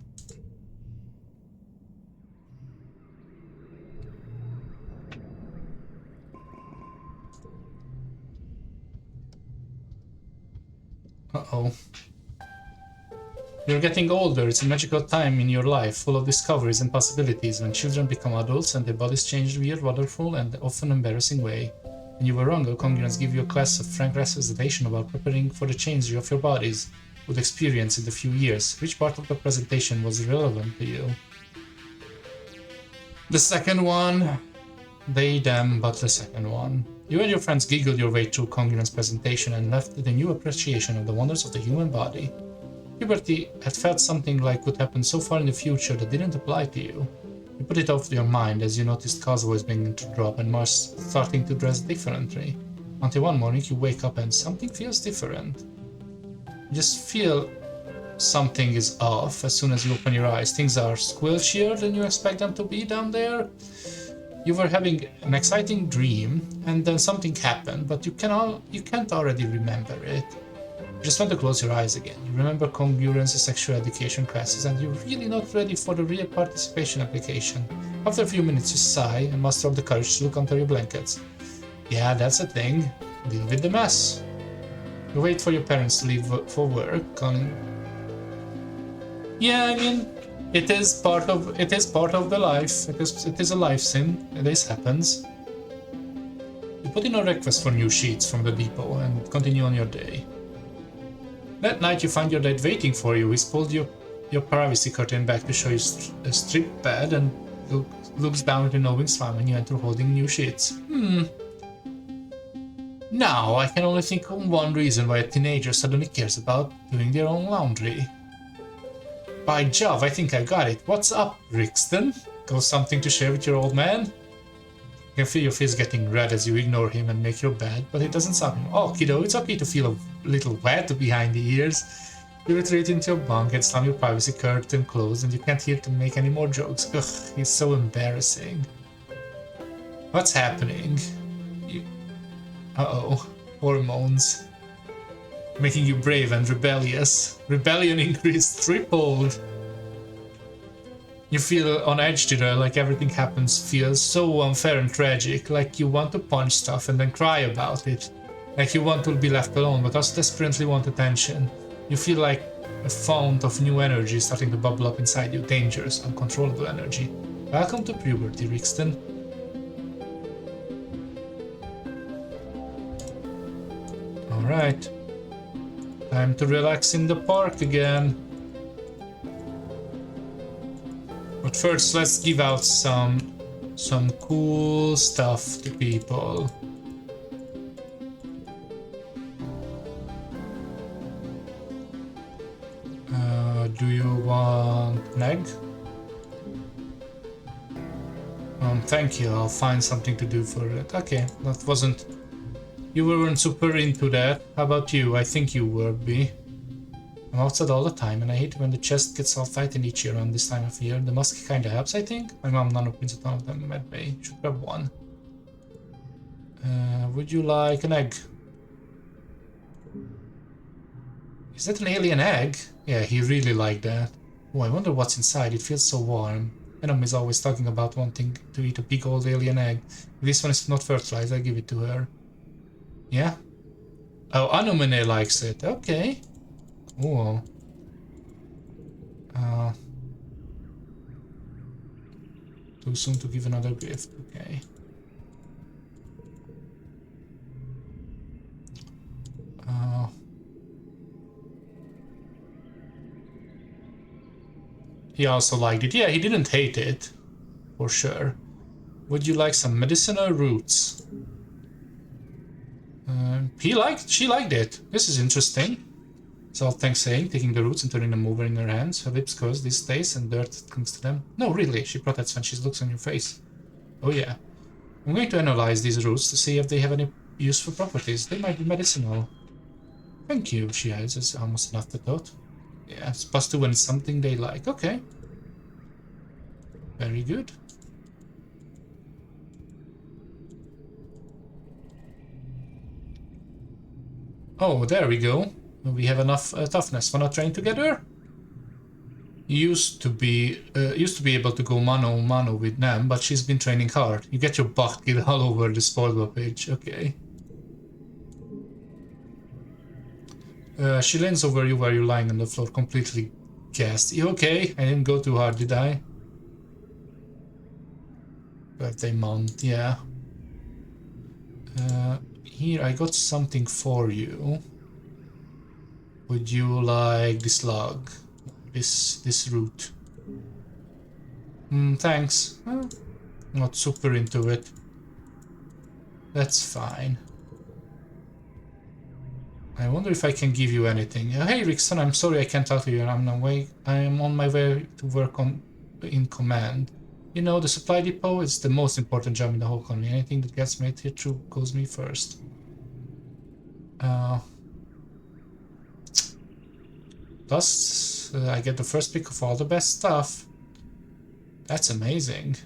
Uh-oh. You're getting older. It's a magical time in your life, full of discoveries and possibilities. When children become adults and their bodies change in a weird, wonderful, and often embarrassing way. When you were younger, congregants give you a class of frank recitation about preparing for the change of your bodies would experience in a few years. Which part of the presentation was relevant to you? The second one. They, them, but the second one. You and your friends giggled your way through Congruent's presentation and left with a new appreciation of the wonders of the human body. Puberty had felt something like would happen so far in the future that didn't apply to you. You put it off your mind as you noticed Kaz was beginning to drop and Mars starting to dress differently. Until one morning you wake up and something feels different. You just feel something is off as soon as you open your eyes. Things are squelchier than you expect them to be down there. You were having an exciting dream, and then something happened, but you can't already remember it. You just want to close your eyes again. You remember congruence sexual education classes, and you're really not ready for the real participation application. After a few minutes you sigh and muster up the courage to look under your blankets. Yeah, that's a thing. Deal with the mess. You wait for your parents to leave for work. Yeah, I mean, it is part of the life. It is a life sim. This happens. You put in a request for new sheets from the depot and continue on your day. That night you find your dad waiting for you. He's pulled your privacy curtain back to show you a strip bed and looks down with a knowing smile when you enter holding new sheets. Now I can only think of one reason why a teenager suddenly cares about doing their own laundry. By Jove, I think I got it. What's up, Rixton? Got something to share with your old man? You can feel your face getting red as you ignore him and make your bed, but it doesn't stop him. Oh, kiddo, it's okay to feel a little wet behind the ears. You retreat into your bunk and slam your privacy curtain closed, and you can't hear him make any more jokes. Ugh, he's so embarrassing. What's happening? Uh-oh. Hormones. Making you brave and rebellious. Rebellion increased threefold. You feel on edge today, like everything feels so unfair and tragic, like you want to punch stuff and then cry about it. Like you want to be left alone, but also desperately want attention. You feel like a fount of new energy starting to bubble up inside you, dangerous, uncontrollable energy. Welcome to puberty, Rixton. Alright. Time to relax in the park again. But first, let's give out some cool stuff to people. Do you want an egg? Thank you, I'll find something to do for it. Okay, that wasn't... You weren't super into that. How about you? I think you would be. I'm outside all the time, and I hate when the chest gets all tight and itchy around this time of year. The musk kinda helps, I think. My mom nano-prints a ton of them at bay. Should grab one. Would you like an egg? Is that an alien egg? Yeah, he really liked that. Oh, I wonder what's inside. It feels so warm. Venom is always talking about wanting to eat a big old alien egg. If this one is not fertilized, I'll give it to her. Yeah? Oh, Anomene likes it. Okay. Cool. Too soon to give another gift. Okay. He also liked it. Yeah, he didn't hate it. For sure. Would you like some medicinal roots? She liked it. This is interesting. So thanks saying, taking the roots and turning them over in her hands. Her lips curse these days and dirt clings to them. No, really, she protests when she looks on your face. Oh yeah. I'm going to analyze these roots to see if they have any useful properties. They might be medicinal. Thank you, she adds, as almost an afterthought. Yeah, it's +2 when it's something they like. Okay. Very good. Oh, there we go. We have enough toughness. Wanna train together? Used to be able to go mano with Nam, but she's been training hard. You get your butt killed all over the spoiled page. Okay. She leans over you where you're lying on the floor, completely gassed. You okay? I didn't go too hard, did I? Birthday month, yeah. Here, I got something for you. Would you like this log? This root? Thanks. Not super into it. That's fine. I wonder if I can give you anything. Hey Rickson, I'm sorry I can't talk to you. I am on my way to work in command. You know, the supply depot is the most important job in the whole colony. Anything that gets made here through goes me first. Plus, I get the first pick of all the best stuff. That's amazing.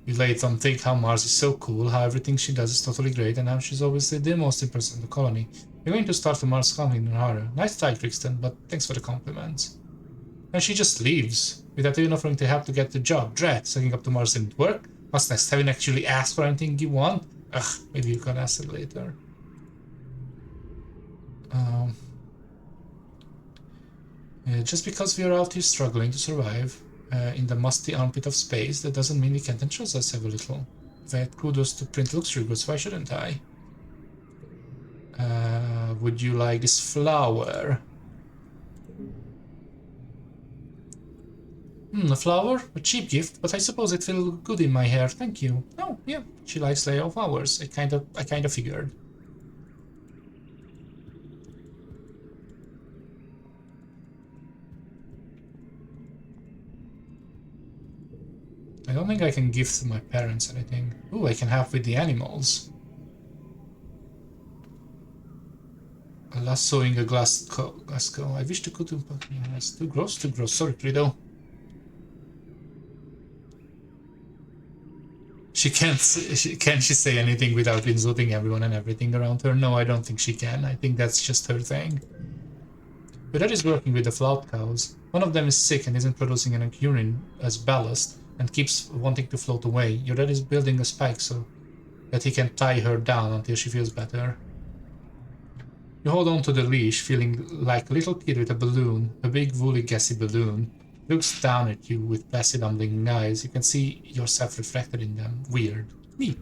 You late don't think how Mars is so cool, how everything she does is totally great, and how she's obviously the most impressive in the colony. We're going to start the Mars colony in Hara. Nice try, Brixton, but thanks for the compliments. And she just leaves, without even offering to help to get the job. Drat, sucking up to Mars didn't work. What's next? Haven't actually asked for anything you want? Ugh, maybe you can ask it later. Just because we are out here struggling to survive in the musty armpit of space, that doesn't mean we can't entrust ourselves a little. If I had kudos to print luxury goods, why shouldn't I? Would you like this flower? A flower? A cheap gift, but I suppose it will look good in my hair, thank you. Oh, yeah, she likes layer flowers. I kind of figured. I don't think I can give to my parents anything. Ooh, I can have with the animals. Lassoing a Glasgow. I wish to go to... It's too gross, Sorry, Credo. Can she say anything without insulting everyone and everything around her? No, I don't think she can. I think that's just her thing. Your dad is working with the flout cows. One of them is sick and isn't producing enough urine as ballast and keeps wanting to float away. Your dad is building a spike so that he can tie her down until she feels better. You hold on to the leash, feeling like a little kid with a balloon, a big, woolly, gassy balloon. He looks down at you with placid, unblinking eyes. You can see yourself reflected in them. Weird. Neat.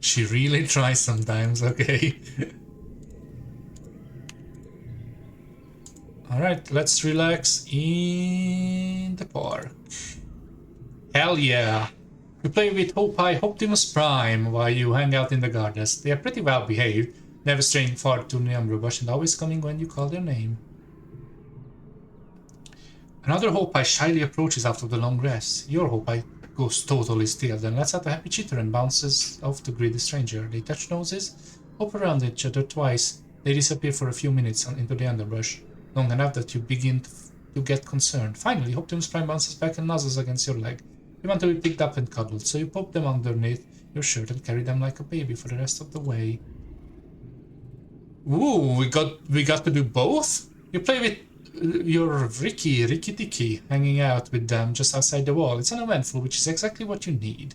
She really tries sometimes, okay. Alright, let's relax in the park. Hell yeah! You play with Hopi Optimus Prime while you hang out in the gardens. They are pretty well behaved, never straying far too near underbrush and always coming when you call their name. Another Hopi shyly approaches after the long rest. Your Hopi goes totally still, then lets out a happy chitter and bounces off to greet the stranger. They touch noses, hop around each other twice. They disappear for a few minutes into the underbrush, long enough that you begin to get concerned. Finally, Optimus Prime bounces back and nuzzles against your leg. You want to be picked up and cuddled, so you pop them underneath your shirt and carry them like a baby for the rest of the way. Ooh, we got to do both? You play with your Ricky Dicky, hanging out with them just outside the wall. It's uneventful, which is exactly what you need.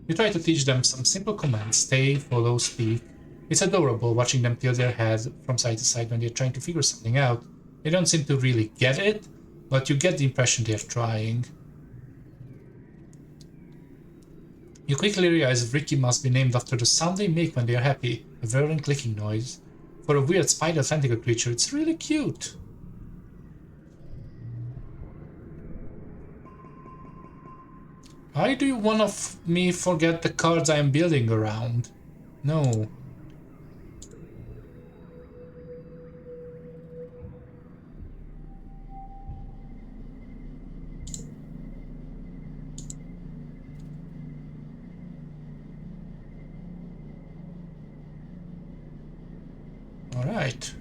You try to teach them some simple commands: stay, follow, speak. It's adorable watching them tilt their heads from side to side when they're trying to figure something out. They don't seem to really get it, but you get the impression they're trying. You quickly realize Ricky must be named after the sound they make when they are happy, a whirring clicking noise. For a weird spider tentacle creature, it's really cute. Why do you want me forget the cards I am building around? No. Alright.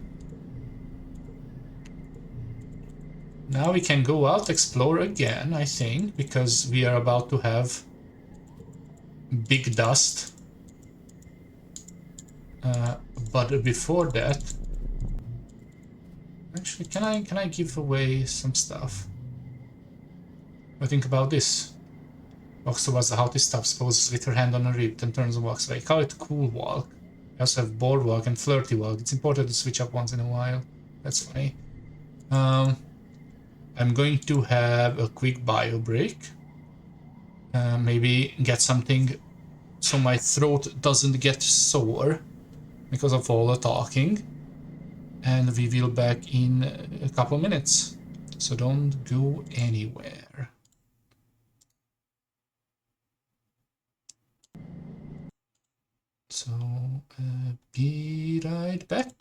Now we can go out, explore again, I think, because we are about to have big dust. But before that, actually, can I give away some stuff? I think about this. Walks towards the haughty steps, poses with her hand on her rib, then turns and walks away. Call it cool walk. We also have boardwalk and flirty walk. It's important to switch up once in a while. That's funny. I'm going to have a quick bio break. Maybe get something so my throat doesn't get sore because of all the talking. And we will back in a couple of minutes. So don't go anywhere. So be right back.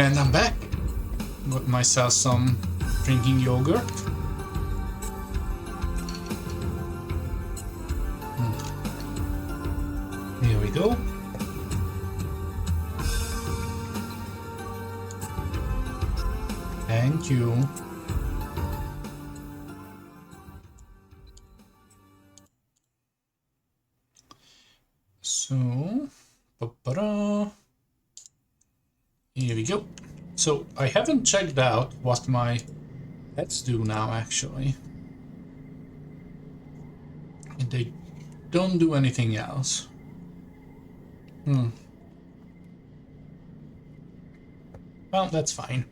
And I'm back. Got myself some drinking yogurt. Here we go. Thank you. So, here we go. So, I haven't checked out what my pets do now, actually. And they don't do anything else. Well, that's fine.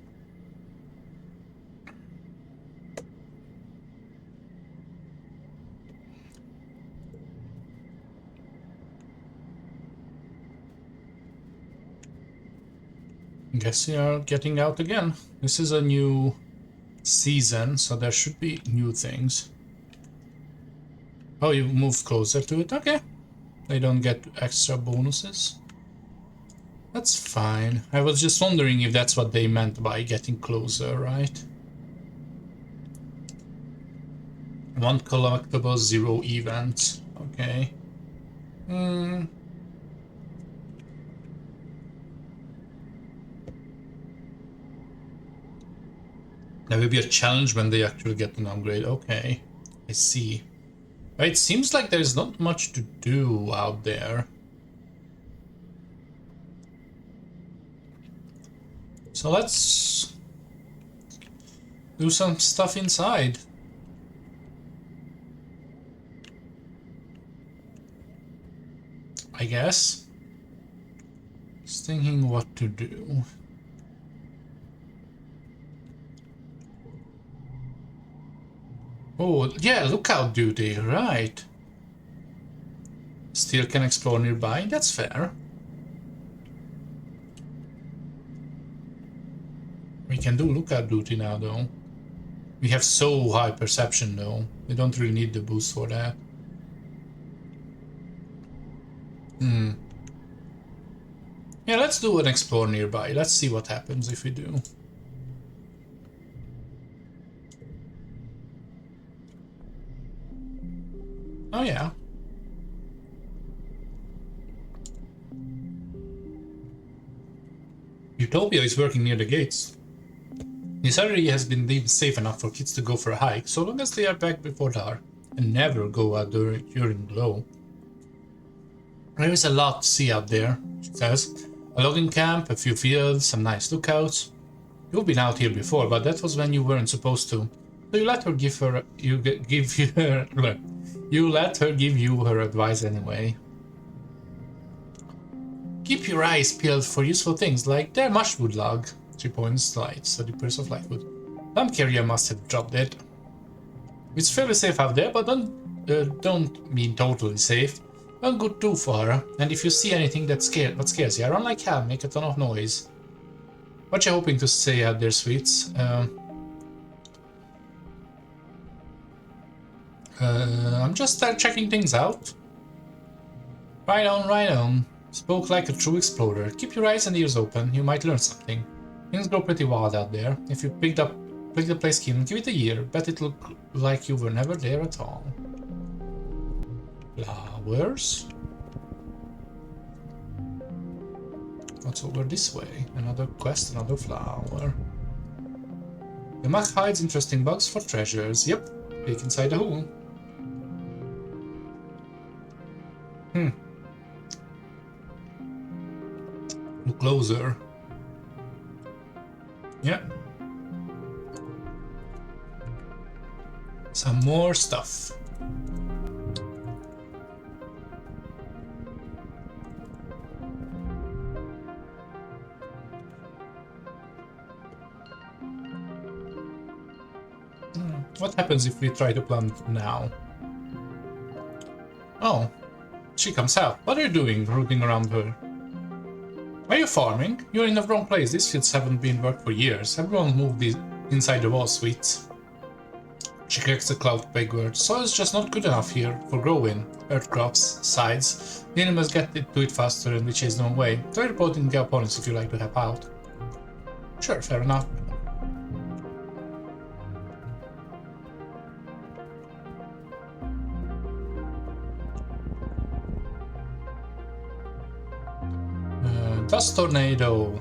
Guess we are getting out again. This is a new season, so there should be new things. Oh, you move closer to it? Okay. They don't get extra bonuses. That's fine. I was just wondering if that's what they meant by getting closer, right? 1 collectible, 0 events. Okay. There will be a challenge when they actually get an upgrade. Okay, I see. It seems like there's not much to do out there. So let's do some stuff inside. I guess. Just thinking what to do. Oh, yeah, lookout duty, right. Still can explore nearby, that's fair. We can do lookout duty now, though. We have so high perception, though. We don't really need the boost for that. Yeah, let's do an explore nearby. Let's see what happens if we do. Oh yeah. Utopia is working near the gates. This area has been deemed safe enough for kids to go for a hike, so long as they are back before dark, and never go out during glow. There is a lot to see out there, she says. A logging camp, a few fields, some nice lookouts. You've been out here before, but that was when you weren't supposed to. So you let her give you her advice anyway. Keep your eyes peeled for useful things like their mushwood log. She points lights at the piece of lightwood. Some carrier must have dropped it. It's fairly safe out there, but don't mean totally safe. Don't go too far, and if you see anything that scares you, run like hell, make a ton of noise. What you hoping to say out there, sweets? I'm just checking things out. Right on. Spoke like a true explorer. Keep your eyes and ears open, you might learn something. Things go pretty wild out there. If you pick the place keen, give it a year. Bet it look like you were never there at all. Flowers? What's over this way? Another quest, another flower. The muck hides interesting bugs for treasures. Yep, peek inside the hole. Look closer. Yeah. Some more stuff. What happens if we try to plant now? Oh, she comes out. What are you doing, rooting around her? Are you farming? You're in the wrong place. These fields haven't been worked for years. Everyone moved inside the wall, sweets. She cracks the cloud backward. Soil's just not good enough here for growing. Earth crops, sides. The animals get to it faster and we chase them away. Try reporting the opponents if you like to help out. Sure, fair enough. Dust tornado.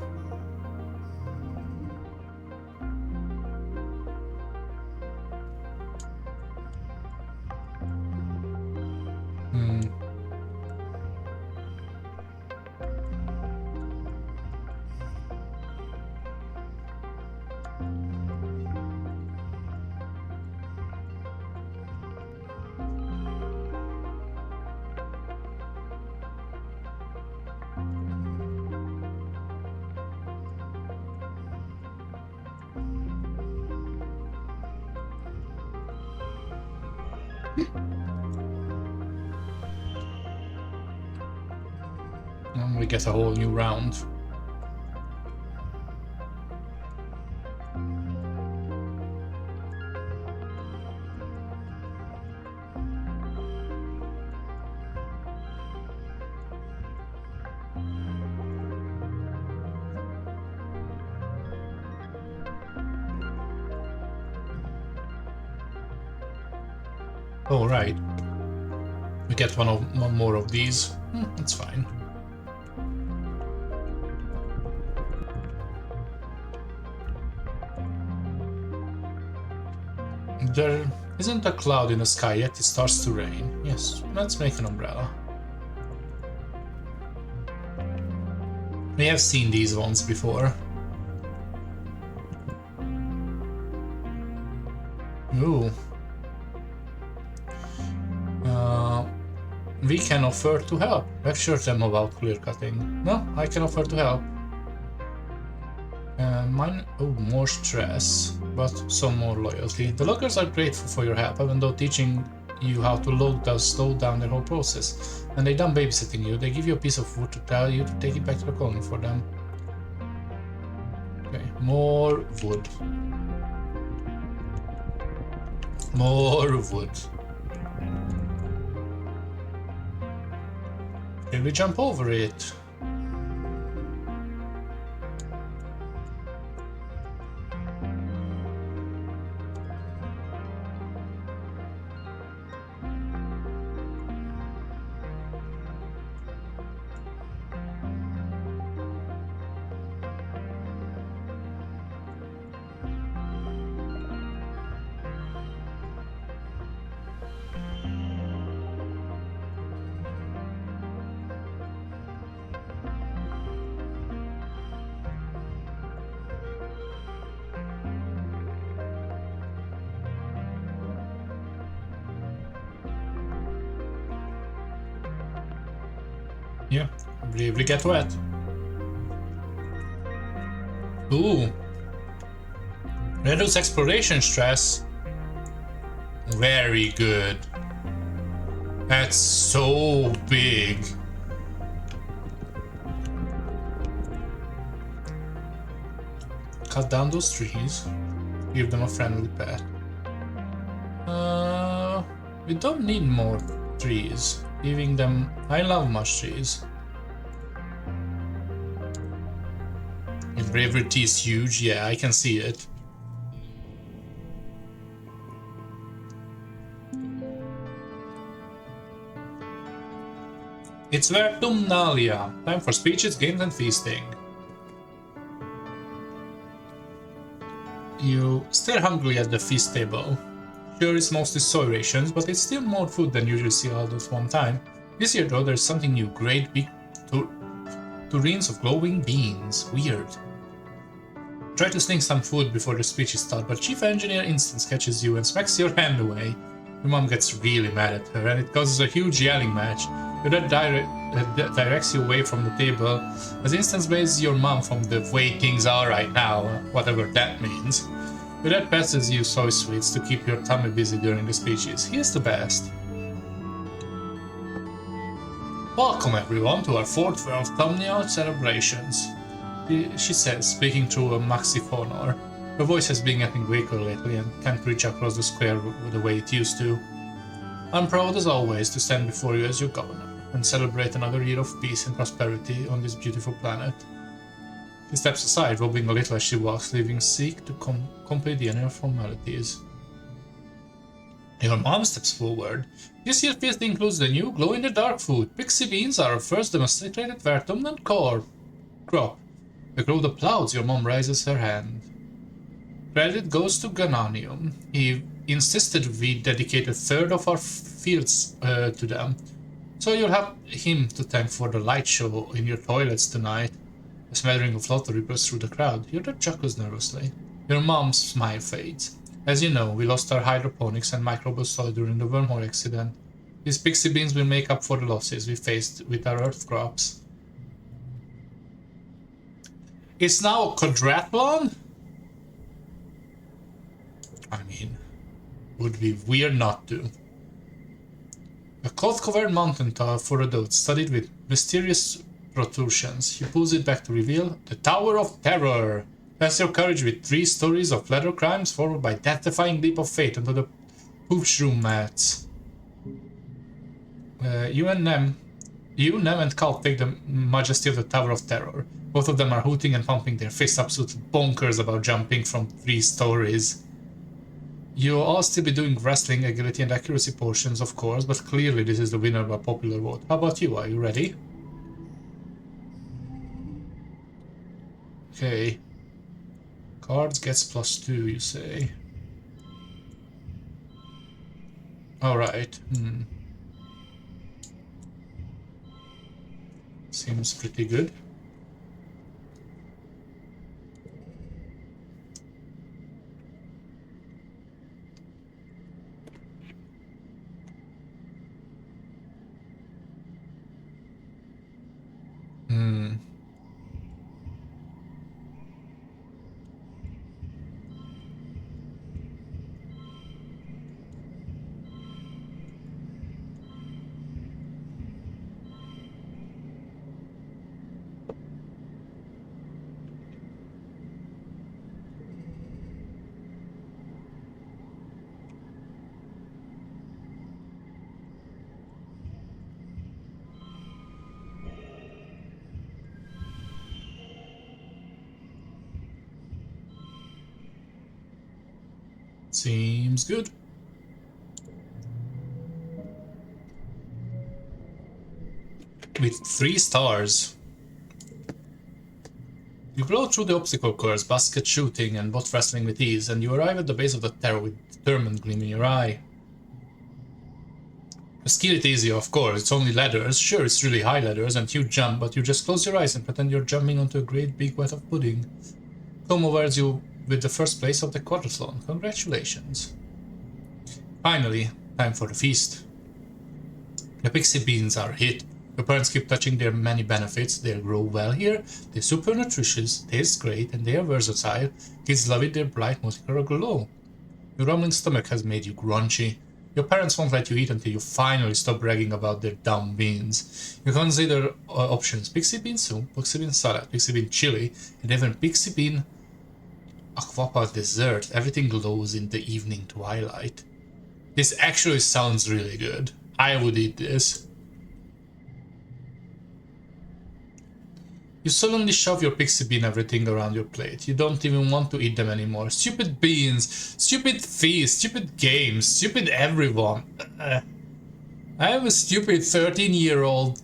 And we get a whole new round. Oh, right. We get one more of these. That's fine. There isn't a cloud in the sky yet, it starts to rain. Yes, let's make an umbrella. We have seen these ones before. Ooh. We can offer to help. I've assured them about clear cutting. No, I can offer to help. More stress, but some more loyalty. The loggers are grateful for your help, even though teaching you how to log does slow down their whole process. And they're done babysitting you, they give you a piece of wood to tell you to take it back to the colony for them. Okay, more wood. More wood. Can we jump over it? Yeah, bravely get wet. Ooh. Reduce exploration stress. Very good. That's so big. Cut down those trees. Give them a friendly pet. We don't need more trees. Giving them... I love mush trees. If bravery is huge, yeah, I can see it. It's Vertumnalia. Time for speeches, games, and feasting. You stare hungrily at the feast table. Sure, it's mostly soy rations, but it's still more food than you usually see all at one time. This year, though, there's something new. Great big tureens of glowing beans. Weird. Try to sneak some food before the speech start, but Chief Engineer instantly catches you and smacks your hand away. Your mom gets really mad at her, and it causes a huge yelling match. Your dad directs you away from the table, as Instance bases your mom from the way things are right now, whatever that means. Your dad passes you soy sweets to keep your tummy busy during the speeches. He is the best. Welcome everyone to our 4th World Thumbnail celebrations, she says, speaking through a maxiphonor. Her voice has been getting weaker lately and can't reach across the square the way it used to. I'm proud as always to stand before you as your governor and celebrate another year of peace and prosperity on this beautiful planet. He steps aside, wobbling a little as she walks, leaving Zeke to complete the inner formalities. Your mom steps forward. This year's feast includes the new glow-in-the-dark food. Pixie beans are our first domesticated vertumnant crop. The crowd applauds. Your mom raises her hand. Credit goes to Gananium. He insisted we dedicate a third of our fields to them. So you'll have him to thank for the light show in your toilets tonight. A smattering of laughter ripples through the crowd. Your dad chuckles nervously. Your mom's smile fades. As you know, we lost our hydroponics and microbial soil during the wormhole accident. These pixie beans will make up for the losses we faced with our earth crops. It's now a quadrathlon? I mean, would be weird not to. A cloth-covered mountain tower for adults, studded with mysterious protrusions. He pulls it back to reveal the Tower of Terror. Test your courage with 3 stories of leather crimes, followed by death-defying leap of faith into the pooch room mats. You, Nem, and Cal take the majesty of the Tower of Terror. Both of them are hooting and pumping their fists absolutely bonkers about jumping from 3 stories. You'll all still be doing wrestling, agility, and accuracy portions, of course, but clearly this is the winner by popular vote. How about you? Are you ready? Okay. Cards gets +2, you say. Alright. Seems pretty good. Seems good. With 3 stars. You blow through the obstacle course, basket shooting and bot wrestling with ease, and you arrive at the base of the terror with a determined gleam in your eye. You skill it easy, of course. It's only ladders. Sure, it's really high ladders and huge jump, but you just close your eyes and pretend you're jumping onto a great big wet of pudding. Tom awards you with the first place of the quadrathlon. Congratulations. Finally, time for the feast. The pixie beans are a hit. Your parents keep touching their many benefits. They grow well here, they're super nutritious, taste great, and they are versatile. Kids love it, their bright multicolor glow. Your rumbling stomach has made you grunchy. Your parents won't let you eat until you finally stop bragging about their dumb beans. You consider options: pixie bean soup, pixie bean salad, pixie bean chili, and even pixie bean aquapa dessert. Everything glows in the evening twilight. This actually sounds really good. I would eat this. You suddenly shove your pixie bean everything around your plate. You don't even want to eat them anymore. Stupid beans, stupid feast, stupid games, stupid everyone. I am a stupid 13-year-old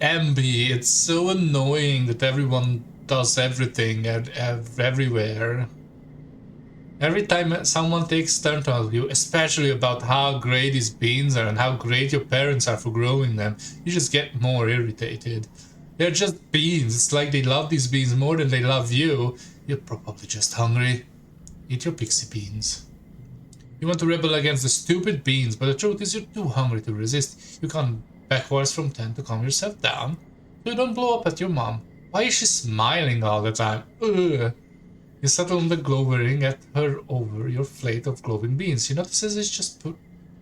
MB. It's so annoying that everyone does everything everywhere. Every time someone takes turn to tell you, especially about how great these beans are and how great your parents are for growing them, you just get more irritated. They're just beans. It's like they love these beans more than they love you. You're probably just hungry. Eat your pixie beans. You want to rebel against the stupid beans, but the truth is you're too hungry to resist. You count backwards from 10 to calm yourself down, so you don't blow up at your mom. Why is she smiling all the time? Ugh. You settle on the glowering at her over your plate of glowing beans. She notices it just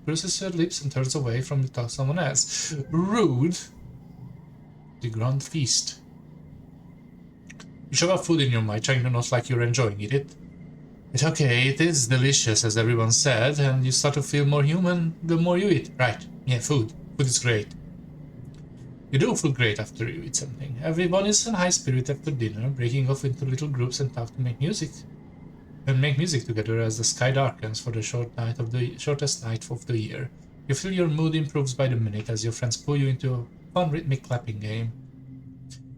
purses her lips and turns away from you to talk to someone else. Rude. The grand feast. You shove up food in your mouth, trying to not like you're enjoying it. It's okay, it is delicious, as everyone said, and you start to feel more human the more you eat. Right, yeah, food. Food is great. You do feel great after you eat something. Everyone is in high spirit after dinner, breaking off into little groups and talk to make music. And make music together as the sky darkens for the shortest night of the year. You feel your mood improves by the minute as your friends pull you into a fun rhythmic clapping game.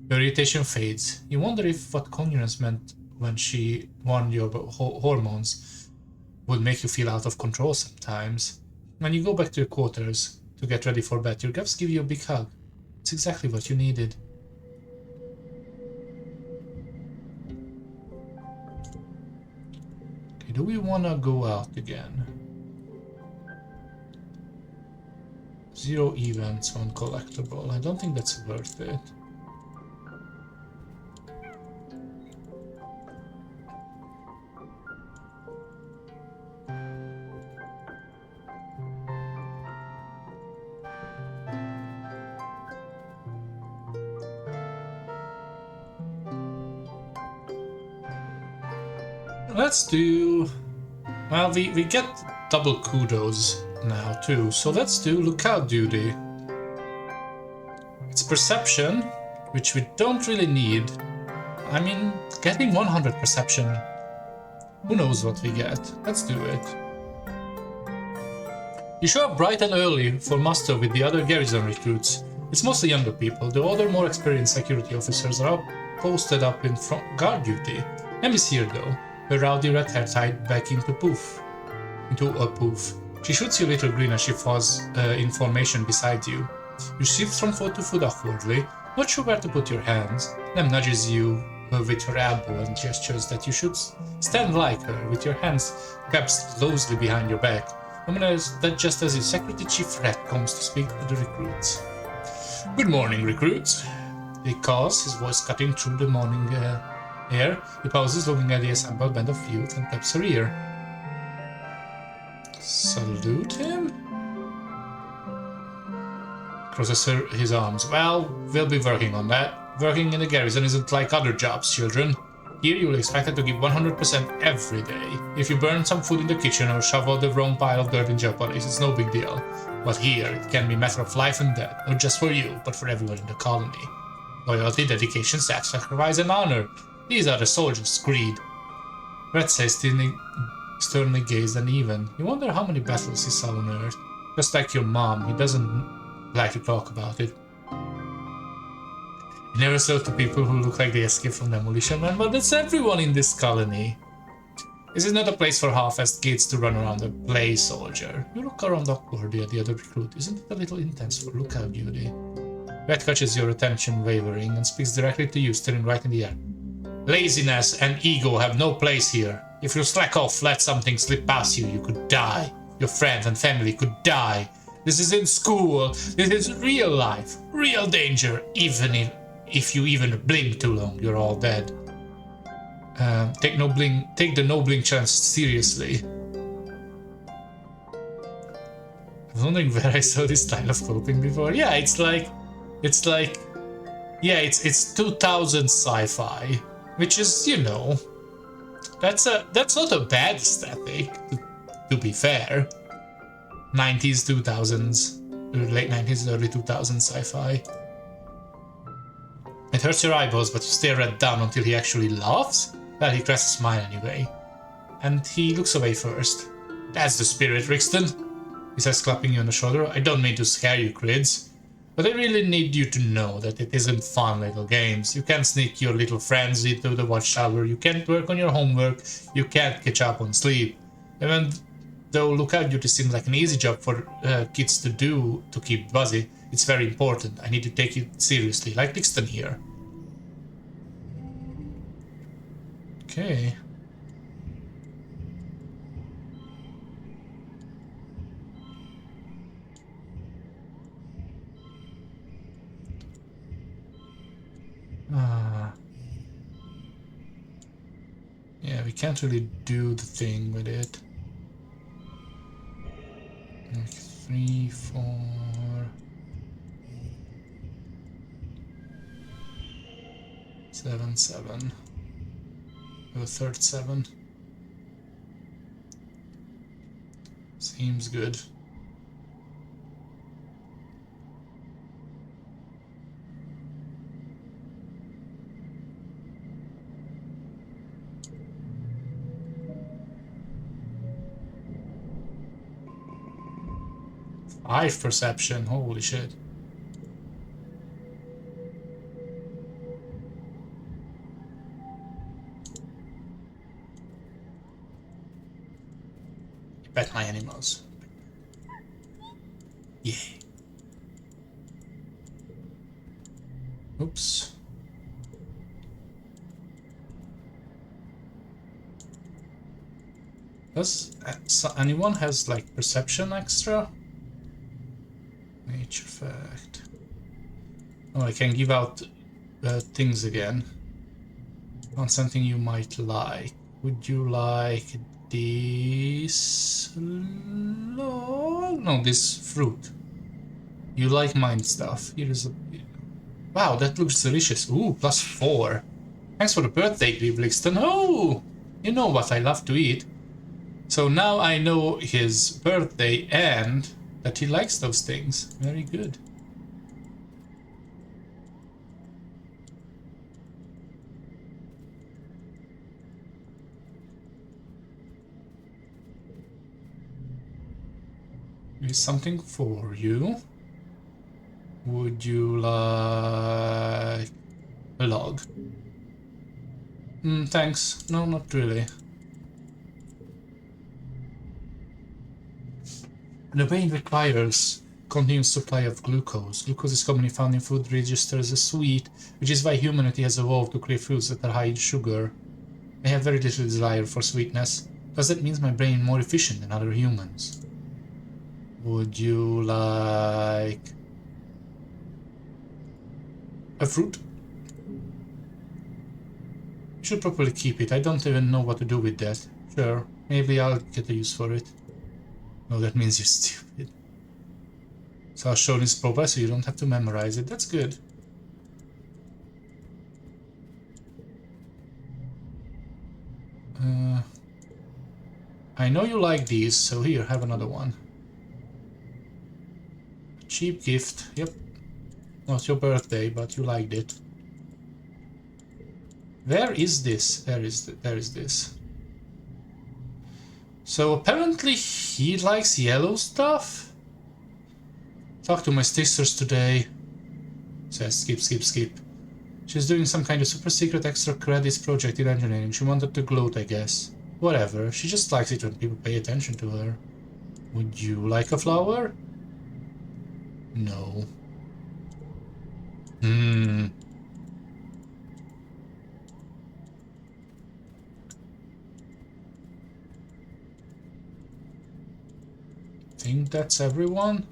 Your irritation fades. You wonder if what Conyers meant when she won your hormones would make you feel out of control sometimes. When you go back to your quarters to get ready for bed, your guests give you a big hug. It's exactly what you needed. Okay, do we want to go out again? 0 events on collectible. I don't think that's worth it. Let's do... Well, we get double kudos now too, so let's do lookout duty. It's perception, which we don't really need. I mean, getting 100 perception, who knows what we get. Let's do it. You show up bright and early for muster with the other garrison recruits. It's mostly younger people, the other more experienced security officers are posted up in front guard duty. Emmy's here though, her rowdy red hair tied back into a poof. She shoots you a little grin as she falls in formation beside you. You shift from foot to foot awkwardly, not sure where to put your hands. Lem nudges you with her elbow and gestures that you should stand like her, with your hands kept closely behind your back. That just as the security chief rat comes to speak to the recruits. Good morning, recruits. He calls, his voice cutting through the morning air. He pauses, looking at the assembled band of youth, and taps her ear. Salute him? Crosses his arms. Well, we'll be working on that. Working in the garrison isn't like other jobs, children. Here you will be expected to give 100% every day. If you burn some food in the kitchen or shovel the wrong pile of dirt in your place, it's no big deal. But here, it can be a matter of life and death, not just for you, but for everyone in the colony. Loyalty, dedication, sacrifice, and honor. These are the soldiers' creed. Red says sternly gazed and even. You wonder how many battles he saw on Earth. Just like your mom, he doesn't like to talk about it. He never saw to people who look like they escaped from Demolition Man, but that's everyone in this colony. This is not a place for half-assed kids to run around and play soldier. You look around awkwardly at the other recruit. Isn't it a little intense for lookout duty? Red catches your attention wavering and speaks directly to you, staring right in the air. Laziness and ego have no place here. If you slack off, let something slip past you, you could die. Your friends and family could die. This isn't school. This is real life. Real danger. Even if you even blink too long, you're all dead. Take the no blink chance seriously. I was wondering where I saw this style of coping before. Yeah, it's 2000 sci-fi, which is, you know, that's not a bad aesthetic, to be fair. 90s, 2000s, late 90s, early 2000s sci-fi. It hurts your eyeballs, but you stare Red down until he actually laughs? Well, he cracks a smile anyway. And he looks away first. That's the spirit, Rixton, he says, clapping you on the shoulder. I don't mean to scare you, kids, but I really need you to know that it isn't fun little games. You can't sneak your little friends into the watchtower, you can't work on your homework, you can't catch up on sleep. Even though lookout duty seems like an easy job for kids to do to keep busy, it's very important. I need to take it seriously, like Dixon here. Okay. Yeah, we can't really do the thing with it. Like 3, 4... 7, 7. The third 7. Seems good. 5 perception, holy shit. Pet my animals. Yeah. Oops. Does anyone has like perception extra? Nature fact. Oh, I can give out things again. On something you might like. Would you like this? No, this fruit. You like mine stuff. Here is a... Wow, that looks delicious. Ooh, +4. Thanks for the birthday, Glixton. Oh! You know what I love to eat. So now I know his birthday and that he likes those things. Very good. Here's something for you. Would you like a log? Thanks. No, not really. The brain requires continuous supply of glucose. Glucose is commonly found in food register as a sweet, which is why humanity has evolved to crave foods that are high in sugar. I have very little desire for sweetness. Does that mean my brain more efficient than other humans? Would you like a fruit? Should probably keep it. I don't even know what to do with that. Sure, maybe I'll get a use for it. No, that means you're stupid. So I'll show this proper so you don't have to memorize it. That's good. I know you like these, so here, have another one. A cheap gift. Yep. Not your birthday, but you liked it. Where is this? There is this. So apparently he likes yellow stuff? Talk to my sisters today. Says skip, skip, skip. She's doing some kind of super secret extra credits project in engineering. She wanted to gloat, I guess. Whatever, she just likes it when people pay attention to her. Would you like a flower? No. Think that's everyone?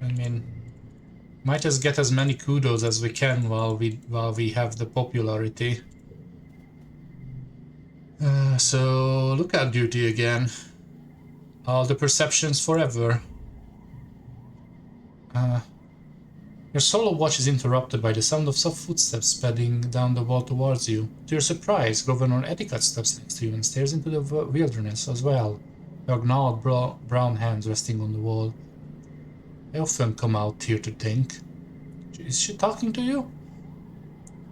I mean, might as get as many kudos as we can while we have the popularity. So lookout duty again. All the perceptions forever. Your solo watch is interrupted by the sound of soft footsteps speeding down the wall towards you. To your surprise, Governor Etiquette steps next to you and stares into the wilderness as well. Your gnarled brown hands resting on the wall. I often come out here to think. Is she talking to you?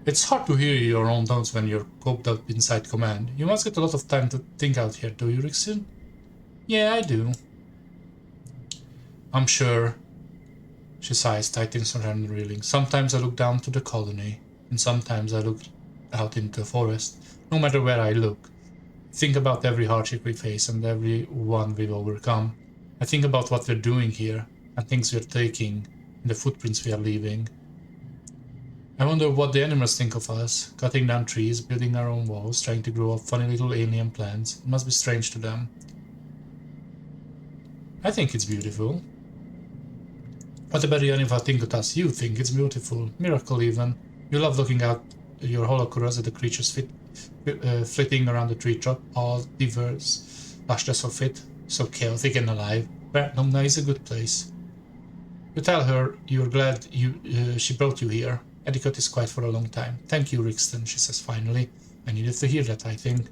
It's hard to hear your own thoughts when you're coped up inside command. You must get a lot of time to think out here, do you, Rixon? Yeah, I do. I'm sure. She sighs, tightens her hand reeling. Sometimes I look down to the colony, and sometimes I look out into the forest. No matter where I look, think about every hardship we face and every one we've overcome. I think about what we're doing here, and things we're taking, and the footprints we are leaving. I wonder what the animals think of us, cutting down trees, building our own walls, trying to grow up funny little alien plants. It must be strange to them. I think it's beautiful. What about the animals think of us? You think it's beautiful. Miracle even. You love looking out your holocaust at the creatures flitting around the tree top, all diverse, luscious or fit, so chaotic and alive. Bernomna is a good place. You tell her you're glad she brought you here. Etiquette is quiet for a long time. Thank you, Rixton, she says finally. I needed to hear that, I think.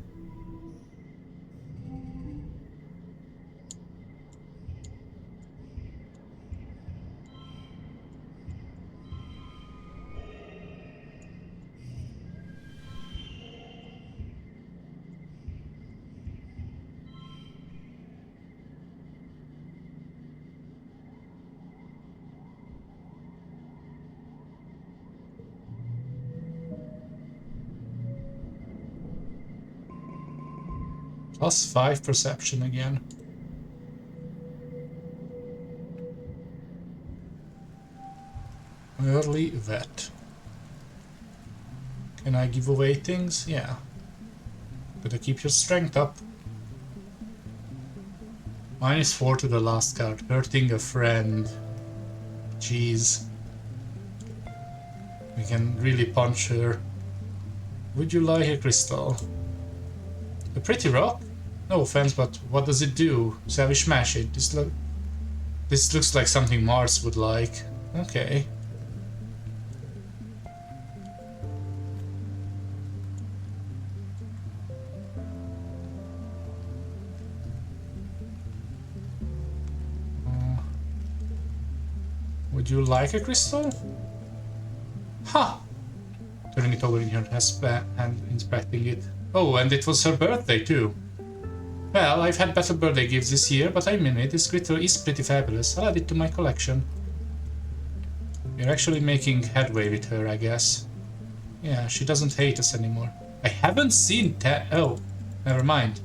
+5 perception again. Early vet. Can I give away things? Yeah. Gotta keep your strength up. -4 to the last card. Hurting a friend. Jeez. We can really punch her. Would you like a crystal? A pretty rock? No offense, but what does it do? Shall we smash it? This looks like something Mars would like. Okay. Would you like a crystal? Ha! Turning it over in her hand, inspecting it. Oh, and it was her birthday too. Well, I've had better birthday gifts this year, but I mean it. This critter is pretty fabulous. I'll add it to my collection. You're actually making headway with her, I guess. Yeah, she doesn't hate us anymore. I haven't seen oh, never mind.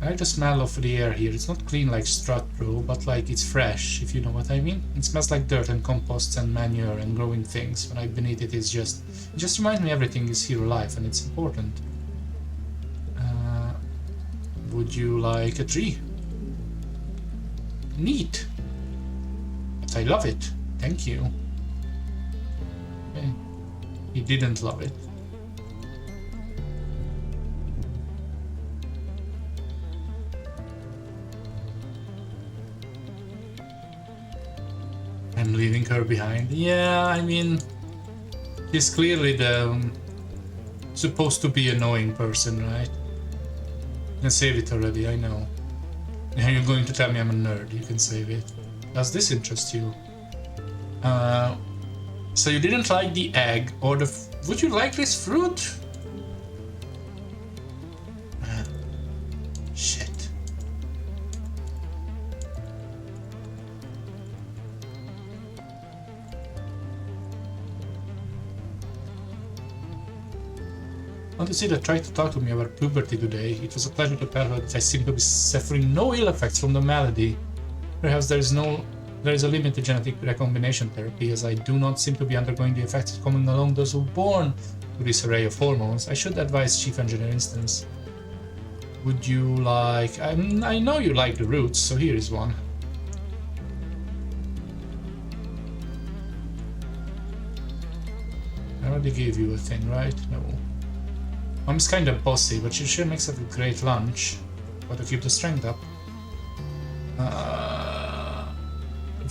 I like the smell of the air here. It's not clean like Stratbro, but like it's fresh, if you know what I mean. It smells like dirt and composts and manure and growing things. When I beneath it, it just reminds me everything is here alive and it's important. Would you like a tree? Neat. But I love it. Thank you. Okay. He didn't love it. I'm leaving her behind. Yeah, I mean, she's clearly the supposed to be annoying person, right? You can save it already, I know. Now you're going to tell me I'm a nerd, you can save it. Does this interest you? So you didn't like the egg or the... Would you like this fruit? Shit. Want to see that tried to talk to me about puberty today. It was a pleasure to tell her that I seem to be suffering no ill effects from the malady. Perhaps there is a limited genetic recombination therapy, as I do not seem to be undergoing the effects coming along those who are born to this array of hormones. I should advise Chief Engineer Instance. Would you like... I know you like the roots, so here is one. I already gave you a thing, right? No. Mom's kinda bossy, but she sure makes it a great lunch. Gotta keep the strength up.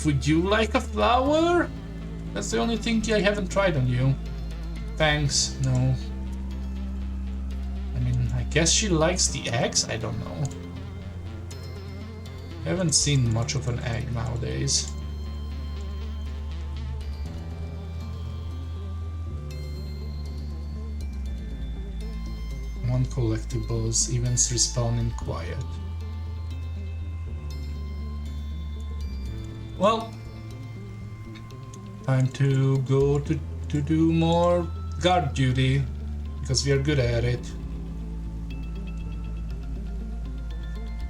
Would you like a flower? That's the only thing I haven't tried on you. Thanks, no. I mean, I guess she likes the eggs? I don't know. I haven't seen much of an egg nowadays. One collectibles, events respawn in quiet. Well, time to go to do more guard duty, because we are good at it.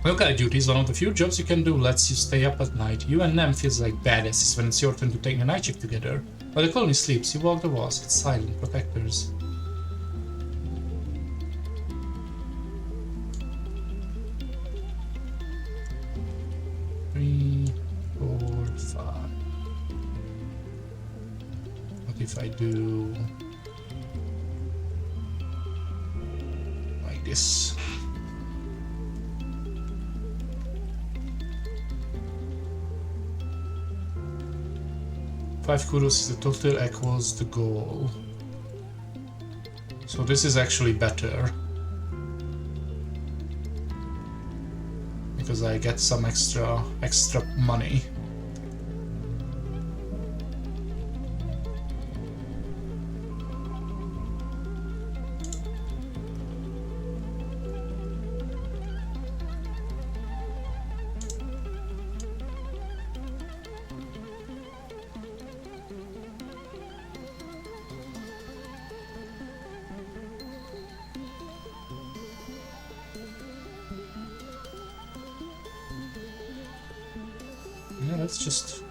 Well, guard duty is one of the few jobs you can do lets you stay up at night. You and them feels like badasses when it's your turn to take the night shift together. While the colony sleeps, you walk the walls with silent protectors. 3, 4, 5. What if I do like this? Five kudos is the total equals the goal. So this is actually better. Because I get some extra money. Yeah, let's just...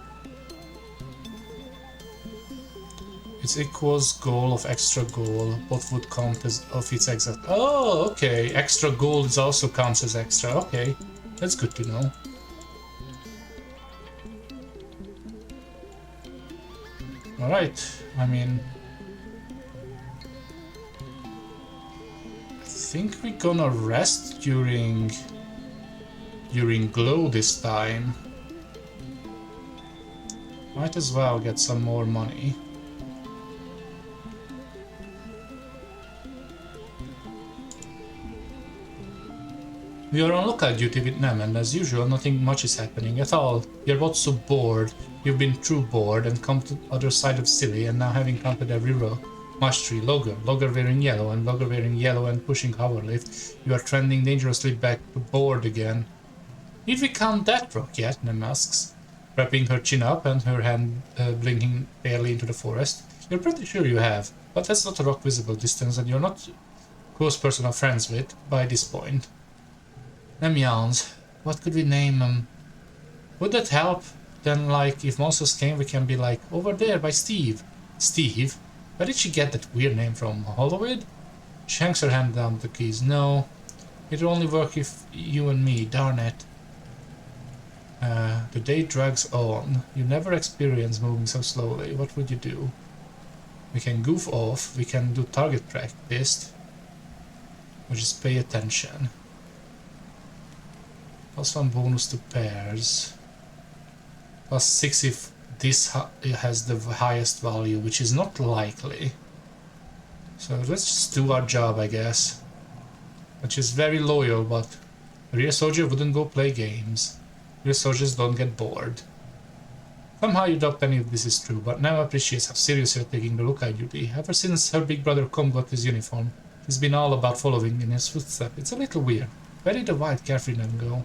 It equals goal of extra goal. Both would count as of its exact... Oh, okay. Extra goal is also counts as extra. Okay. That's good to know. Alright. I mean... I think we're gonna rest during glow this time. Might as well get some more money. We are on lookout duty with Nem, and as usual, nothing much is happening at all. You're both so bored. You've been true bored and come to the other side of Silly, and now having counted every row. March 3, Logger wearing yellow, and Logger wearing yellow and pushing hover lift. You are trending dangerously back to bored again. Did we count that rock yet? Nem asks, wrapping her chin up and her hand blinking barely into the forest. You're pretty sure you have, but that's not a rock visible distance, and you're not a close personal friends with by this point. Nem yawns. What could we name them? Would that help? Then, like, if monsters came, we can be like, over there by Steve. Steve? Where did she get that weird name from? Hollowed? She hangs her hand down the keys. No. It'll only work if you and me, darn it. The day drags on. You never experience moving so slowly. What would you do? We can goof off. We can do target practice. Or just pay attention. +1 bonus to pairs. +6 if this has the highest value, which is not likely. So let's just do our job, I guess. Which is very loyal, but a real soldier wouldn't go play games. Real soldiers don't get bored. Somehow you doubt any of this is true, but now appreciates how serious you're taking the lookout duty. Ever since her big brother Com got his uniform, he's been all about following in his footsteps. It's a little weird. Where did the wild carefree Nem go?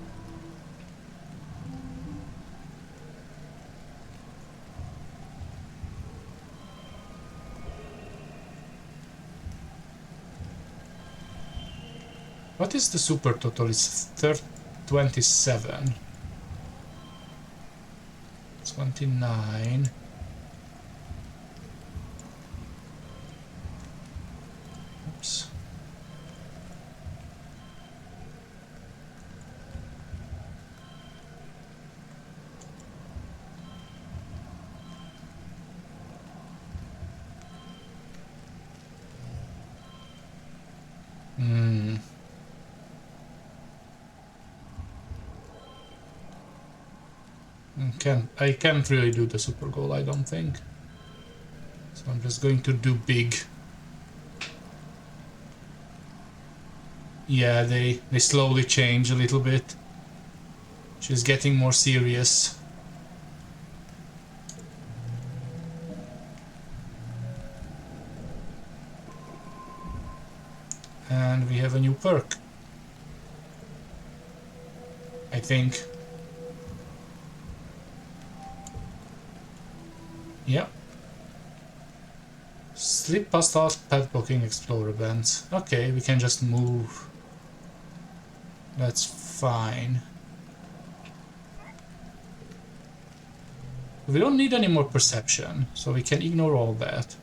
What is the super total? It's 27. 29. Oops. I can't really do the super goal, I don't think. So I'm just going to do big. Yeah, they slowly change a little bit. She's getting more serious. And we have a new perk. I think. Yeah. Slip past all pet booking explore events. Okay, we can just move. That's fine. We don't need any more perception, so we can ignore all that.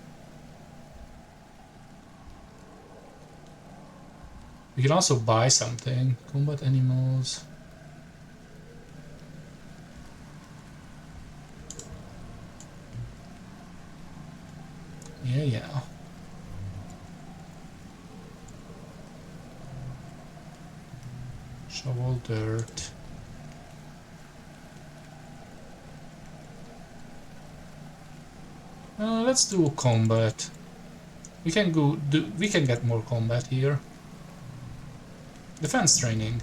We can also buy something. Combat animals. Yeah. Shovel dirt. Let's do combat. We can we can get more combat here. Defense training.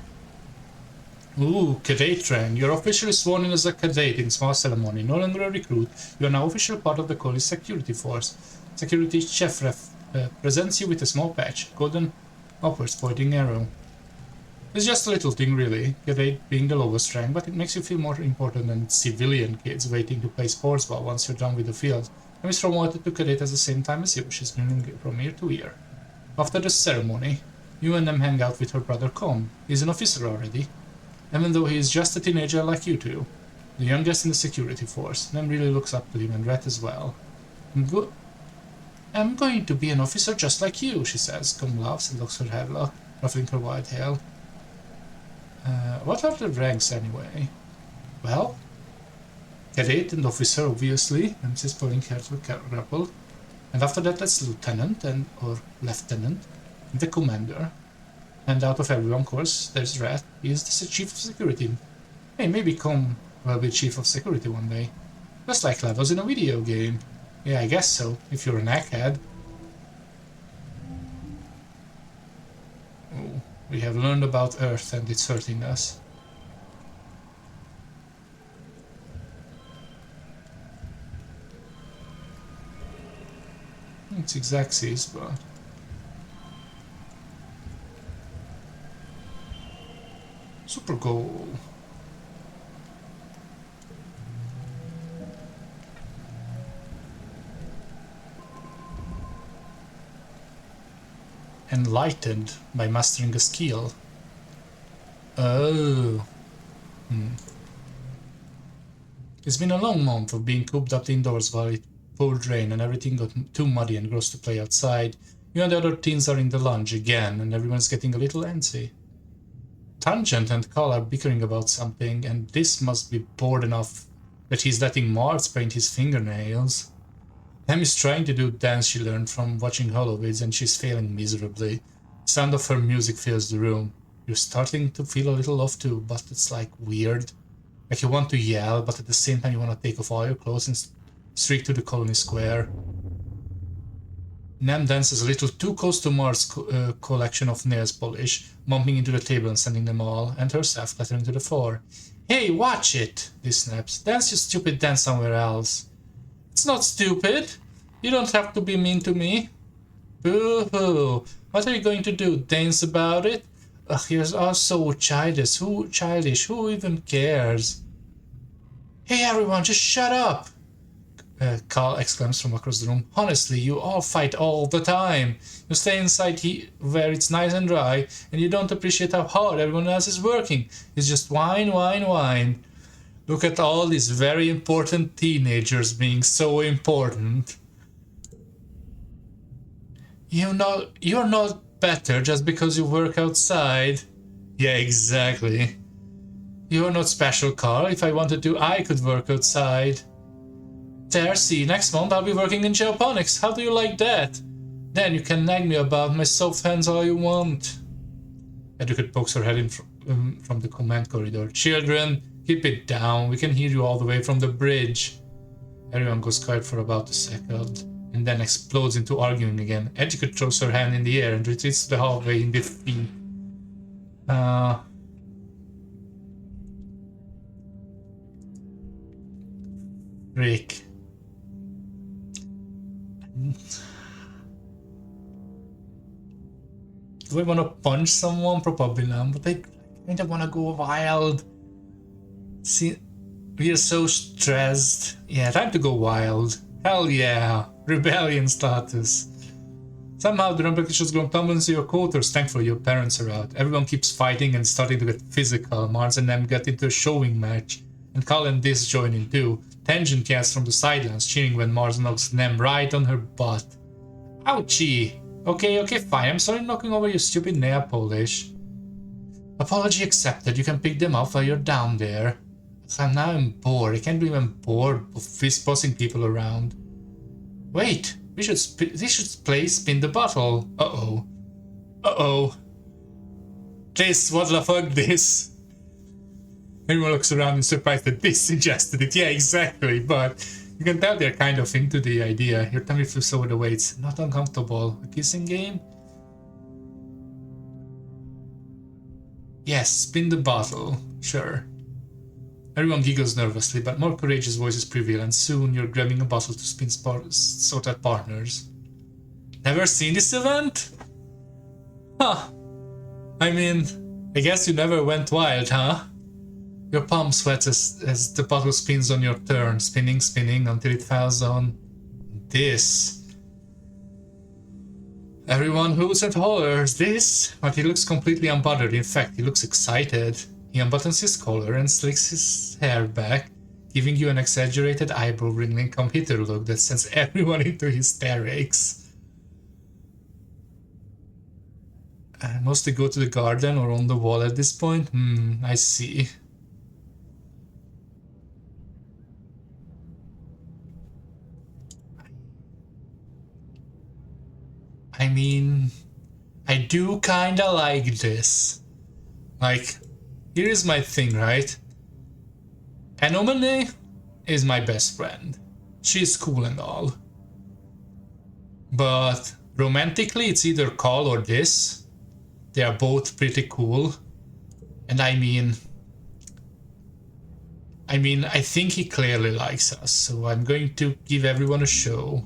Ooh, cadet train. You're officially sworn in as a cadet in small ceremony. No longer a recruit. You are now official part of the college security force. Security chef presents you with a small patch, golden upwards pointing arrow. It's just a little thing really, cadet being the lowest rank, but it makes you feel more important than civilian kids waiting to play sports ball once you're done with the field. I'm promoted to cadet at the same time as you. She's grinning from ear to ear. After the ceremony, you and them hang out with her brother Com. He's an officer already, even though he is just a teenager like you two. the youngest in the security force. Nem really looks up to him, and Rat as well. I'm going to be an officer just like you, she says. Com laughs and looks her hairlock, ruffling her white hair. What are the ranks anyway? Well, cadet and officer, obviously. And she's pulling her to a grapple. And after that, that's lieutenant or lieutenant, and the commander. And out of everyone, of course, there's Rat. He is the chief of security. Hey, maybe Com will be chief of security one day. Just like levels in a video game. Yeah, I guess so, if you're an egghead. Oh, we have learned about Earth and it's hurting us. It's Xaxis, but... Super goal. Enlightened by mastering a skill. Oh. It's been a long month of being cooped up indoors while it poured rain and everything got too muddy and gross to play outside. You and the other teens are in the lounge again and everyone's getting a little antsy. Tangent and Carl are bickering about something, and this must be bored enough that he's letting Mars paint his fingernails. Em is trying to do dance she learned from watching Holovids, and she's failing miserably. The sound of her music fills the room. You're starting to feel a little off too, but it's like weird. Like you want to yell, but at the same time you want to take off all your clothes and streak to the colony square. Nem dances a little too close to Mars' collection of nails polish, bumping into the table and sending them all, and herself clattering to the floor. Hey, watch it! This snaps. Dance, you stupid dance somewhere else. It's not stupid. You don't have to be mean to me. Boo-hoo. What are you going to do? Dance about it? Ugh, you're all so childish. Who even cares? Hey everyone, just shut up! Carl exclaims from across the room. Honestly, you all fight all the time. You stay inside where it's nice and dry, and you don't appreciate how hard everyone else is working. It's just whine, whine, whine. Look at all these very important teenagers being so important. You're not better just because you work outside. Yeah, exactly. You're not special, Carl. If I wanted to, I could work outside. There, see, next month I'll be working in geoponics. How do you like that? Then you can nag me about my soft hands all you want. Educate pokes her head in from the command corridor. Children, keep it down. We can hear you all the way from the bridge. Everyone goes quiet for about a second, and then explodes into arguing again. Educate throws her hand in the air and retreats to the hallway in defeat. Rick. Do I want to punch someone? Probably not, but I kind of want to go wild. See, we are so stressed. Yeah, time to go wild. Hell yeah, rebellion status. Somehow the rambunctious grown tumble into your quarters. Thankfully your parents are out. Everyone keeps fighting and starting to get physical. Mars and them get into a showing match, and Carl and Diz join in too. Tangent yells from the sidelines, cheering when Mars knocks Nem right on her butt. Ouchie! Okay, fine. I'm sorry knocking over your stupid nail polish. Apology accepted. You can pick them up while you're down there. Now I'm bored. I can't believe I'm bored of fist-bossing people around. Wait, we should play Spin the Bottle. Uh-oh. This, what the fuck this? Everyone looks around and surprised that this suggested it. Yeah, exactly, but you can tell they're kind of into the idea. Your tummy flips over the way. It's not uncomfortable. A kissing game? Yes, spin the bottle. Sure. Everyone giggles nervously, but more courageous voices prevail, and soon you're grabbing a bottle to spin sorted partners. Never seen this event? Huh. I mean, I guess you never went wild, huh? Your palm sweats as the bottle spins on your turn, spinning until it falls on this. Everyone hoots and hollers, this, but he looks completely unbothered. In fact, he looks excited. He unbuttons his collar and slicks his hair back. giving you an exaggerated eyebrow wrinkling come hither look that sends everyone into hysterics. Mostly go to the garden or on the wall at this point? I see. I mean, I do kinda like this. Like, here is my thing, right? Anomone is my best friend. She's cool and all. But romantically, it's either Call or this. They are both pretty cool. And I mean, I think he clearly likes us, so I'm going to give everyone a show.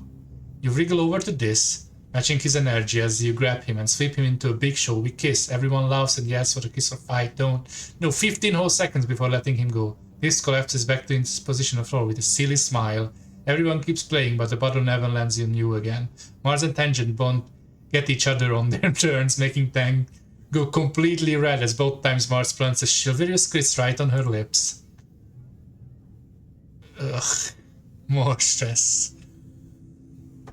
You wriggle over to this, matching his energy as you grab him and sweep him into a big showy kiss. Everyone laughs and yells for the kiss or fight. Don't. No, 15 whole seconds before letting him go. This collapses back to his position on the floor with a silly smile. Everyone keeps playing, but the button never lands on you again. Mars and Tangent Bond get each other on their turns, making Tang go completely red as both times Mars plants a chivalrous kiss right on her lips. Ugh. More stress.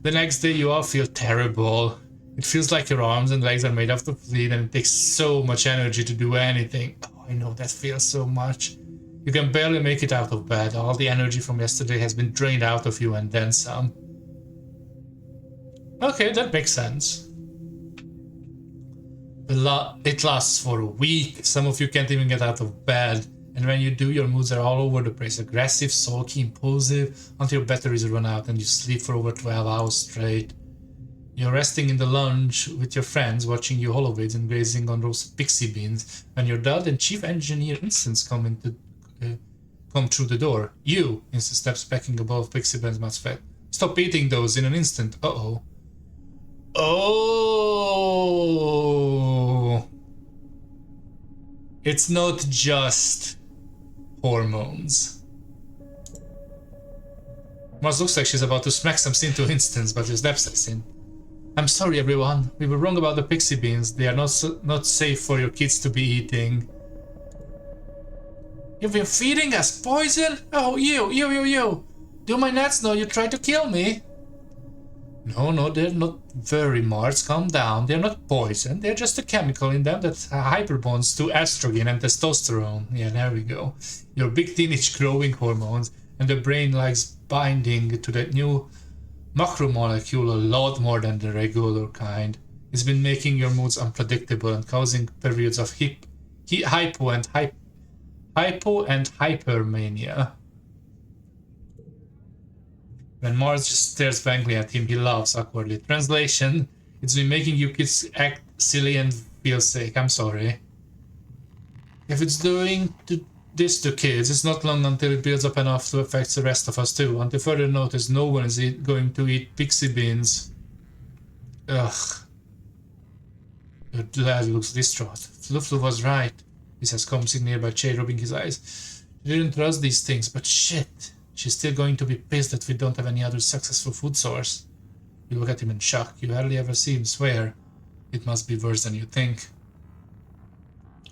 The next day you all feel terrible. It feels like your arms and legs are made of fleet and it takes so much energy to do anything. Oh, I know that feels so much. You can barely make it out of bed. All the energy from yesterday has been drained out of you and then some. Okay, that makes sense. It lasts for a week. Some of you can't even get out of bed. And when you do, your moods are all over the place. Aggressive, sulky, impulsive, until your batteries run out and you sleep for over 12 hours straight. You're resting in the lounge with your friends, watching you holovids and grazing on roasted pixie beans, when your dad and chief engineer Instance come through the door. You, Instance steps pecking a bowl of pixie beans mouth fat. Stop eating those in an instant. Uh-oh. Oh! It's not just hormones. Mars looks like she's about to smack some sin to Instance, but his depth steps in. I'm sorry, everyone. We were wrong about the pixie beans. They are not safe for your kids to be eating. You've been feeding us poison? Oh, you. Do my nuts know you tried to kill me? No, they're not very Mars. Calm down. They're not poison. They're just a chemical in them that hyperbonds to estrogen and testosterone. Yeah, there we go. Your big teenage growing hormones, and the brain likes binding to that new macromolecule a lot more than the regular kind. It's been making your moods unpredictable and causing periods of hypo and hypermania. When Mars just stares blankly at him, he laughs awkwardly. Translation: it's been making you kids act silly and feel sick. I'm sorry. If it's doing this to kids, it's not long until it builds up enough to affect the rest of us too. Until further notice, no one is going to eat pixie beans. Ugh. Your dad looks distraught. Flufflu was right. He says, come sitting nearby Che, rubbing his eyes. She didn't trust these things, but shit. She's still going to be pissed that we don't have any other successful food source. You look at him in shock. You hardly ever see him swear. It must be worse than you think.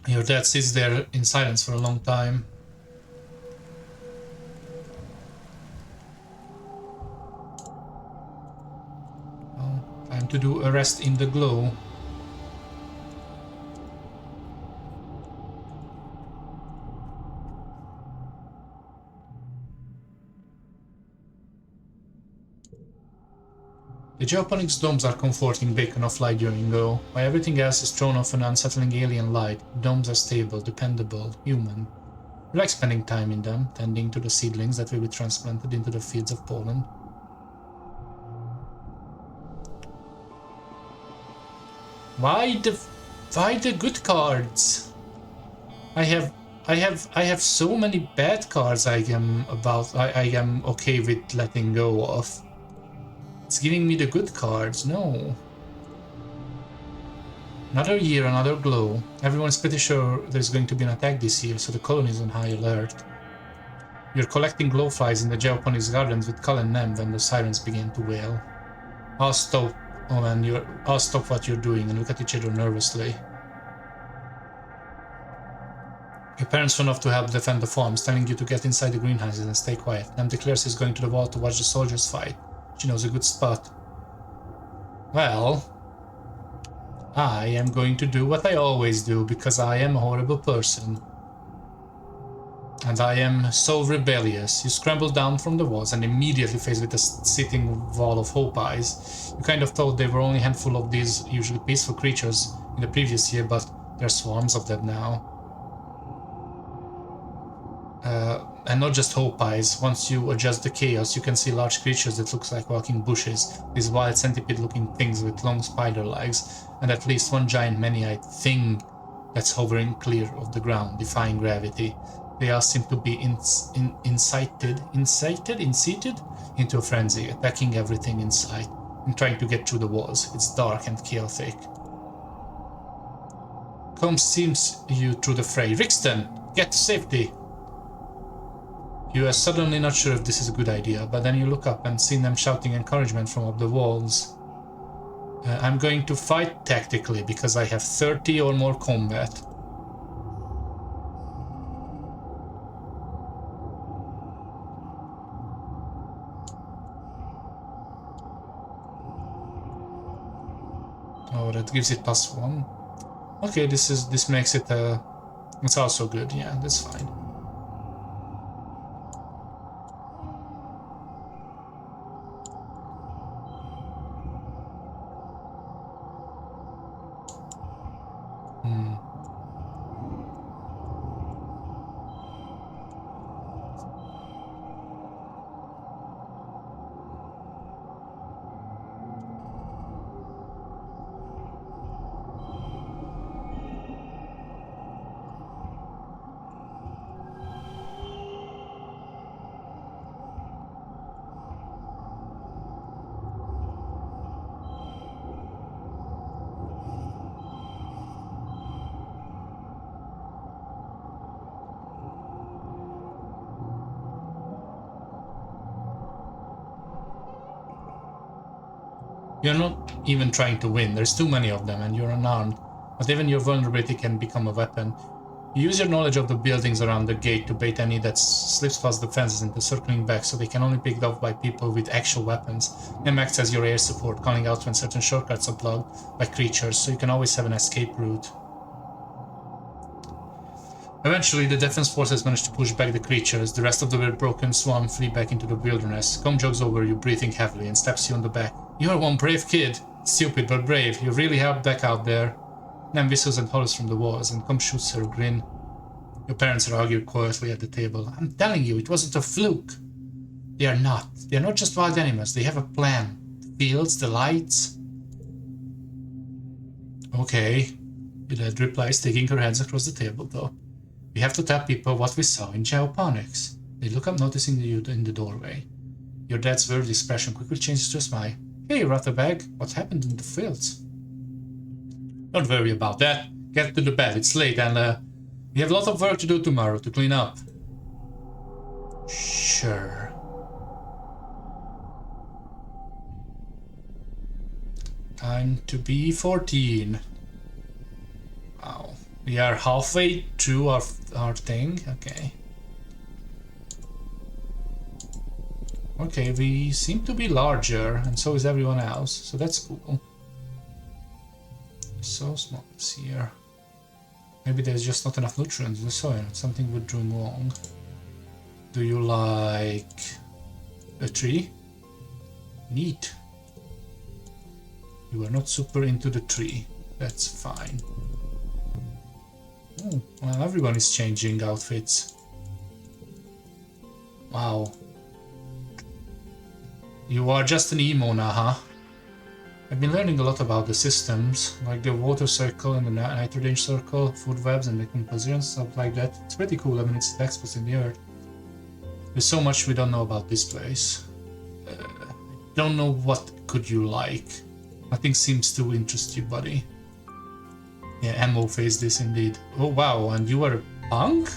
Your dad sits there in silence for a long time. Oh, time to do a rest in the glow. The geoponics domes are comforting beacon of light during go. While everything else is thrown off an unsettling alien light, domes are stable, dependable, human. You like spending time in them, tending to the seedlings that will be transplanted into the fields of Poland. Why the good cards? I have so many bad cards I am okay with letting go of. It's giving me the good cards, no. Another year, another glow. Everyone's pretty sure there's going to be an attack this year, so the colony is on high alert. You're collecting glowflies in the geoponics gardens with Kal and Nem when the sirens begin to wail. I'll stop what you're doing and look at each other nervously. Your parents run off to help defend the farms, telling you to get inside the greenhouses and stay quiet. Nam declares he's going to the wall to watch the soldiers fight. She knows a good spot. Well, I am going to do what I always do, because I am a horrible person. And I am so rebellious. You scramble down from the walls and immediately faced with a sitting wall of hope eyes. You kind of thought they were only a handful of these usually peaceful creatures in the previous year, but there are swarms of them now. And not just hope eyes. Once you adjust the chaos, you can see large creatures that look like walking bushes. These wild centipede-looking things with long spider legs, and at least one giant many-eyed thing that's hovering clear of the ground, defying gravity. They all seem to be incited into a frenzy, attacking everything in sight and trying to get through the walls. It's dark and chaotic. Combs sees you through the fray. Rixton, get to safety! You are suddenly not sure if this is a good idea, but then you look up and see them shouting encouragement from up the walls. I'm going to fight tactically because I have 30 or more combat. Oh, that gives it +1. Okay, this makes it it's also good. Yeah, that's fine. You're not even trying to win, there's too many of them and you're unarmed, but even your vulnerability can become a weapon. You use your knowledge of the buildings around the gate to bait any that slips past the fences into circling back so they can only be picked off by people with actual weapons. M acts as your air support, calling out when certain shortcuts are blocked by creatures, so you can always have an escape route. Eventually, the defense forces manage to push back the creatures. The rest of the broken swarm flee back into the wilderness. Com jogs over you, breathing heavily, and slaps you on the back. You're one brave kid. Stupid, but brave. You really helped back out there. Nam whistles and hollers from the walls, and Com shoots her grin. Your parents argue quietly at the table. I'm telling you, it wasn't a fluke. They are not. They are not just wild animals. They have a plan. The fields, the lights. Okay. Your dad replies, taking her hands across the table, though. We have to tell people what we saw in geoponics. They look up, noticing you in the doorway. Your dad's worried expression quickly changes to a smile. Hey, Rutterbag, what happened in the fields? Don't worry about that. Get to the bed, it's late, and we have a lot of work to do tomorrow to clean up. Sure. Time to be 14. Wow. We are halfway through our thing. Okay. Okay, we seem to be larger, and so is everyone else, so that's cool. So small this here. Maybe there's just not enough nutrients in the soil. Something we're doing wrong. Do you like a tree? Neat. You are not super into the tree. That's fine. Oh, well, everyone is changing outfits. Wow. You are just an emo now, huh? I've been learning a lot about the systems, like the water circle and the nitrogen circle, food webs and the composition, stuff like that. It's pretty cool. I mean, it's the experts in the earth. There's so much we don't know about this place. Don't know what could you like. Nothing seems to interest you, buddy. Yeah, Ammo faced this indeed. Oh wow, and you are a punk?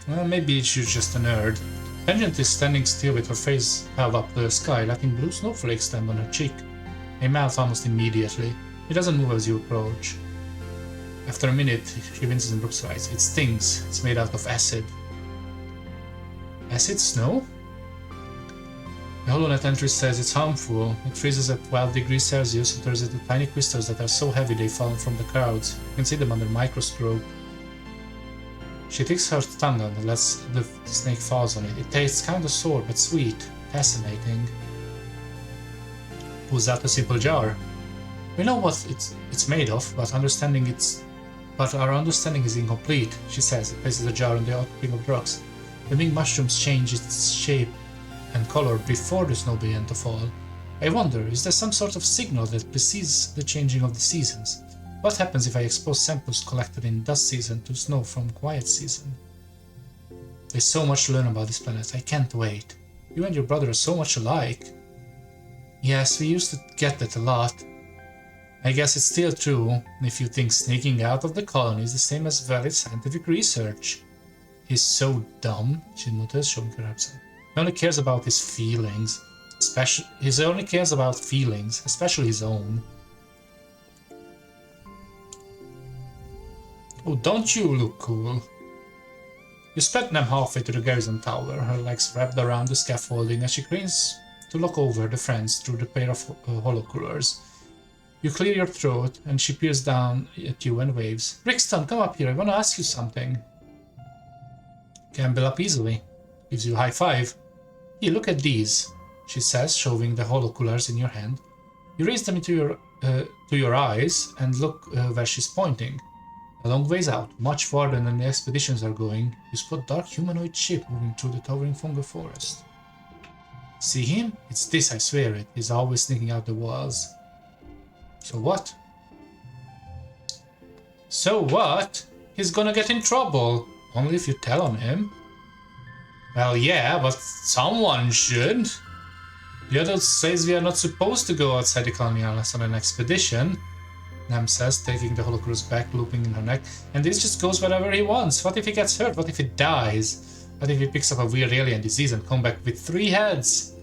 Well, maybe you're just a nerd. Tangent is standing still with her face held up to the sky, letting blue snowflakes stand on her cheek. They melt almost immediately. He doesn't move as you approach. After a minute, she winces and Brooks writes, "It stings. It's made out of acid." Acid snow? The HoloNet entry says it's harmful. It freezes at 12 degrees Celsius and turns into tiny crystals that are so heavy they fall from the clouds. You can see them under microscope. She takes her tongue and lets the snake falls on it. It tastes kind of sour but sweet. Fascinating. Pulls out a simple jar. We know what it's made of, but our understanding is incomplete, she says. It places the jar on the outcropping of the rocks. The big mushrooms change its shape and color before the snow began to fall. I wonder, is there some sort of signal that precedes the changing of the seasons? What happens if I expose samples collected in dust season to snow from quiet season? There's so much to learn about this planet. I can't wait. You and your brother are so much alike. Yes, we used to get that a lot. I guess it's still true if you think sneaking out of the colony is the same as valid scientific research. He's so dumb, she mutters, showing her absent. He only cares about his feelings. He only cares about feelings, especially his own. Oh, don't you look cool? You sped them halfway to the garrison tower, her legs wrapped around the scaffolding as she cranes to look over the fence through the pair of holocoolers. You clear your throat, and she peers down at you and waves. Brixton, come up here, I want to ask you something. Campbell up easily. Gives you a high five. Here, look at these, she says, showing the holocoolers in your hand. You raise them to your eyes and look where she's pointing. A long ways out, much farther than the expeditions are going, you spot dark humanoid shape moving through the towering fungal forest. See him? It's this, I swear it. He's always sneaking out the walls. So what? So what? He's gonna get in trouble. Only if you tell on him. Well, yeah, but someone should. The adult says we are not supposed to go outside the colony unless on an expedition. Nam says, taking the holocrus back, looping in her neck. And this just goes wherever he wants. What if he gets hurt? What if he dies? What if he picks up a weird alien disease and come back with 3 heads?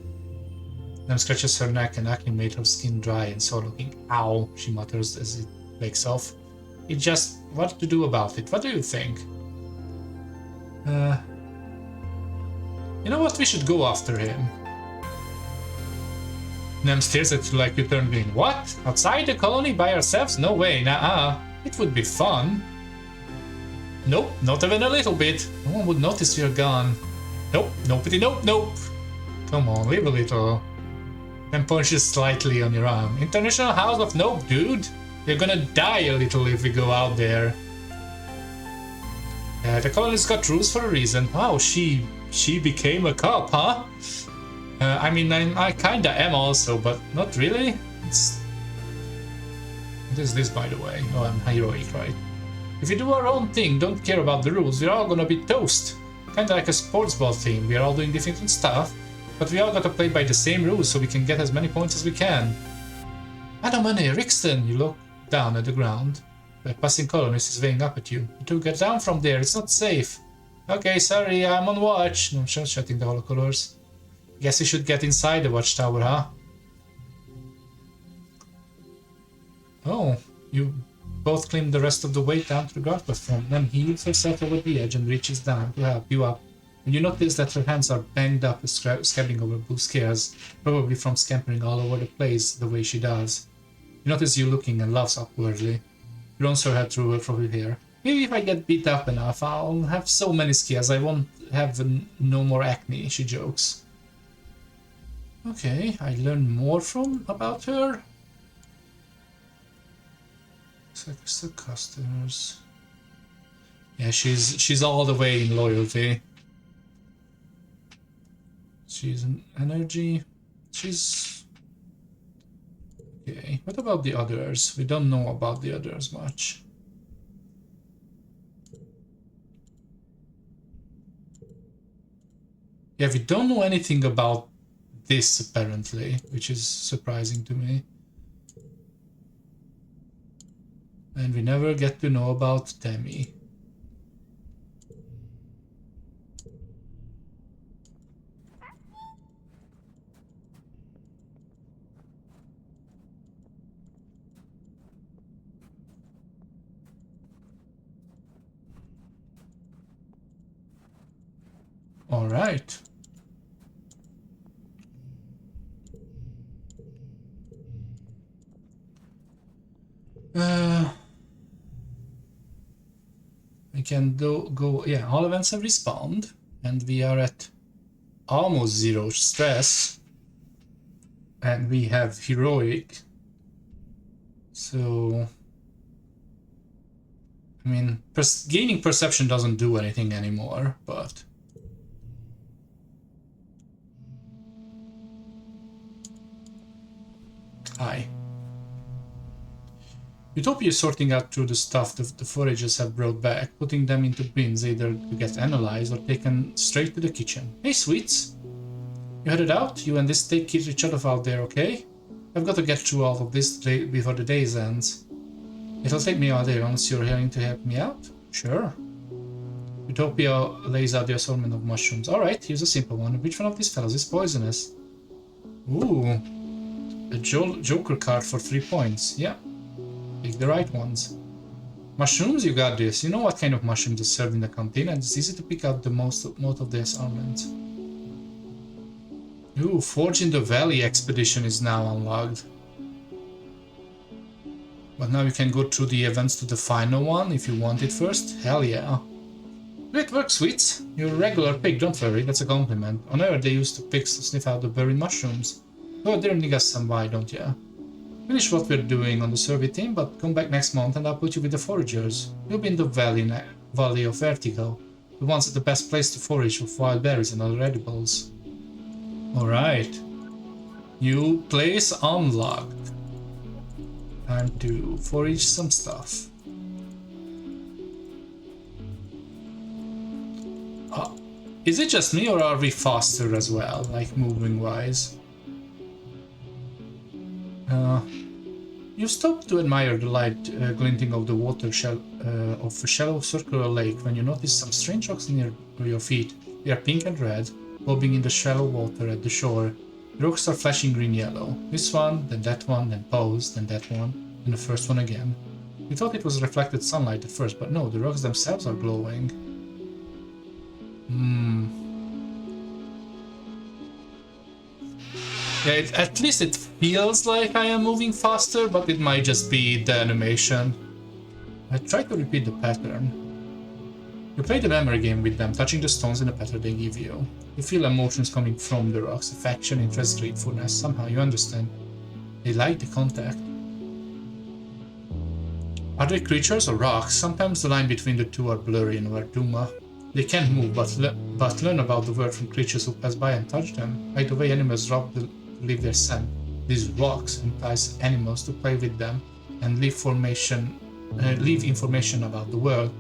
Nam scratches her neck and acne made her skin dry and sore looking. Ow, she mutters as it breaks off. It just... what to do about it? What do you think? You know what? We should go after him. Nem stares at you like you turn green. What? Outside the colony by ourselves? No way, nah-uh. It would be fun. Nope, not even a little bit. No one would notice we're gone. Nope, nopity, nope, nope. Come on, live a little. And punches slightly on your arm. International House of Nope, dude. You're gonna die a little if we go out there. The colonist got rules for a reason. Wow, she became a cop, huh? I mean, I kinda am also, but not really. What is this, by the way? Oh, I'm heroic, right? If we do our own thing, don't care about the rules, we're all gonna be toast. Kinda like a sports ball team. We're all doing different stuff, but we all gotta play by the same rules so we can get as many points as we can. Madam Money, Rixton! You look down at the ground. A passing colonist is weighing up at you. You two get down from there, it's not safe. Okay, sorry, I'm on watch. No, shutting the holocolors. Guess we should get inside the watchtower, huh? Oh, you both claim the rest of the way down to the guard platform. Then heaves herself over the edge and reaches down to help you up. And you notice that her hands are banged up, scabbing over blue scars, probably from scampering all over the place the way she does. You notice you looking and laughs awkwardly. She runs her head through her fluffy hair. Maybe if I get beat up enough, I'll have so many scars I won't have no more acne, she jokes. Okay, I learned more about her. Sequester customers. Yeah, she's all the way in loyalty. She's an energy. She's okay. What about the others? We don't know about the others much. Yeah, we don't know anything about this apparently, which is surprising to me. And we never get to know about Demi. Alright. We can go, yeah, all events have respawned, and we are at almost 0 stress, and we have heroic, so I mean, gaining perception doesn't do anything anymore, but hi. Utopia is sorting out through the stuff the foragers have brought back, putting them into bins either to get analyzed or taken straight to the kitchen. Hey, sweets! You headed out? You and this steak keep each other out there, okay? I've got to get through all of this before the day ends. It'll take me all day unless you're willing to help me out. Sure. Utopia lays out the assortment of mushrooms. Alright, here's a simple one. Which one of these fellows is poisonous? Ooh. A Joker card for 3 points. Yeah. Pick the right ones. Mushrooms, you got this. You know what kind of mushrooms is served in the canteen, and it's easy to pick out the most of the assortment. Ooh, Forge in the Valley expedition is now unlocked. But now you can go through the events to the final one if you want it first. Hell yeah. Great work, sweets. You're a regular pig, don't worry, that's a compliment. On Earth they used to pigs to sniff out the buried mushrooms. Go there and dig us some why, don't ya? Finish what we're doing on the survey team, but come back next month and I'll put you with the foragers. You'll be in the Valley of Vertigo, the ones at the best place to forage for wild berries and other edibles. Alright. New place unlocked. Time to forage some stuff. Is it just me or are we faster as well, like moving wise? You stop to admire the light glinting of the water of a shallow circular lake when you notice some strange rocks near your feet. They are pink and red, bobbing in the shallow water at the shore. The rocks are flashing green-yellow. This one, then that one, then pose, then that one, and the first one again. You thought it was reflected sunlight at first, but no, the rocks themselves are glowing. Yeah, at least it feels like I am moving faster, but it might just be the animation. I try to repeat the pattern. You play the memory game with them, touching the stones in the pattern they give you. You feel emotions coming from the rocks, affection, interest, gratefulness. Somehow you understand. They like the contact. Are they creatures or rocks? Sometimes the line between the two are blurry in Verduma. They can't move, but learn about the world from creatures who pass by and touch them. Like the way animals drop to leave their scent. These rocks entice animals to play with them and leave information about the world.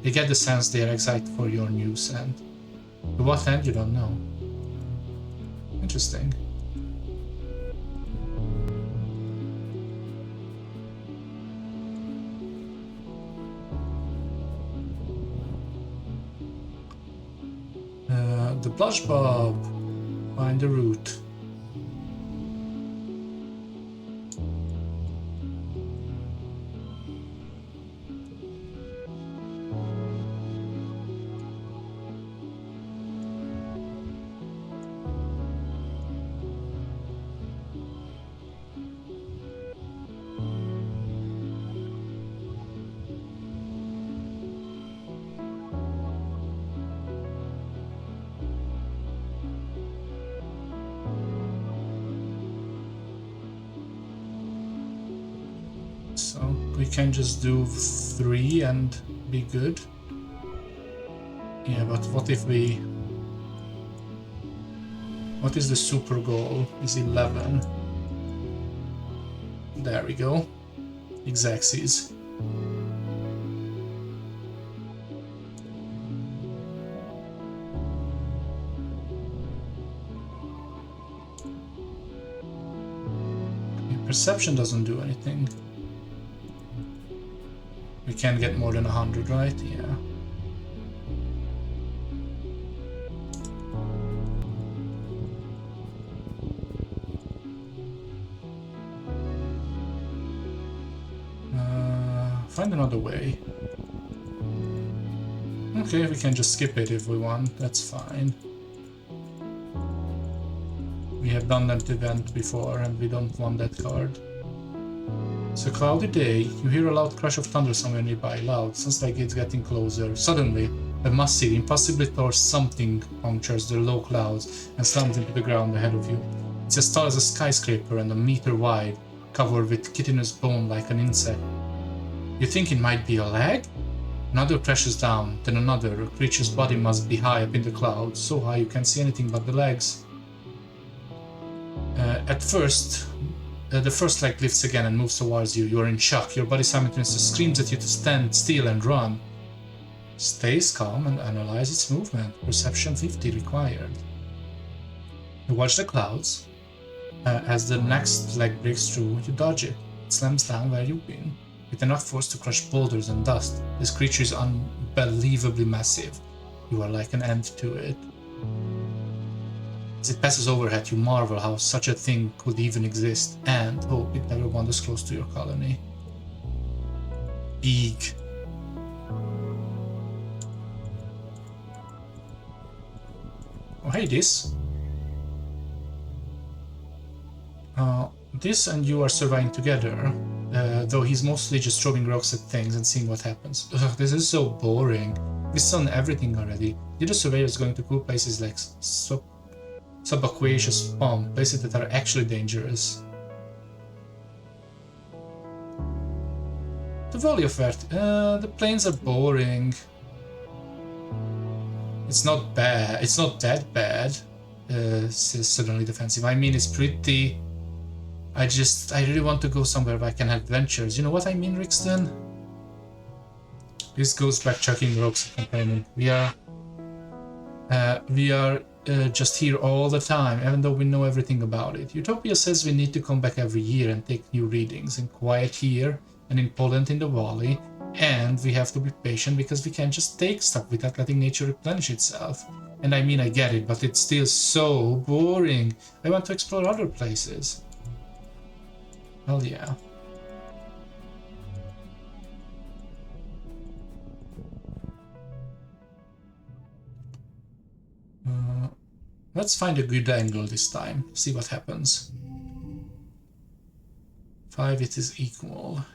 They get the sense they are excited for your new scent. To what end, you don't know. Interesting. The blush bulb. Find the root. We can just do 3 and be good. Yeah, but what if we... What is the super goal? Is 11. There we go. Exaxes. Perception doesn't do anything. We can't get more than 100, right? Yeah. Find another way. Okay, we can just skip it if we want, that's fine. We have done that event before and we don't want that card. It's a cloudy day. You hear a loud crash of thunder somewhere nearby. Loud, sounds like it's getting closer. Suddenly, a massive, impossibly tall something punctures the low clouds and slams into the ground ahead of you. It's as tall as a skyscraper and a meter wide, covered with chitinous bone like an insect. You think it might be a leg? Another crashes down, then another. A creature's body must be high up in the clouds, so high you can't see anything but the legs. At first, the first leg lifts again and moves towards you. You are in shock. Your body simultaneously screams at you to stand still and run. Stays calm and analyze its movement. Perception 50 required. You watch the clouds. As the next leg breaks through, you dodge it. It slams down where you've been. With enough force to crush boulders and dust, this creature is unbelievably massive. You are like an ant to it. As it passes overhead, you marvel how such a thing could even exist, and hope it never wanders close to your colony. Big. Oh, hey, this. This and you are surviving together, though he's mostly just throwing rocks at things and seeing what happens. Ugh, this is so boring. We've done everything already. The other surveyors going to cool places like subaqueous pond, places that are actually dangerous. The Valley of Earth. The plains are boring. It's not bad. It's not that bad. Says suddenly defensive. I mean, it's pretty. I really want to go somewhere where I can have adventures. You know what I mean, Rixton? This goes back chucking rocks and complaining. We are just here all the time, even though we know everything about it. Utopia says we need to come back every year and take new readings, in quiet here and in Poland in the valley, and we have to be patient because we can't just take stuff without letting nature replenish itself. And I mean, I get it, but it's still so boring. I want to explore other places. Hell yeah. Let's find a good angle this time. See what happens. 5, it is equal.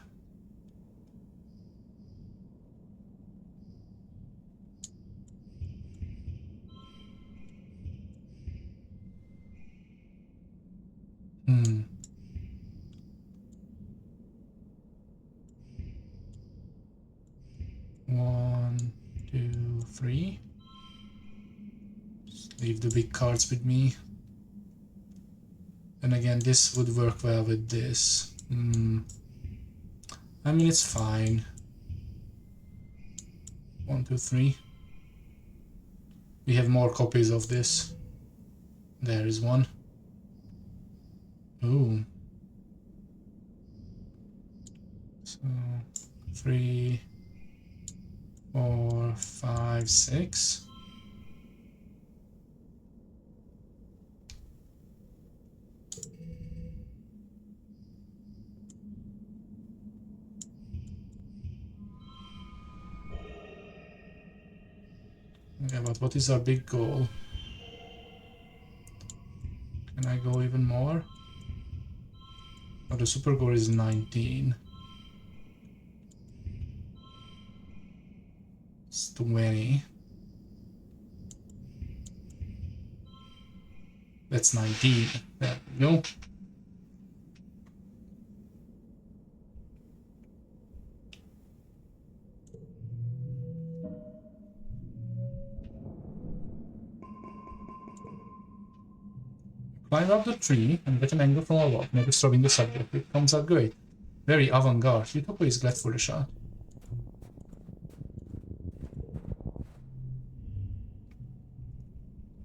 One, 2, 3. Just leave the big cards with me. And again, this would work well with this. I mean, it's fine. 1, 2, 3. We have more copies of this. There is one. Ooh. So 3, 4, 5, 6. Okay, but what is our big goal? Can I go even more? Oh, the super goal is 19. It's 20. That's 19. There we go. Climb up the tree and get an angle from above, maybe disturbing the subject. It comes out great. Very avant-garde. Utopia is glad for the shot.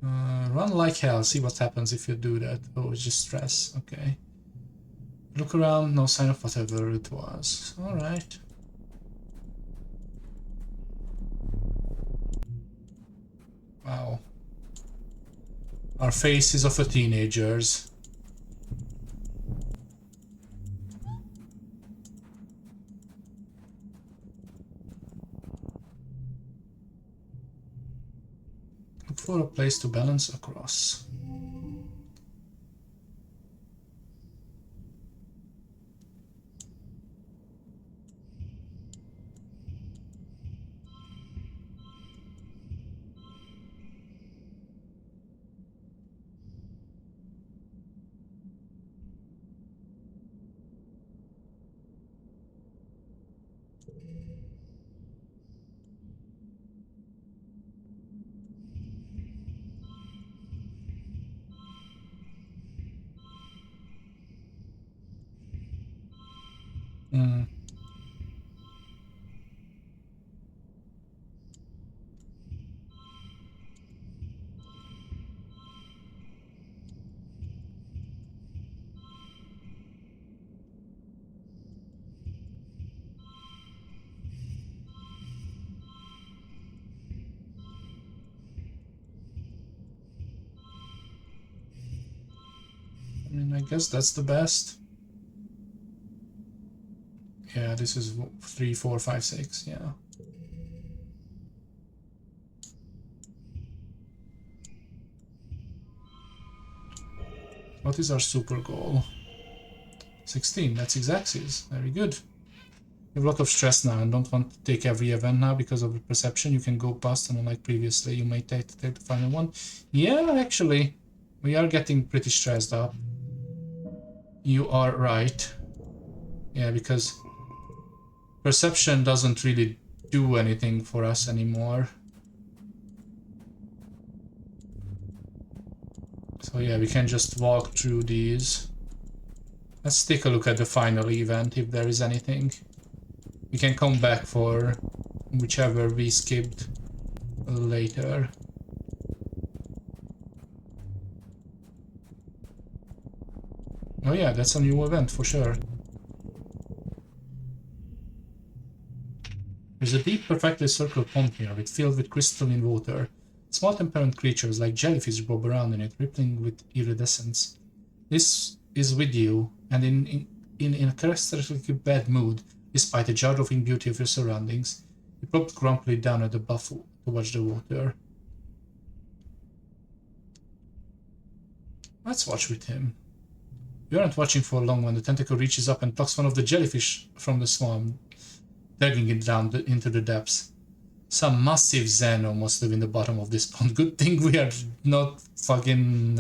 Run like hell, see what happens if you do that. Oh, it's just stress, okay. Look around, no sign of whatever it was. Alright. Wow. Our faces of a teenagers. Look for a place to balance across. Hmm. I mean, I guess that's the best. Yeah, this is 3, 4, 5, 6, yeah. What is our super goal? 16, that's exactsies. Very good. You have a lot of stress now and don't want to take every event now because of the perception. You can go past, and unlike previously, you may take the final one. Yeah, actually, we are getting pretty stressed up. You are right. Yeah, because perception doesn't really do anything for us anymore. So yeah, we can just walk through these. Let's take a look at the final event, if there is anything. We can come back for whichever we skipped later. Oh yeah, that's a new event for sure. There's a deep, perfectly circled pond here, filled with crystalline water. Small temperament creatures like jellyfish bob around in it, rippling with iridescence. This is with you, and in a characteristically bad mood, despite the jaw-dropping beauty of your surroundings. You plopped grumpily down at the buff to watch the water. Let's watch with him. You aren't watching for long when the tentacle reaches up and plucks one of the jellyfish from the swarm, dragging it down into the depths. Some massive Xeno must live in the bottom of this pond. Good thing we are not fucking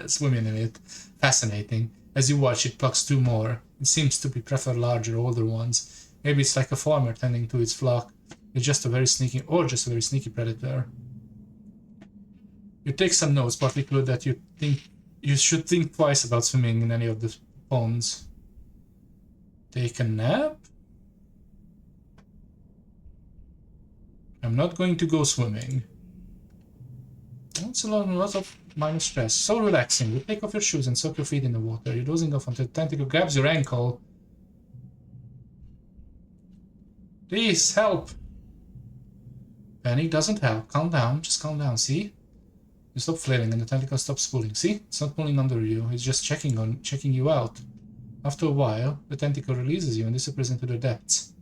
swimming in it. Fascinating. As you watch, it plucks two more. It seems to be prefer larger, older ones. Maybe it's like a farmer tending to its flock. It's just a very sneaky predator. You take some notes, particularly that you should think twice about swimming in any of the ponds. Take a nap? I'm not going to go swimming. That's a lot of minor stress. So relaxing. You take off your shoes and soak your feet in the water. You're dozing off until the tentacle grabs your ankle. Please, help! Panic doesn't help. Calm down. Just calm down, see? You stop flailing and the tentacle stops pulling. See? It's not pulling under you. It's just checking you out. After a while, the tentacle releases you and disappears into the depths.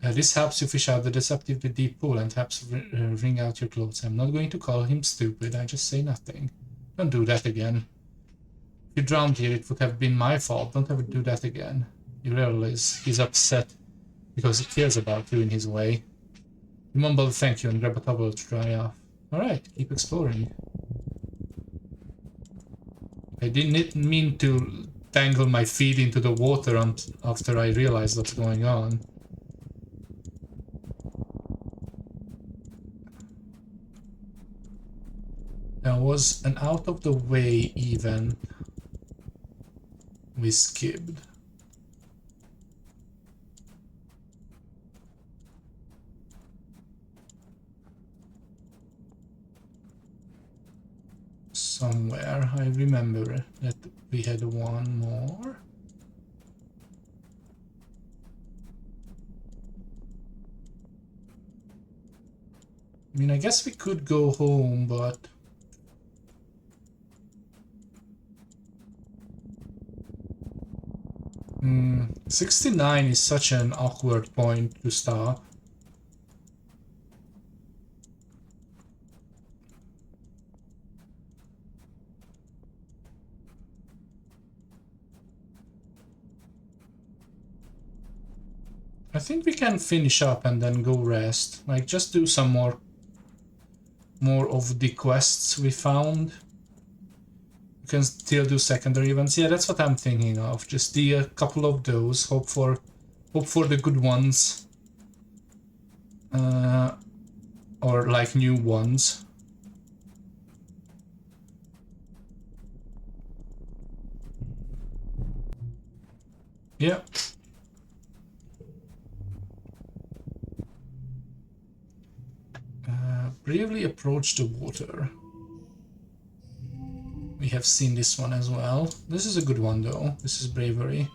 This helps you fish out the deceptively deep pool and helps wring out your clothes. I'm not going to call him stupid, I just say nothing. Don't do that again. If you drowned here, it would have been my fault. Don't ever do that again. He realizes he's upset because he cares about you in his way. You mumble thank you and grab a towel to dry off. Alright, keep exploring. I didn't mean to tangle my feet into the water after I realized what's going on. There was an out-of-the-way event we skipped. Somewhere, I remember that we had one more. I mean, I guess we could go home, but... 69 is such an awkward point to stop. I think we can finish up and then go rest. Like, just do some more of the quests we found. You can still do secondary events. Yeah, that's what I'm thinking of. Just do a couple of those, hope for Hope for the good ones. Or like new ones. Yeah. Bravely approach the water. We have seen this one as well. This is a good one though. This is bravery.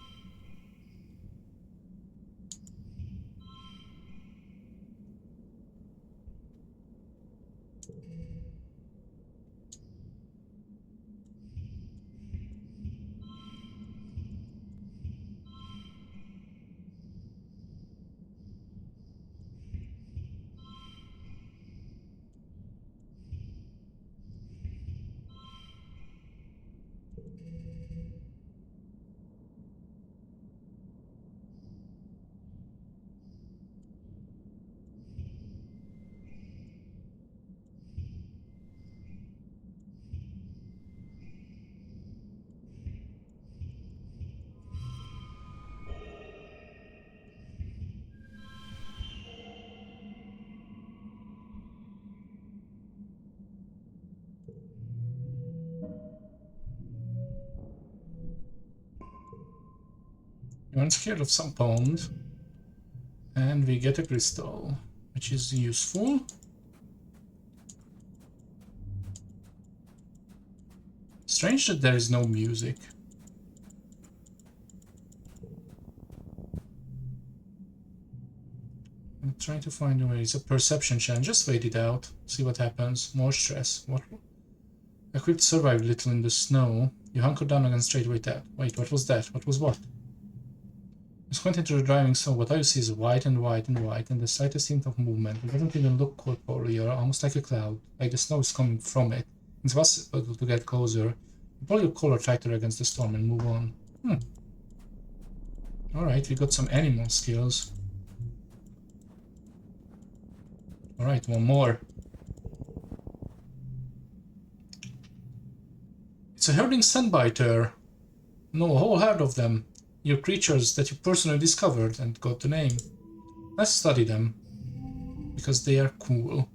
You're scared of some pond. And we get a crystal, which is useful. Strange that there is no music. I'm trying to find a way. It's a perception challenge. Just wait it out. See what happens. More stress. What? Equipped survived little in the snow. You hunkered down against straight away that. Wait, what was that? What was what? You squint into the driving snow. What you see is white and white and white, and the slightest hint of movement. It doesn't even look corporeal, almost like a cloud. Like the snow is coming from it. It's possible to get closer. You pull your collar tighter against the storm and move on. Alright, we got some animal skills. Alright, one more. It's a herding sunbiter. No, a whole herd of them. Your creatures that you personally discovered and got the name. Let's study them. Because they are cool.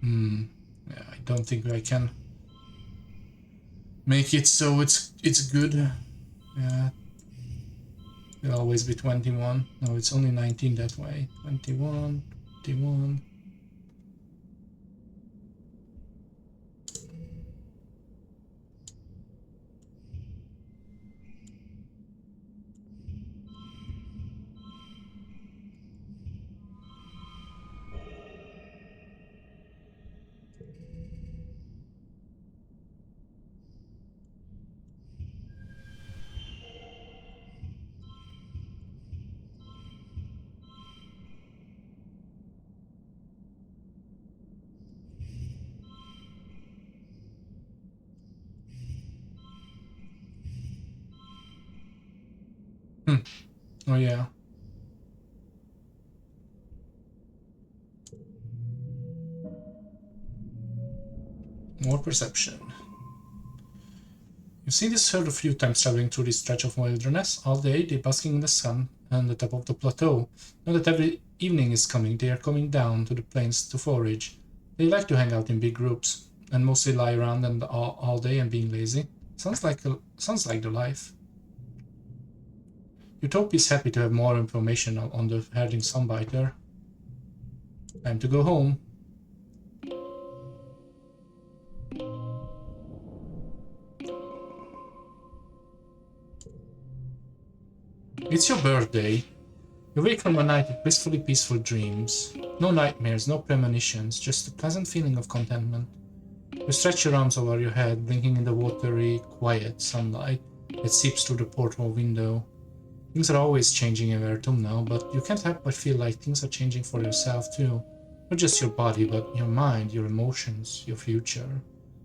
Yeah, I don't think I can make it so it's good. Yeah. It'll always be 21. No, it's only 19 that way. 21, 21. Oh yeah. More perception. You've seen this herd a few times traveling through this stretch of wilderness. All day, they're basking in the sun on the top of the plateau. Now that every evening is coming, they are coming down to the plains to forage. They like to hang out in big groups, and mostly lie around and all day and being lazy. Sounds like the life. Utopia is happy to have more information on the herding sunbiter. Time to go home. It's your birthday. You wake from a night of blissfully peaceful dreams. No nightmares, no premonitions, just a pleasant feeling of contentment. You stretch your arms over your head, blinking in the watery, quiet sunlight that seeps through the porthole window. Things are always changing in Vertum now, but you can't help but feel like things are changing for yourself too. Not just your body, but your mind, your emotions, your future.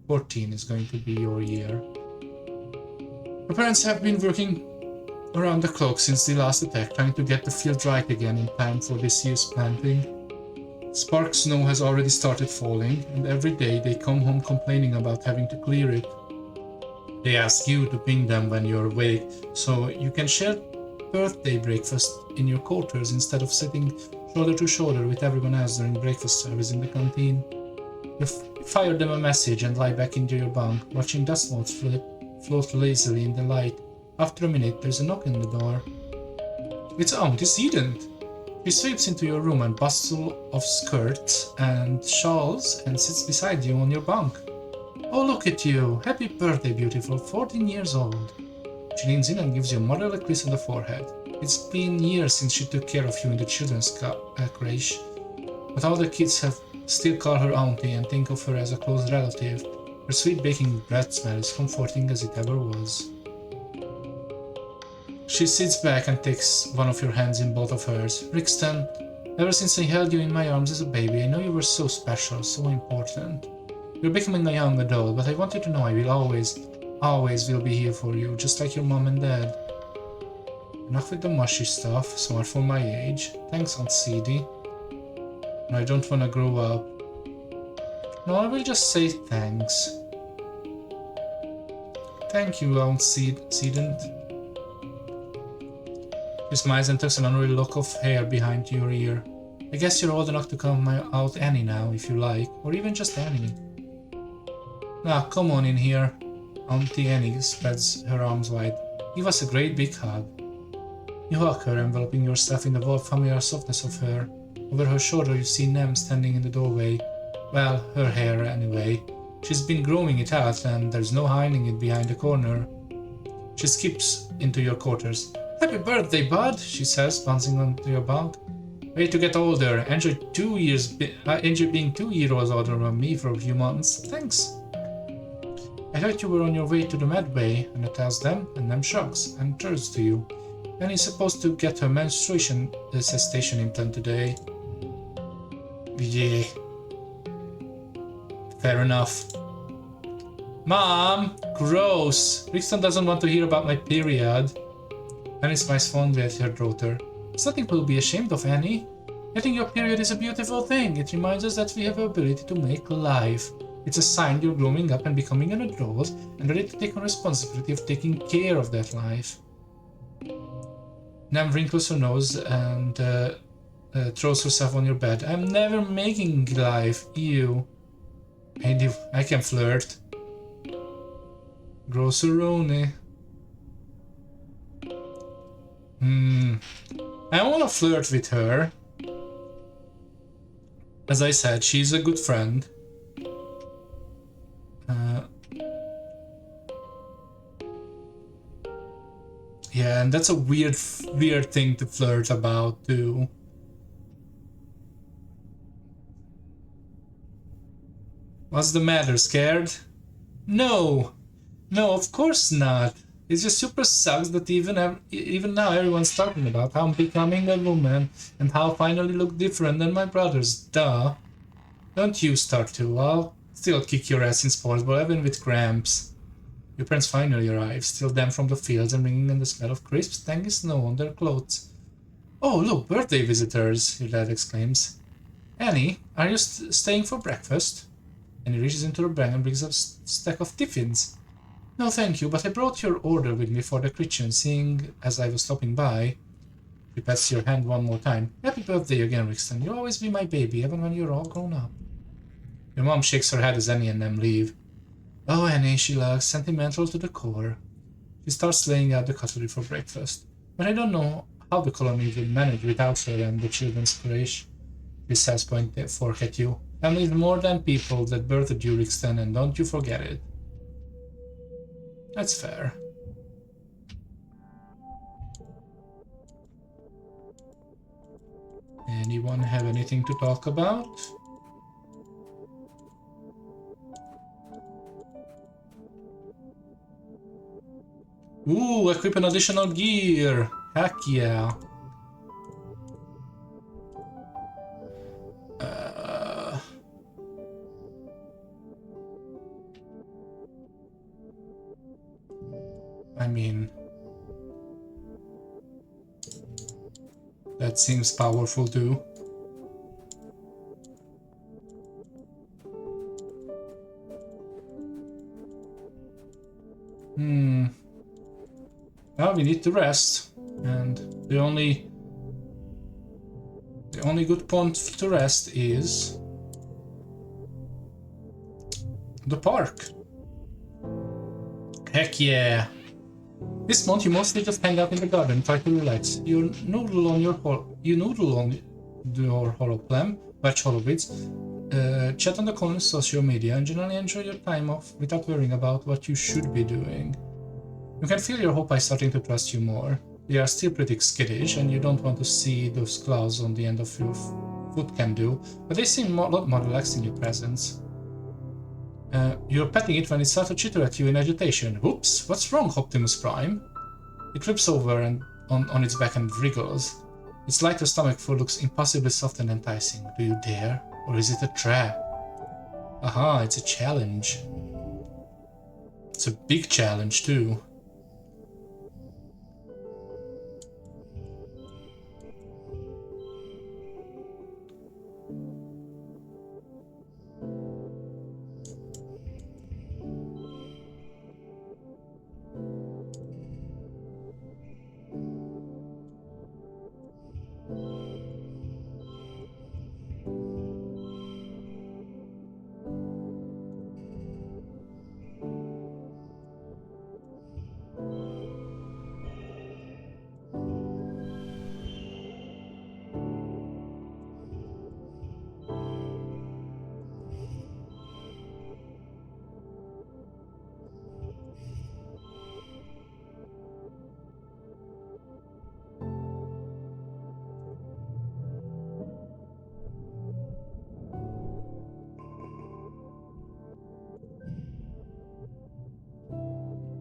14 is going to be your year. Your parents have been working around the clock since the last attack, trying to get the field right again in time for this year's planting. Spark snow has already started falling, and every day they come home complaining about having to clear it. They ask you to ping them when you're awake, so you can share birthday breakfast in your quarters instead of sitting shoulder to shoulder with everyone else during breakfast service in the canteen. You fire them a message and lie back into your bunk, watching dust motes float lazily in the light. After a minute, there's a knock on the door. It's Auntie Sedent. She sweeps into your room and bustle of skirts and shawls and sits beside you on your bunk. Oh, look at you! Happy birthday, beautiful, 14 years old. She leans in and gives you a motherly kiss on the forehead. It's been years since she took care of you in the children's creche, but all the kids have still call her auntie and think of her as a close relative. Her sweet baking bread smell is comforting as it ever was. She sits back and takes one of your hands in both of hers. Rixton, ever since I held you in my arms as a baby, I know you were so special, so important. You're becoming a young adult, but I want you to know I will always will be here for you, just like your mom and dad. Enough with the mushy stuff, smart for my age. Thanks, Aunt Seedy. I don't wanna grow up. No, I will just say thanks. Thank you, Aunt Sedent. She smiles and tucks an unreal lock of hair behind your ear. I guess you're old enough to come out Annie now, if you like, or even just Annie. Now, come on in here. Auntie Annie spreads her arms wide. Give us a great big hug. You hug her, enveloping yourself in the warm, familiar softness of her. Over her shoulder, you see Nem standing in the doorway. Well, her hair, anyway. She's been growing it out, and there's no hiding it behind the corner. She skips into your quarters. Happy birthday, bud, she says, bouncing onto your bunk. Way to get older. Enjoy being 2 years older than me for a few months. Thanks. I heard you were on your way to the Medway, Anna tells them, and Nem shrugs and turns to you. Annie's supposed to get her menstruation cessation implant today. Yeah. Fair enough. Mom! Gross! Rixton doesn't want to hear about my period. Annie smiles fondly at her daughter. It's nothing to be ashamed of, Annie. Getting your period is a beautiful thing. It reminds us that we have the ability to make life. It's a sign you're growing up and becoming an adult and ready to take on responsibility of taking care of that life. Nam wrinkles her nose and throws herself on your bed. I'm never making life. Ew. I can flirt. Grosseroni. I wanna flirt with her. As I said, she's a good friend. Yeah, and that's a weird thing to flirt about too. What's the matter, scared? No, of course not. It just super sucks that even now everyone's talking about how I'm becoming a woman and how I finally look different than my brothers. Duh. Don't you start to. I'll still kick your ass in sports, but even with cramps. Your parents finally arrive, still damp from the fields and bringing in the smell of crisp, tangy snow on their clothes. Oh, look, birthday visitors, your dad exclaims. Annie, are you staying for breakfast? Annie reaches into her bag and brings a stack of tiffins. No, thank you, but I brought your order with me for the kitchen, seeing as I was stopping by. She pats your hand one more time. Happy birthday again, Rixton. You'll always be my baby, even when you're all grown up. Your mom shakes her head as Annie and them leave. Oh, Annie, she laughs, sentimental to the core. She starts laying out the cutlery for breakfast. But I don't know how the colony will manage without her and the children's creche. She says, pointing a fork at you. Family is more than people that birthed you, Rixton, and don't you forget it. That's fair. Anyone have anything to talk about? Ooh, equip an additional gear! Heck yeah! I mean... that seems powerful too. Well, we need to rest, and the only good point to rest is the park. Heck yeah! This month you mostly just hang out in the garden, try to relax. You noodle on your holoclam, watch holovids, chat on the colonist social media, and generally enjoy your time off without worrying about what you should be doing. You can feel your hope starting to trust you more. They are still pretty skittish, and you don't want to see those claws on the end of your foot can do, but they seem a lot more relaxed in your presence. You're petting it when it starts to chitter at you in agitation. Whoops, what's wrong, Optimus Prime? It flips over and on its back and wriggles. Its lighter stomach fur looks impossibly soft and enticing. Do you dare? Or is it a trap? Aha, it's a challenge. It's a big challenge, too.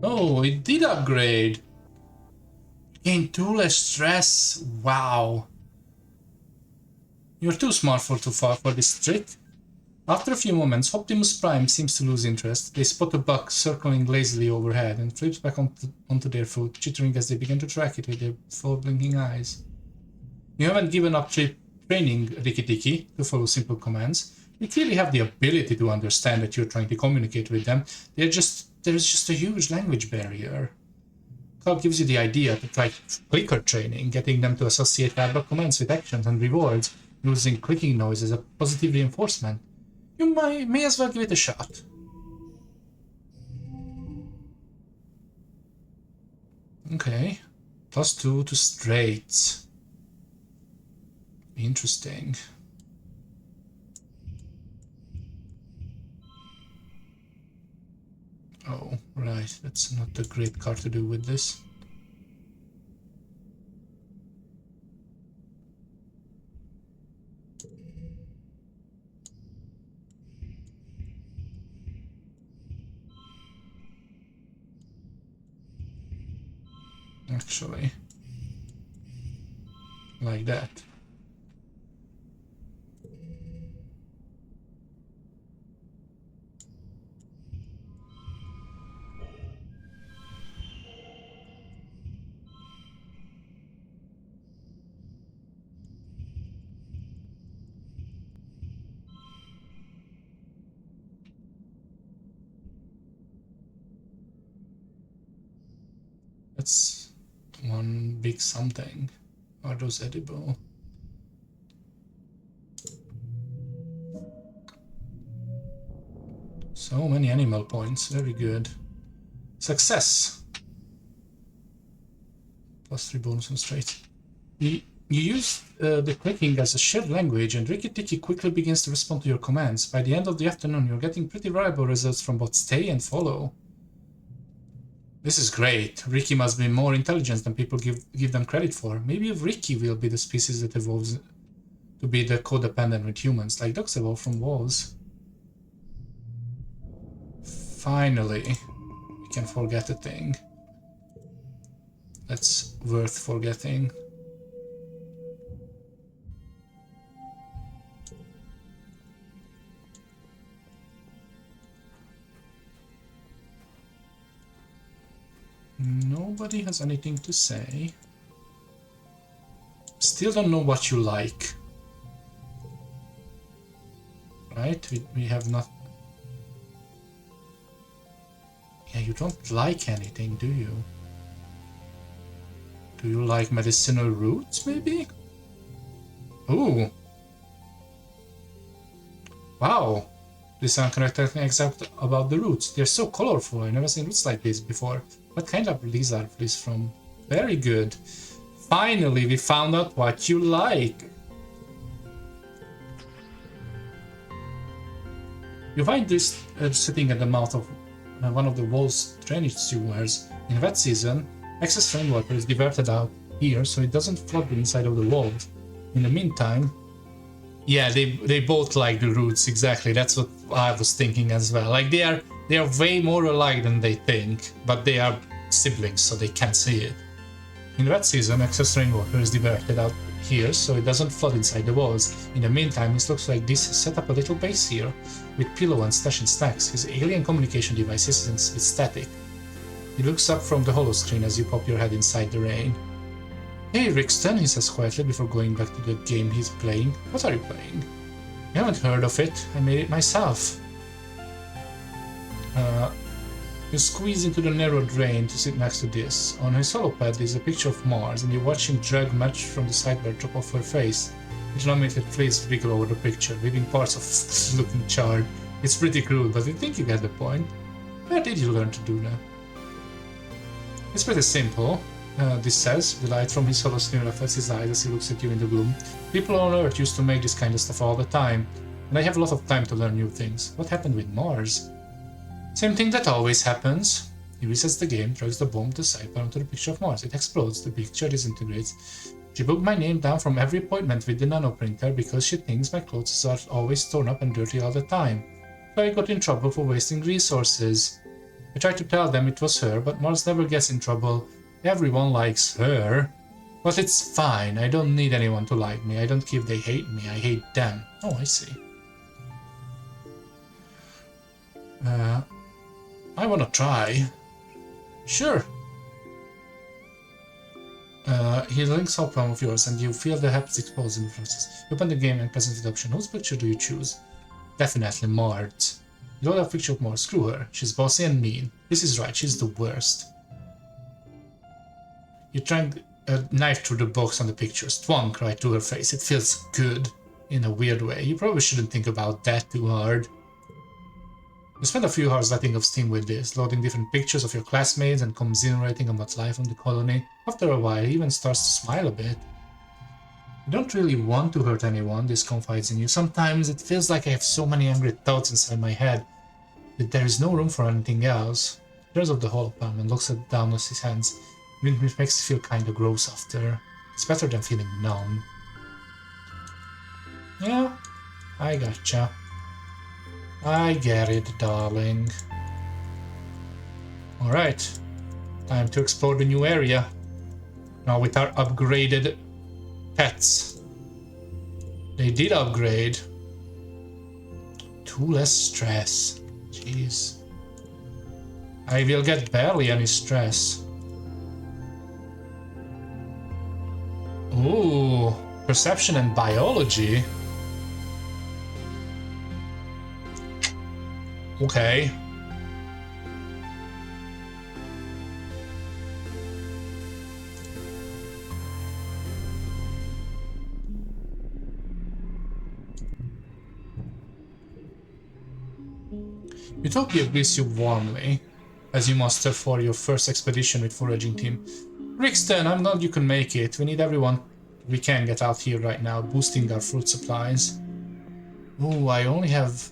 Oh, it did upgrade. Gain 2 less stress. Wow. You're too smart for this trick. After a few moments, Optimus Prime seems to lose interest. They spot a bug circling lazily overhead and flips back onto their foot, chittering as they begin to track it with their full-blinking eyes. You haven't given up training Rikki-Tikki to follow simple commands. You clearly have the ability to understand that you're trying to communicate with them. There's just a huge language barrier. Carl gives you the idea to try clicker training, getting them to associate verbal commands with actions and rewards, using clicking noise as a positive reinforcement. You may as well give it a shot. Okay. +2 to straight. Interesting. Oh, right. That's not a great card to do with this. Actually. Like that. That's one big something. Are those edible? So many animal points, very good. Success! +3 bonus on straight. You use the clicking as a shared language, and Rikki-Tikki quickly begins to respond to your commands. By the end of the afternoon, you're getting pretty reliable results from both stay and follow. This is great. Rikki must be more intelligent than people give them credit for. Maybe Rikki will be the species that evolves to be the codependent with humans, like dogs evolve from wolves. Finally, we can forget a thing. That's worth forgetting. Nobody has anything to say. Still don't know what you like. Right? We have not... Yeah, you don't like anything, do you? Do you like medicinal roots, maybe? Ooh. Wow. This unconnected exact about the roots. They're so colorful. I've never seen roots like this before. What kind of leaves are these from? Very good. Finally, we found out what you like. You find this sitting at the mouth of one of the wall's drainage sewers. In wet season, excess rainwater is diverted out here so it doesn't flood the inside of the walls. In the meantime, yeah, they both like the roots, exactly. That's what I was thinking as well. Like they are way more alike than they think, but they are siblings, so they can't see it. In wet season, excess rainwater is diverted out here so it doesn't flood inside the walls. In the meantime, it looks like this has set up a little base here with pillow and stashing snacks. His alien communication device is static. He looks up from the holo screen as you pop your head inside the rain. Hey Rixton, he says quietly before going back to the game he's playing. What are you playing? You haven't heard of it. I made it myself. You squeeze into the narrow drain to sit next to this. On his holo pad is a picture of Mars, and you watch him drag match from the sidebar drop off her face. Intermittent flames wriggle over the picture, leaving parts of looking charred. It's pretty crude, but I think you get the point. Where did you learn to do that? It's pretty simple. This says, the light from his holo screen reflects his eyes as he looks at you in the gloom. People on Earth used to make this kind of stuff all the time, and I have a lot of time to learn new things. What happened with Mars? Same thing that always happens. He resets the game, drags the bomb to the sidebar onto the picture of Mars. It explodes, the picture disintegrates. She booked my name down from every appointment with the nanoprinter because she thinks my clothes are always torn up and dirty all the time. So I got in trouble for wasting resources. I tried to tell them it was her, but Mars never gets in trouble. Everyone likes her. But it's fine, I don't need anyone to like me. I don't care if they hate me, I hate them. Oh, I see. I wanna try. Sure. He links up one of yours and you feel the haptics pulse in the process. You open the game and present the option. Whose picture do you choose? Definitely Mart. You don't have a picture of Mart. Screw her. She's bossy and mean. This is right, she's the worst. You drag a knife through the box on the pictures. Twonk right to her face. It feels good. In a weird way. You probably shouldn't think about that too hard. You spend a few hours letting off steam with this, loading different pictures of your classmates and commiserating on what's life on the colony. After a while, he even starts to smile a bit. You don't really want to hurt anyone, this confides in you. Sometimes it feels like I have so many angry thoughts inside my head that there is no room for anything else. He turns off the holopalm and looks down at his hands, which makes you feel kinda gross after. It's better than feeling numb. Yeah, I gotcha. I get it, darling. Alright, time to explore the new area. Now with our upgraded pets. They did upgrade. 2 less stress. Jeez. I will get barely any stress. Ooh, perception and biology. Okay. Utopia greets you warmly as you muster for your first expedition with foraging team. Rixton, I'm glad you can make it. We need everyone we can get out here right now, boosting our fruit supplies. Ooh, I only have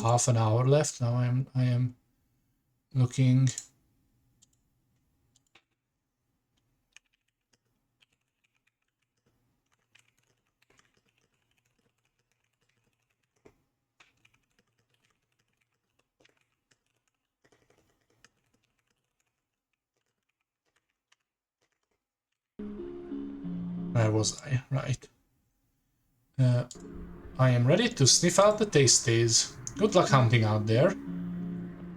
half an hour left. Now I am looking. Where was I? Right. I am ready to sniff out the tasties. Good luck hunting out there.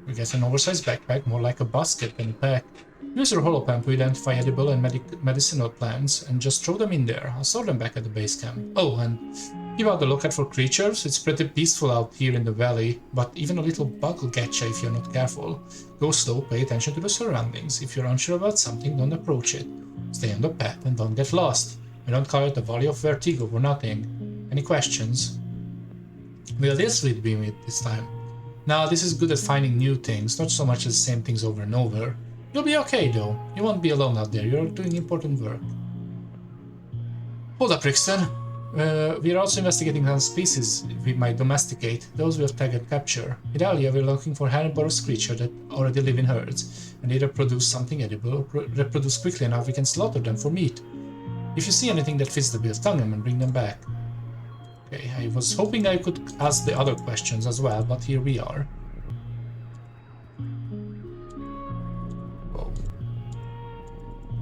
We get an oversized backpack, more like a basket than a pack. Use your holopan to identify edible and medicinal plants and just throw them in there. I'll store them back at the base camp. Oh, and Give out a look out for creatures. It's pretty peaceful out here in the valley, but even a little bug will get you if you're not careful. Go slow, pay attention to the surroundings. If you're unsure about something, don't approach it. Stay on the path and don't get lost. I don't call it the Valley of Vertigo for nothing. Any questions? Will this lead be me this time? Now, this is good at finding new things, not so much as the same things over and over. You'll be okay though. You won't be alone out there. You're doing important work. Hold up, Brixton. We are also investigating some species we might domesticate. Those we'll tag and capture. In Alia, we're looking for herbivorous creatures that already live in herds and either produce something edible or reproduce quickly enough we can slaughter them for meat. If you see anything that fits the bill, tag them and bring them back. Okay, I was hoping I could ask the other questions as well, but here we are. Whoa.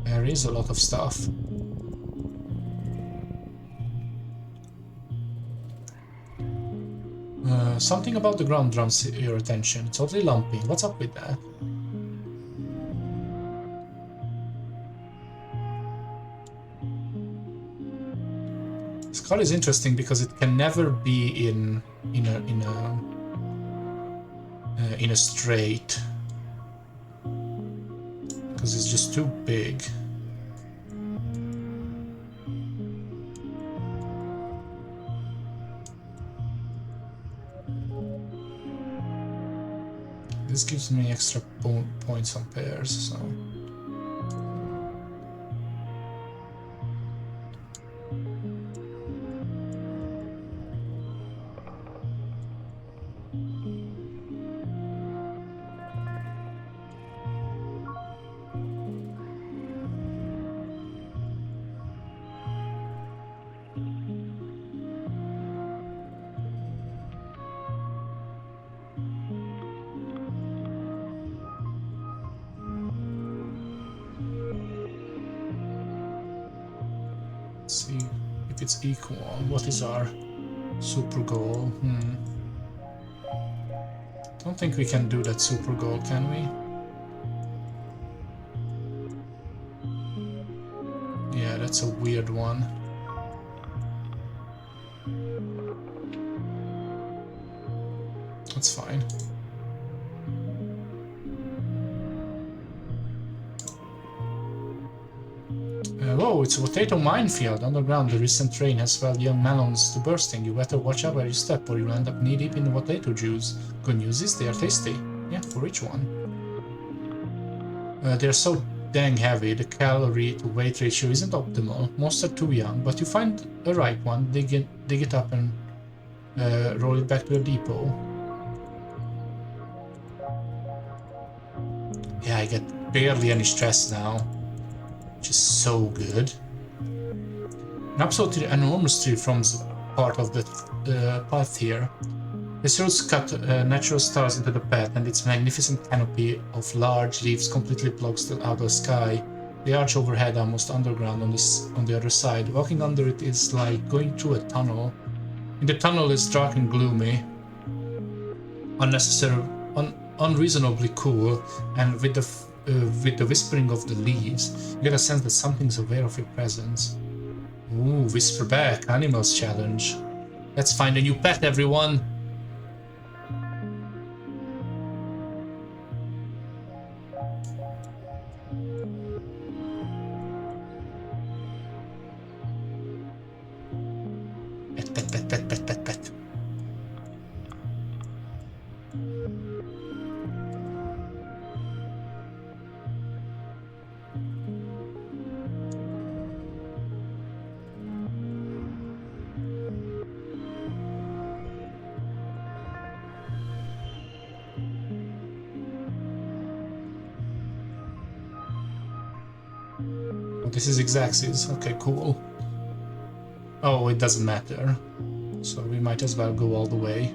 There is a lot of stuff. Something about the ground draws your attention. It's totally lumpy. What's up with that? Skull is interesting because it can never be in a straight, because it's just too big. This gives me extra points on pairs, so... see if it's equal. What is our super goal? Don't think we can do that super goal, can we? Yeah, that's a weird one. That's fine. Whoa, it's a potato minefield. Underground, the recent rain has swelled young melons to bursting. You better watch out where you step or you'll end up knee-deep in the potato juice. Good news is they are tasty. Yeah, for each one. They're so dang heavy, the calorie to weight ratio isn't optimal. Most are too young, but you find a ripe one, dig it up and roll it back to the depot. Yeah, I get barely any stress now, which is so good. An absolutely enormous tree forms part of the path here. Its roots cut natural stars into the path, and its magnificent canopy of large leaves completely blocks the outer sky. The arch overhead almost underground on the other side. Walking under it is like going through a tunnel. In the tunnel is dark and gloomy, unreasonably cool, and with the whispering of the leaves, you get a sense that something's aware of your presence. Ooh, whisper back, animals challenge. Let's find a new pet, everyone! Pet. Oh, this is X-axis. Okay, cool. Oh, it doesn't matter. So we might as well go all the way.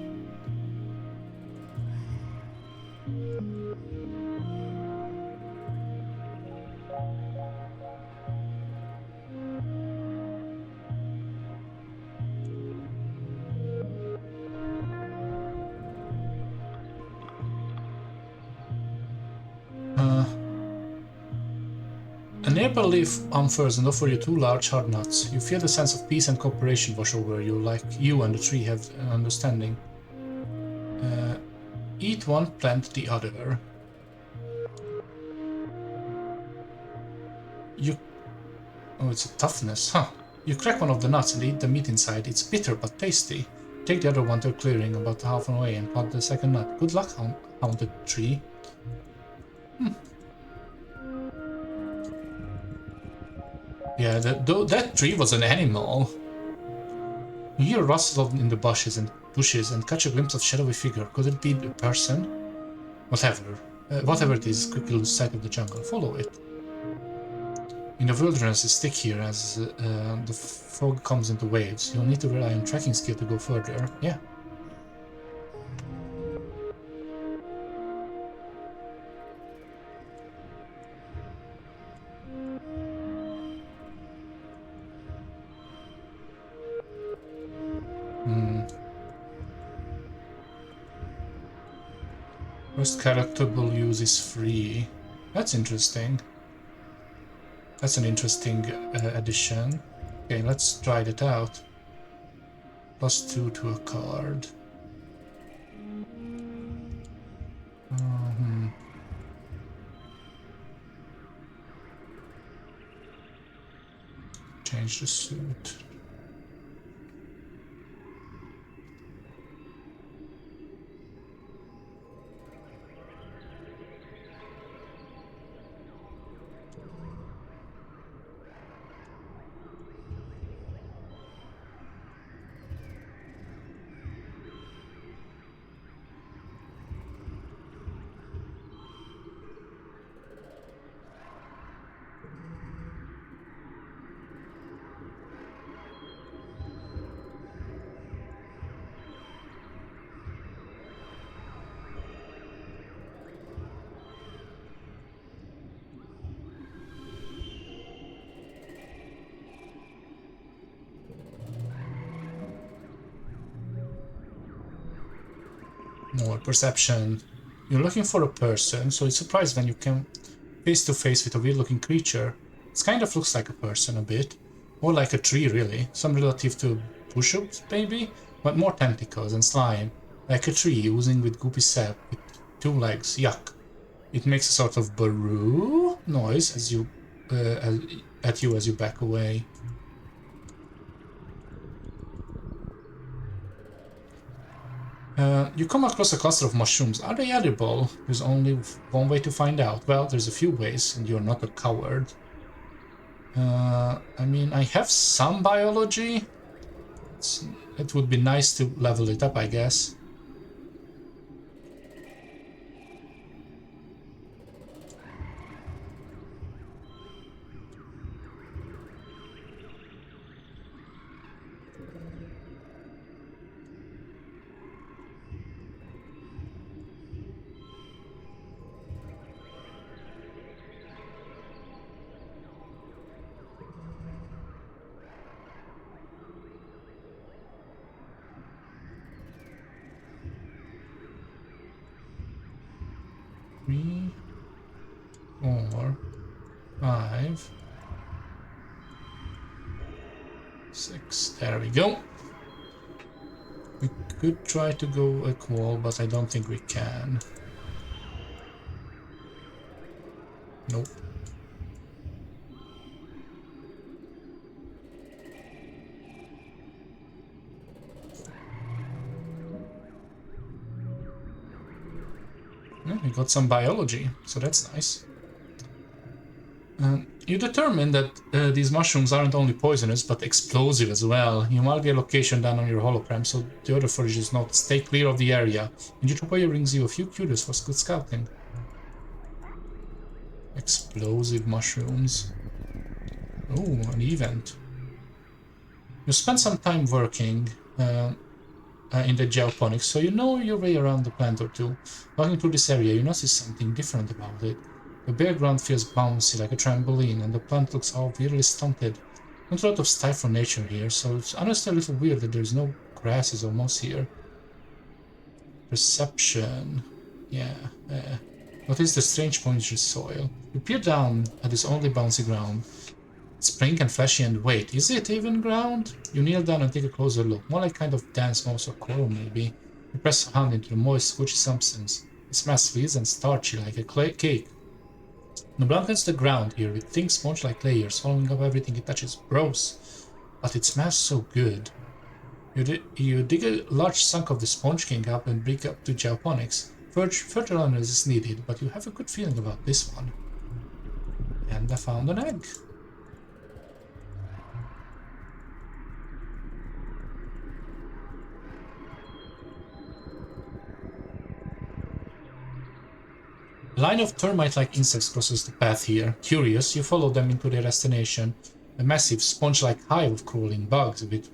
neighbor leaf arm first and offer you 2 large hard nuts. You feel the sense of peace and cooperation wash over you, like you and the tree have an understanding. Eat one, plant the other. Oh, it's a toughness, huh? You crack one of the nuts and eat the meat inside. It's bitter but tasty. Take the other one to a clearing about half an away and plant the second nut. Good luck, haunted tree. Yeah, that tree was an animal. You hear a rustle in the bushes and catch a glimpse of shadowy figure. Could it be a person? Whatever it is, quickly lose sight of the jungle. Follow it. In the wilderness, it's thick here as the fog comes into waves. You'll need to rely on tracking skill to go further. Yeah. First characterable use is free. That's interesting. That's an interesting addition. Okay, let's try that out. +2 to a card. Change the suit. More perception. You're looking for a person, so it's surprised when you come face to face with a weird looking creature. It kind of looks like a person a bit. More like a tree really. Some relative to push-ups maybe? But more tentacles and slime. Like a tree oozing with goopy sap with 2 legs. Yuck. It makes a sort of baroo noise as you at you as you back away. You come across a cluster of mushrooms. Are they edible? There's only one way to find out. Well, there's a few ways, and you're not a coward. I mean, I have some biology. It would be nice to level it up, I guess. Three, 4, 5, 6. There we go. We could try to go a wall, but I don't think we can. Nope. Yeah, we got some biology, so that's nice. You determine that these mushrooms aren't only poisonous, but explosive as well. You mark their location down on your hologram, so the other foragers know to stay clear of the area. And Utopia brings you a few kudos for good scouting. Explosive mushrooms. Oh, an event. You spend some time working in the geoponics, so you know your way around the plant or two. Walking through this area, you notice something different about it. The bare ground feels bouncy like a trampoline, and the plant looks all weirdly stunted. Not a lot of stifled nature here, so it's honestly a little weird that there's no grasses or moss here. Perception. Yeah. What is the strange pointy soil? You peer down at this only bouncy ground. It's pink and flashy and wait, is it even ground? You kneel down and take a closer look, more like kind of dance mouse or coral maybe. You press a hand into the moist, squishy substance. It smells sweet and starchy like a cake. The blankens the ground here with thin sponge-like layers, following up everything it touches. Gross, but it smells so good. You dig a large chunk of the Sponge King up and break up to geoponics. Further analysis is needed, but you have a good feeling about this one. And I found an egg. A line of termite-like insects crosses the path here. Curious, you follow them into their destination. A massive sponge-like hive of crawling bugs with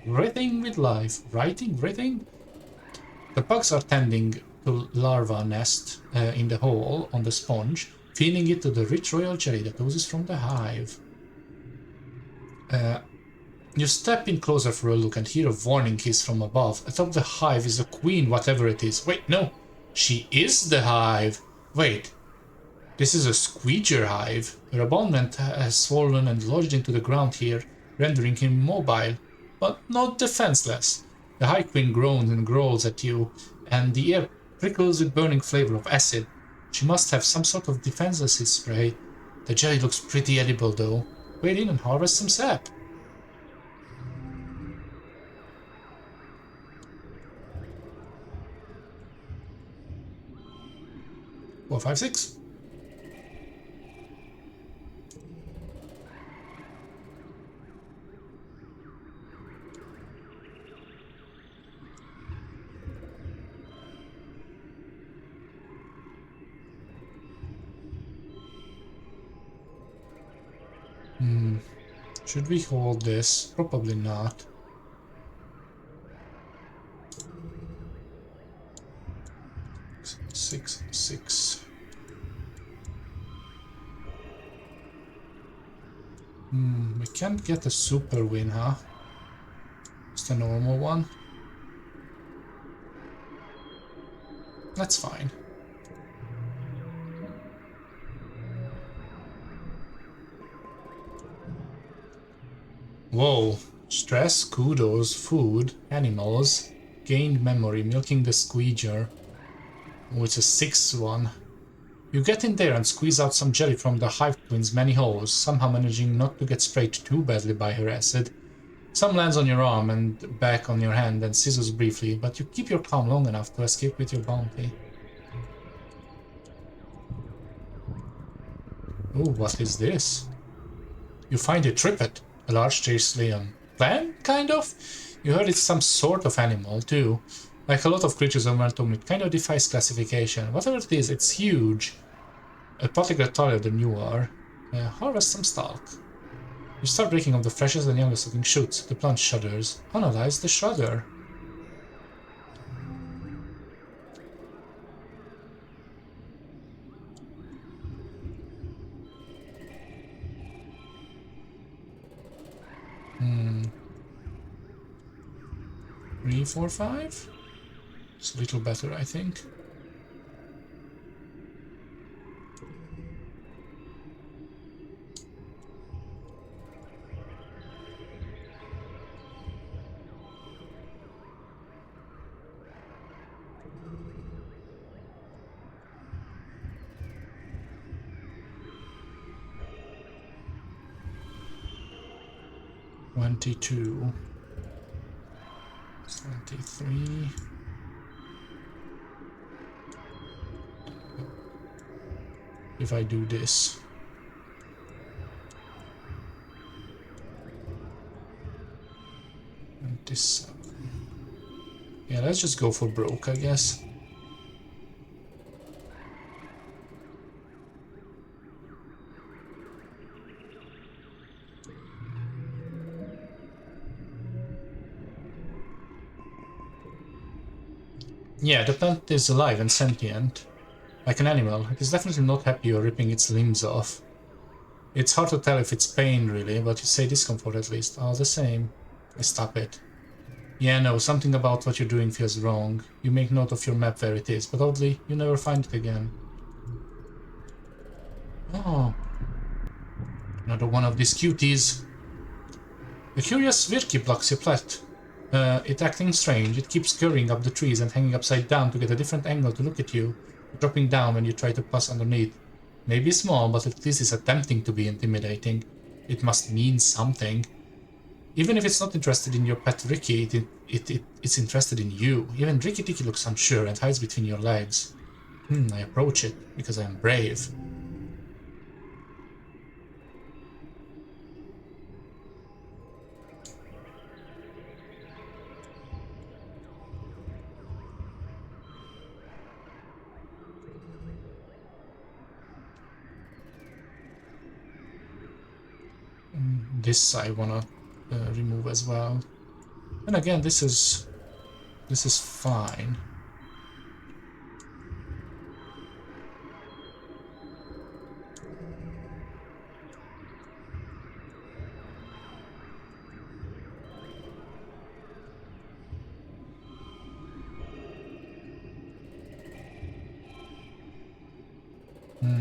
writhing with life. Writhing? The bugs are tending to larva nest in the hole on the sponge, feeding it to the rich royal jelly that oozes from the hive. You step in closer for a look and hear a warning hiss from above. Atop the hive is a queen, whatever it is. Wait, no! She is the hive! Wait, this is a squeeger hive. Her abandonment has swollen and lodged into the ground here, rendering him mobile, but not defenseless. The High Queen groans and growls at you, and the air prickles with burning flavor of acid. She must have some sort of defenseless spray. The jelly looks pretty edible though. Wade in and harvest some sap. 4, 5, 6. Should we hold this? Probably not. Six. We can't get a super win, huh? Just a normal one. That's fine. Whoa. Stress, kudos, food, animals, gained memory, milking the squeeger. Oh, it's a 6th one. You get in there and squeeze out some jelly from the Hive Queen's many holes, somehow managing not to get sprayed too badly by her acid. Some lands on your arm and back on your hand and sizzles briefly, but you keep your calm long enough to escape with your bounty. Oh, what is this? You find a triplet, a large Thracian plant, kind of? You heard it's some sort of animal, too. Like a lot of creatures of Melton, it kind of defies classification. Whatever it is, it's huge. Particularly taller than you are. Harvest some stalk. You start breaking up the freshest and youngest looking shoots. The plant shudders. Analyze the shudder. Three, 4, 5? It's a little better, I think. $22. 23. If I do this. And this. Yeah, let's just go for broke, I guess. Yeah, the plant is alive and sentient. Like an animal, it is definitely not happy or ripping its limbs off. It's hard to tell if it's pain, really, but you say discomfort at least. All the same. Stop it. Yeah, no, something about what you're doing feels wrong. You make note of your map where it is, but oddly, you never find it again. Oh, another one of these cuties. The curious Virki blocks your plat. It acting strange. It keeps scurrying up the trees and hanging upside down to get a different angle to look at you, dropping down when you try to pass underneath. Maybe small, but at least it's attempting to be intimidating. It must mean something. Even if it's not interested in your pet Ricky, it's interested in you. Even Ricky Tiki looks unsure and hides between your legs. I approach it because I am brave. This I wanna remove as well. And again, this is fine.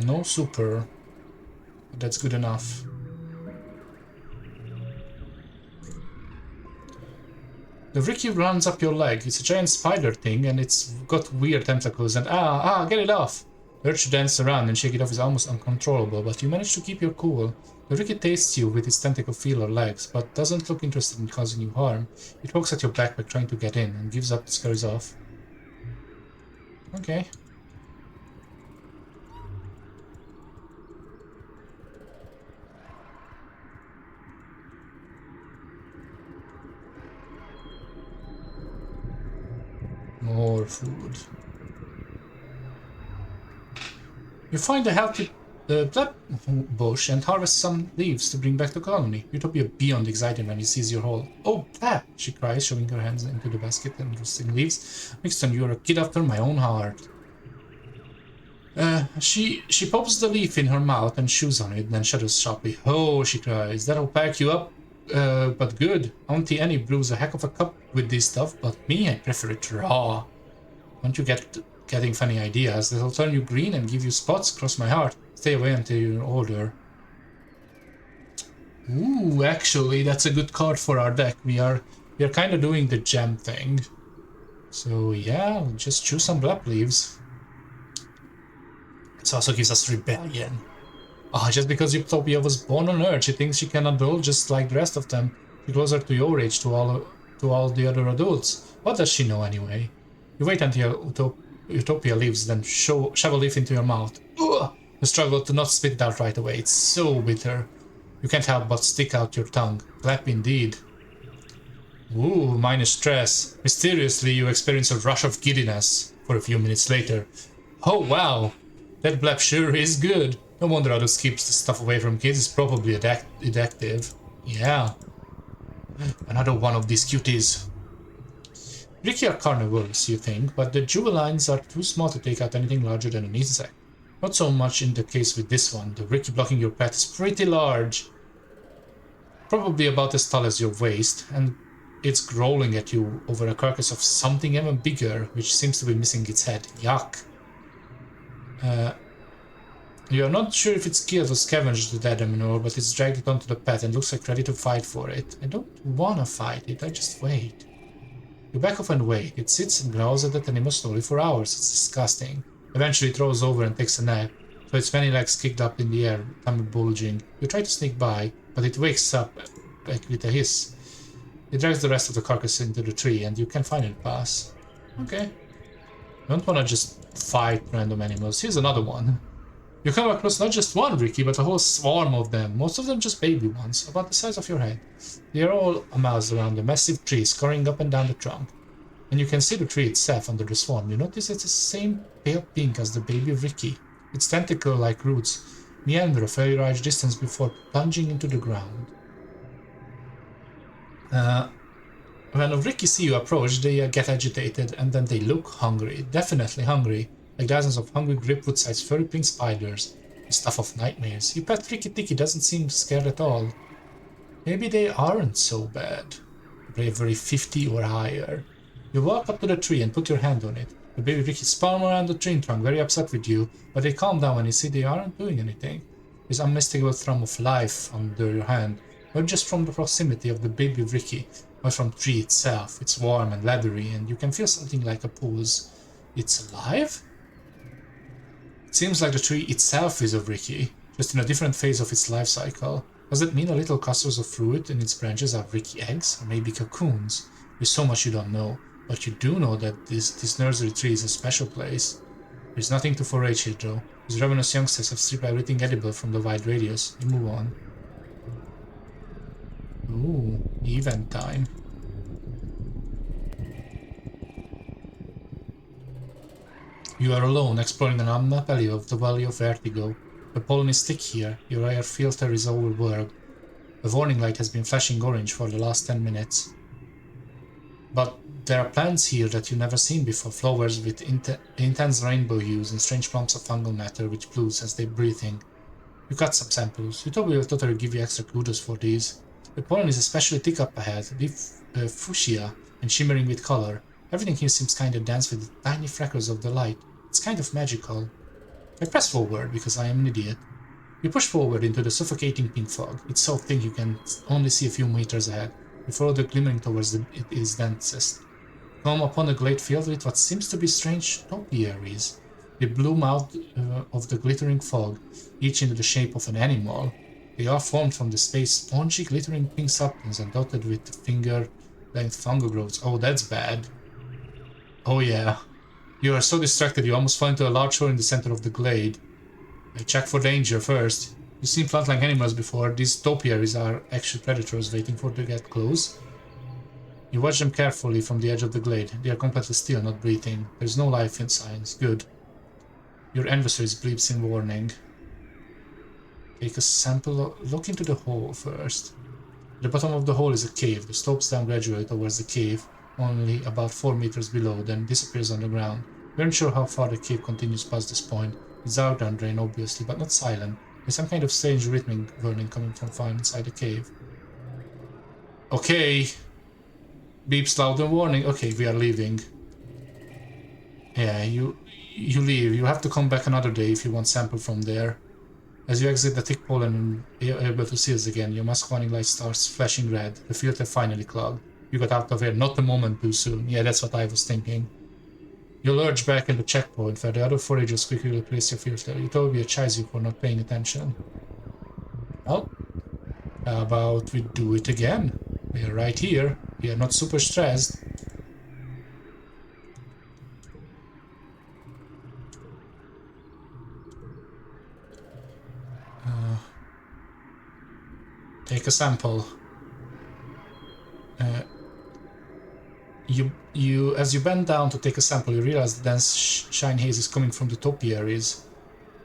No super, but that's good enough. The Ricky runs up your leg. It's a giant spider thing, and it's got weird tentacles, and get it off! The urge to dance around and shake it off is almost uncontrollable, but you manage to keep your cool. The Ricky tastes you with its tentacle feeler legs, but doesn't look interested in causing you harm. It pokes at your backpack trying to get in, and gives up and scurries off. Okay. More food. You find a healthy black bush and harvest some leaves to bring back to colony. Utopia beyond excited when he sees your haul. Oh, Blap! She cries, shoving her hands into the basket and roasting leaves. Mixton, you're a kid after my own heart. She pops the leaf in her mouth and chews on it, then shudders sharply. Oh, she cries, that'll pack you up. But good. Auntie Annie brews a heck of a cup with this stuff, but me, I prefer it raw. Don't you getting funny ideas? That'll turn you green and give you spots, cross my heart. Stay away until you're older. Ooh, actually, that's a good card for our deck. We are kind of doing the gem thing. So yeah, just choose some black leaves. It also gives us rebellion. Just because Utopia was born on Earth, she thinks she can adult just like the rest of them. She's closer to your age to all the other adults. What does she know anyway? You wait until Utopia leaves, then shove a leaf into your mouth. Ugh! You struggle to not spit it out right away. It's so bitter. You can't help but stick out your tongue. Clap indeed. Ooh, minus stress. Mysteriously, you experience a rush of giddiness for a few minutes later. Oh wow! That blab sure is good. No wonder adults keeps the stuff away from kids. It's probably addictive. Yeah. Another one of these cuties. Ricky are carnivores, you think, but the juveniles are too small to take out anything larger than an insect. Not so much in the case with this one. The Ricky blocking your path is pretty large. Probably about as tall as your waist, and it's growling at you over a carcass of something even bigger, which seems to be missing its head. Yuck. You're not sure if it's killed or scavenged the dead animal, but it's dragged it onto the pet and looks like ready to fight for it. I don't wanna fight it, I just wait. You back off and wait. It sits and growls at that animal slowly for hours. It's disgusting. Eventually it rolls over and takes a nap, so its many legs kicked up in the air, tummy bulging. You try to sneak by, but it wakes up like with a hiss. It drags the rest of the carcass into the tree, and you can finally pass. Okay. Don't wanna just fight random animals. Here's another one. You come across not just one Ricky, but a whole swarm of them, most of them just baby ones, about the size of your head. They are all amassed around a massive tree, scurrying up and down the trunk. And you can see the tree itself under the swarm. You notice it's the same pale pink as the baby Ricky. Its tentacle-like roots meander a fairly large distance before plunging into the ground. When Ricky see you approach, they get agitated, and then they look hungry, definitely hungry. Like dozens of hungry grapefruit-sized furry pink spiders. The stuff of nightmares. Your pet Ricky Tiki doesn't seem scared at all. Maybe they aren't so bad. Bravery 50 or higher. You walk up to the tree and put your hand on it. The baby Ricky spun around the tree trunk, very upset with you, but they calm down when you see they aren't doing anything. This unmistakable thrum of life under your hand, not just from the proximity of the baby Ricky, but from the tree itself. It's warm and leathery, and you can feel something like a pulse. It's alive? It seems like the tree itself is of Ricky, just in a different phase of its life cycle. Does it mean the little clusters of fruit in its branches are Ricky eggs, or maybe cocoons? There's so much you don't know, but you do know that this nursery tree is a special place. There's nothing to forage here, though. These ravenous youngsters have stripped everything edible from the wide radius. You move on. Ooh, event time. You are alone, exploring an unmapped alley of the Valley of Vertigo. The pollen is thick here, your air filter is overworked. The warning light has been flashing orange for the last 10 minutes. But there are plants here that you've never seen before, flowers with intense rainbow hues and strange clumps of fungal matter which blues as they breathing. You got some samples. You will totally give you extra kudos for these. The pollen is especially thick up ahead, deep fuchsia and shimmering with color. Everything here seems kinda dense with tiny freckles of the light. It's kind of magical. I press forward because I am an idiot. You push forward into the suffocating pink fog. It's so thick you can only see a few meters ahead. You follow the glimmering towards it is densest. Come upon a glade filled with what seems to be strange topiaries. They bloom out of the glittering fog, each into the shape of an animal. They are formed from the space spongy, glittering pink substance and dotted with finger-length fungal growths. Oh, that's bad. Oh yeah. You are so distracted you almost fall into a large hole in the center of the glade. Check for danger first. You've seen plant-like animals before. These topiaries are actual predators waiting for to get close. You watch them carefully from the edge of the glade. They are completely still, not breathing. There is no life in signs. Good. Your adversary bleeps in warning. Take a sample. Look into the hole first. At the bottom of the hole is a cave. It slopes down gradually towards the cave, only about 4 meters below, then disappears on the ground. We aren't sure how far the cave continues past this point. It's out and drained, obviously, but not silent. There's some kind of strange rhythmic whirling coming from far inside the cave. Okay. Beeps loud and warning. Okay, we are leaving. Yeah, you leave. You have to come back another day if you want sample from there. As you exit the thick pollen and you're able to see us again, your mask warning light starts flashing red. The filter finally clogged. You got out of here not a moment too soon. Yeah, that's what I was thinking. You lurch back in the checkpoint where the other foragers quickly replace your filter. You totally chase you for not paying attention. Well, how about we do it again? We are right here. We are not super stressed. Take a sample. As you bend down to take a sample, you realize the dense shine haze is coming from the topiaries.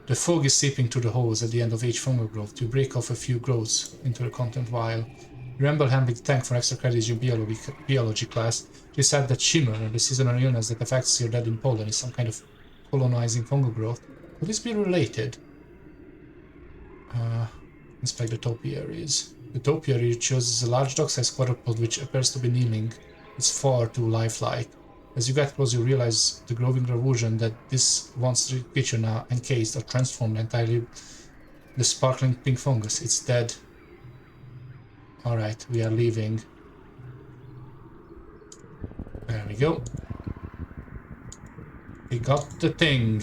The fog is seeping through the holes at the end of each fungal growth. You break off a few growths into the content vial. You remember handling the tank for extra credits in your biology class. She said that shimmer, the seasonal illness that affects your dead in pollen, is some kind of colonizing fungal growth. Could this be related? Inspect the topiaries. The topiary chooses a large dog-sized quadruped which appears to be kneeling. It's far too lifelike. As you get close, you realize the growing revulsion that this once creature now encased or transformed entirely the sparkling pink fungus. It's dead. Alright, we are leaving. There we go. We got the thing.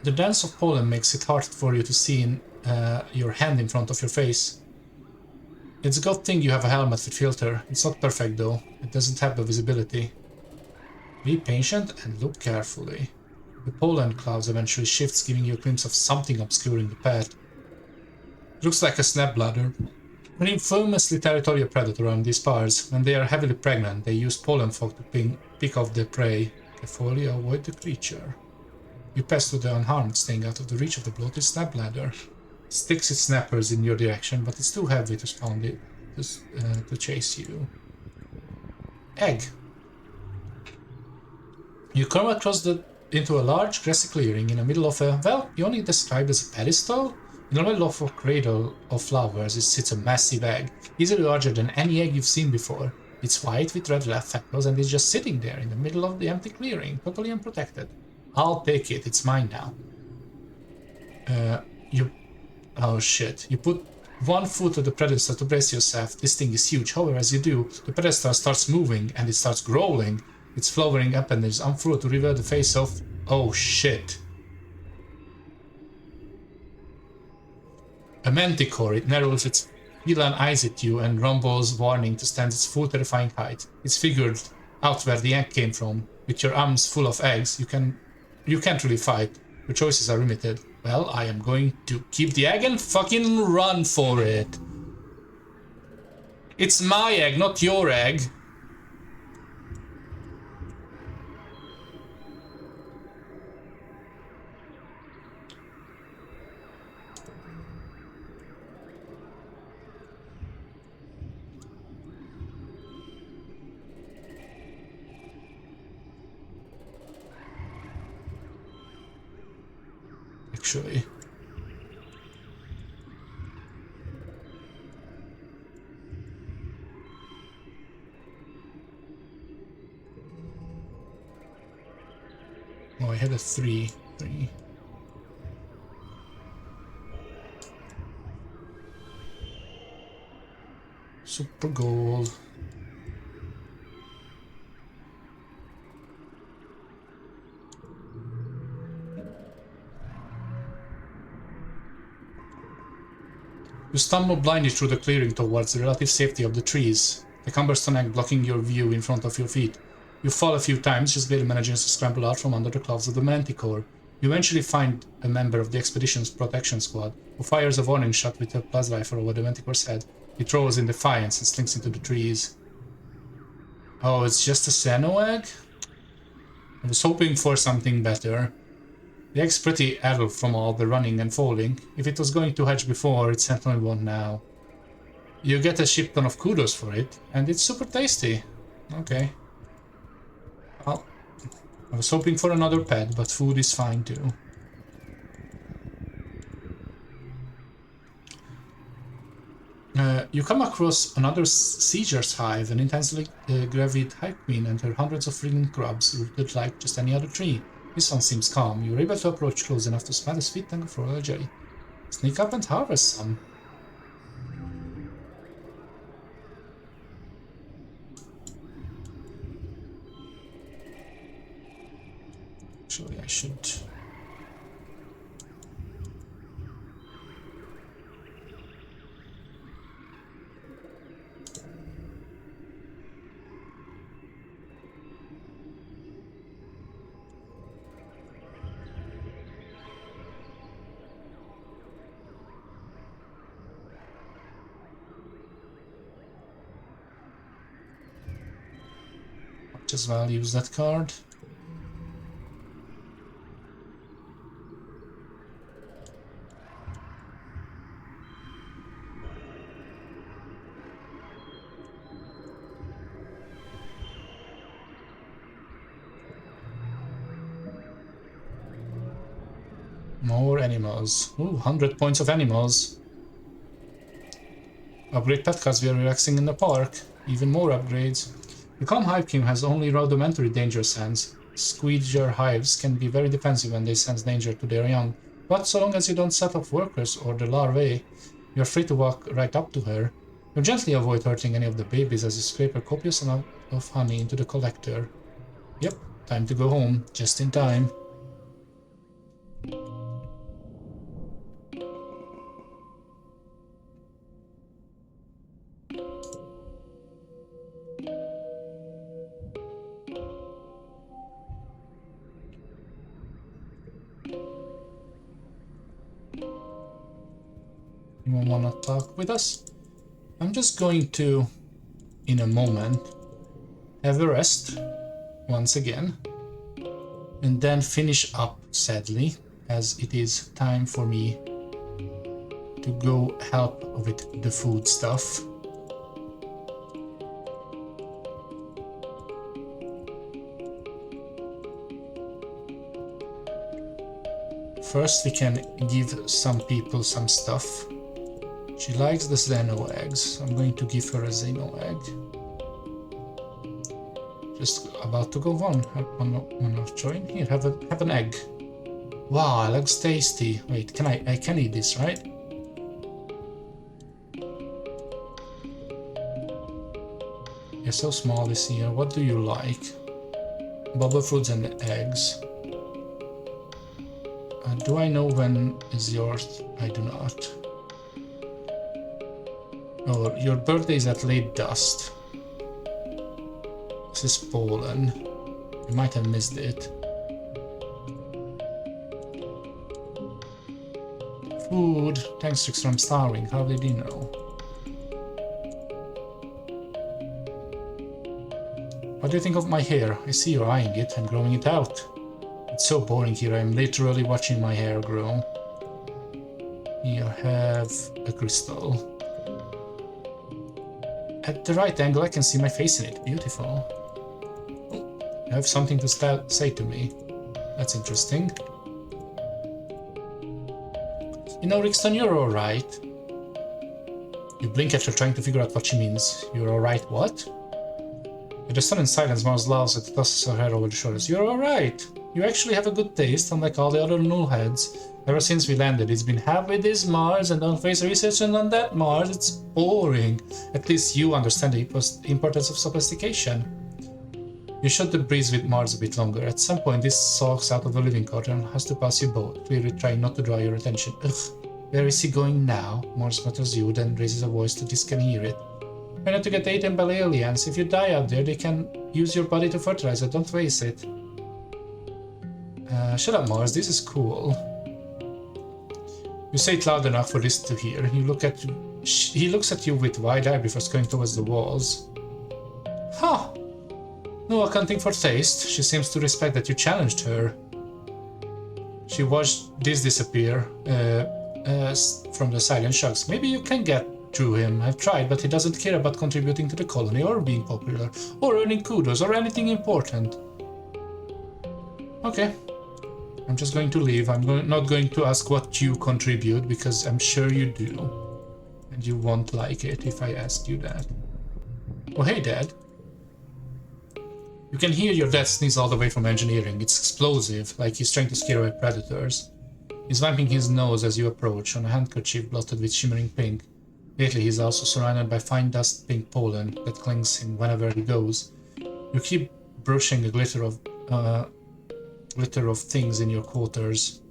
The dance of pollen makes it hard for you to see your hand in front of your face. It's a good thing you have a helmet with filter. It's not perfect though. It doesn't have the visibility. Be patient and look carefully. The pollen clouds eventually shifts, giving you a glimpse of something obscuring the path. It looks like a snapbladder. An infamously territorial predator on these parts. When they are heavily pregnant, they use pollen fog to pick off their prey. Carefully avoid the creature. You pass through the unharmed, staying out of the reach of the bloated snapbladder. It sticks its snappers in your direction, but it's too heavy to spawn it to chase you. Egg. You come across into a large grassy clearing in the middle of a, well, you only described as a pedestal? In the middle of a cradle of flowers sits a massive egg, easily larger than any egg you've seen before. It's white with red freckles and it's just sitting there in the middle of the empty clearing, totally unprotected. I'll take it, it's mine now. Oh shit. You put one foot of the predator to brace yourself. This thing is huge. However, as you do, the predator starts moving and it starts growling. Its flowering appendages unfurl to reveal the face of... Oh shit. A manticore. It narrows its feline eyes at you and rumbles, warning to stand its full terrifying height. It's figured out where the egg came from. With your arms full of eggs, you can't really fight. Your choices are limited. Well, I am going to keep the egg and fucking run for it. It's my egg, not your egg. Actually. Oh, I had a 3. Super gold. You stumble blindly through the clearing towards the relative safety of the trees, the cumbersome egg blocking your view in front of your feet. You fall a few times, just barely managing to scramble out from under the claws of the manticore. You eventually find a member of the expedition's protection squad, who fires a warning shot with a plasma rifle over the manticore's head. It rolls in defiance and slinks into the trees. Oh, it's just a Xeno egg? I was hoping for something better. The egg's pretty addled from all the running and falling. If it was going to hatch before, it certainly won't now. You get a shit ton of kudos for it, and it's super tasty. Okay. Well, I was hoping for another pet, but food is fine too. You come across another seizure's hive, an intensely gravid hive queen and her hundreds of freaking grubs, rooted like just any other tree. This one seems calm. You're able to approach close enough to smell the sweet tongue of royal jelly. Sneak up and harvest some. Actually, I should... as well use that card. More animals. Ooh, 100 points of animals. Upgrade pet cards. We are relaxing in the park. Even more upgrades. The calm hive king has only rudimentary danger sense. Squeeger hives can be very defensive when they sense danger to their young, but so long as you don't set off workers or the larvae, you're free to walk right up to her. You gently avoid hurting any of the babies as you scrape a copious amount of honey into the collector. Yep, time to go home, just in time. Anyone wanna talk with us? I'm just going to, in a moment, have a rest once again, and then finish up, sadly, as it is time for me to go help with the food stuff. First, we can give some people some stuff. She likes the Xeno eggs. I'm going to give her a Xeno egg. just about to go on. One of join. Here, have an egg. Wow, it looks tasty. Wait, I can eat this, right? You're so small this year. What do you like? Bubble fruits and eggs. Do I know when is yours? I do not. Oh, your birthday is at late dust. This is Poland. You might have missed it. Food. Thanks, Trickster, I'm starving. How did you know? What do you think of my hair? I see you're eyeing it. I'm growing it out. It's so boring here. I'm literally watching my hair grow. You have a crystal. At the right angle, I can see my face in it. Beautiful. You have something to say to me. That's interesting. You know, Rixton, you're alright. You blink after trying to figure out what she means. You're alright, what? With the sudden silence, Mars laughs and tosses her hair over the shoulders. You're alright. You actually have a good taste, unlike all the other nullheads. Ever since we landed, it's been have with this Mars and don't face research and on that Mars. It's boring. At least you understand the importance of sophistication. You shut the breeze with Mars a bit longer. At some point, this sulks out of the living quarter and has to pass you both, clearly trying not to draw your attention. Ugh, where is he going now? Mars mutters you, then raises a voice so this can hear it. Try not to get eaten by aliens. If you die out there, they can use your body to fertilize it. Don't waste it. Shut up, Mars. This is cool. You say it loud enough for this to hear. He looks at you with wide eye before going towards the walls. Huh. No accounting for taste. She seems to respect that you challenged her. She watched this disappear from the side and shrugs. Maybe you can get through him. I've tried, but he doesn't care about contributing to the colony or being popular or earning kudos or anything important. Okay. I'm just going to leave. I'm not going to ask what you contribute because I'm sure you do. And you won't like it if I ask you that. Oh, hey, Dad. You can hear your dad sneeze all the way from engineering. It's explosive, like he's trying to scare away predators. He's wiping his nose as you approach, on a handkerchief blotted with shimmering pink. Lately, he's also surrounded by fine dust pink pollen that clings him whenever he goes. You keep brushing a glitter of things in your quarters.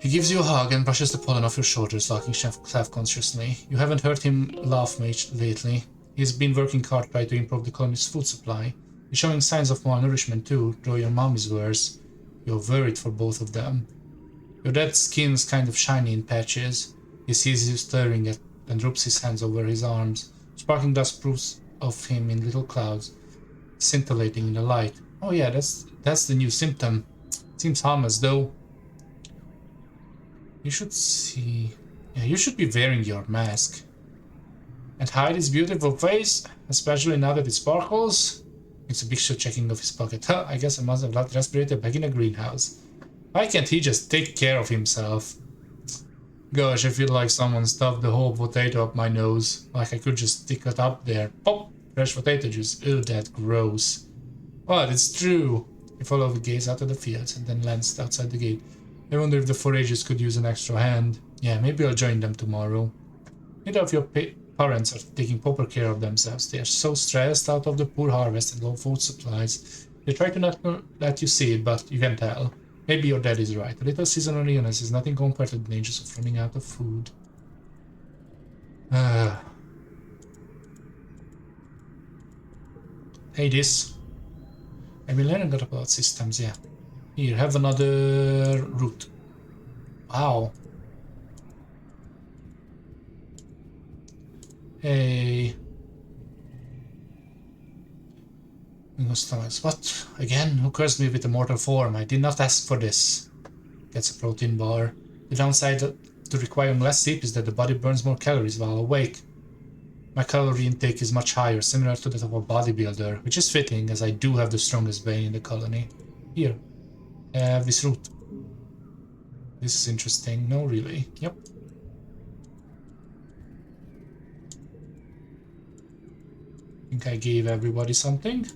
He gives you a hug and brushes the pollen off your shoulders, laughing self-consciously. You haven't heard him laugh much lately. He's been working hard trying to improve the colony's food supply. He's showing signs of malnourishment too, though your mom is worse. You're worried for both of them. Your dad's skin's kind of shiny in patches. He sees you staring at and rubs his hands over his arms. Sparking dust proofs of him in little clouds, scintillating in the light. Oh yeah, that's the new symptom. Seems harmless though. You should see... Yeah, you should be wearing your mask. And hide his beautiful face, especially now that it sparkles. It's a big show checking off his pocket. Huh, I guess I must have left the respirator back in the greenhouse. Why can't he just take care of himself? Gosh, I feel like someone stuffed the whole potato up my nose. Like I could just stick it up there. Pop! Fresh potato juice. Ew, that's gross. But it's true. You follow the gaze out of the fields and then lands outside the gate. I wonder if the foragers could use an extra hand. Yeah, maybe I'll join them tomorrow. Neither of your parents are taking proper care of themselves. They are so stressed out of the poor harvest and low food supplies. They try to not let you see it, but you can tell. Maybe your dad is right. A little seasonal illness is nothing compared to the dangers of running out of food. Hey, this. I've been learning a lot about systems, yeah. Here, have another route. Wow. Hey. What? Again? Who cursed me with a mortal form? I did not ask for this. Gets a protein bar. The downside to requiring less sleep is that the body burns more calories while awake. My calorie intake is much higher, similar to that of a bodybuilder, which is fitting as I do have the strongest brain in the colony. Here. This route. This is interesting. No, really. Yep. I think I gave everybody something.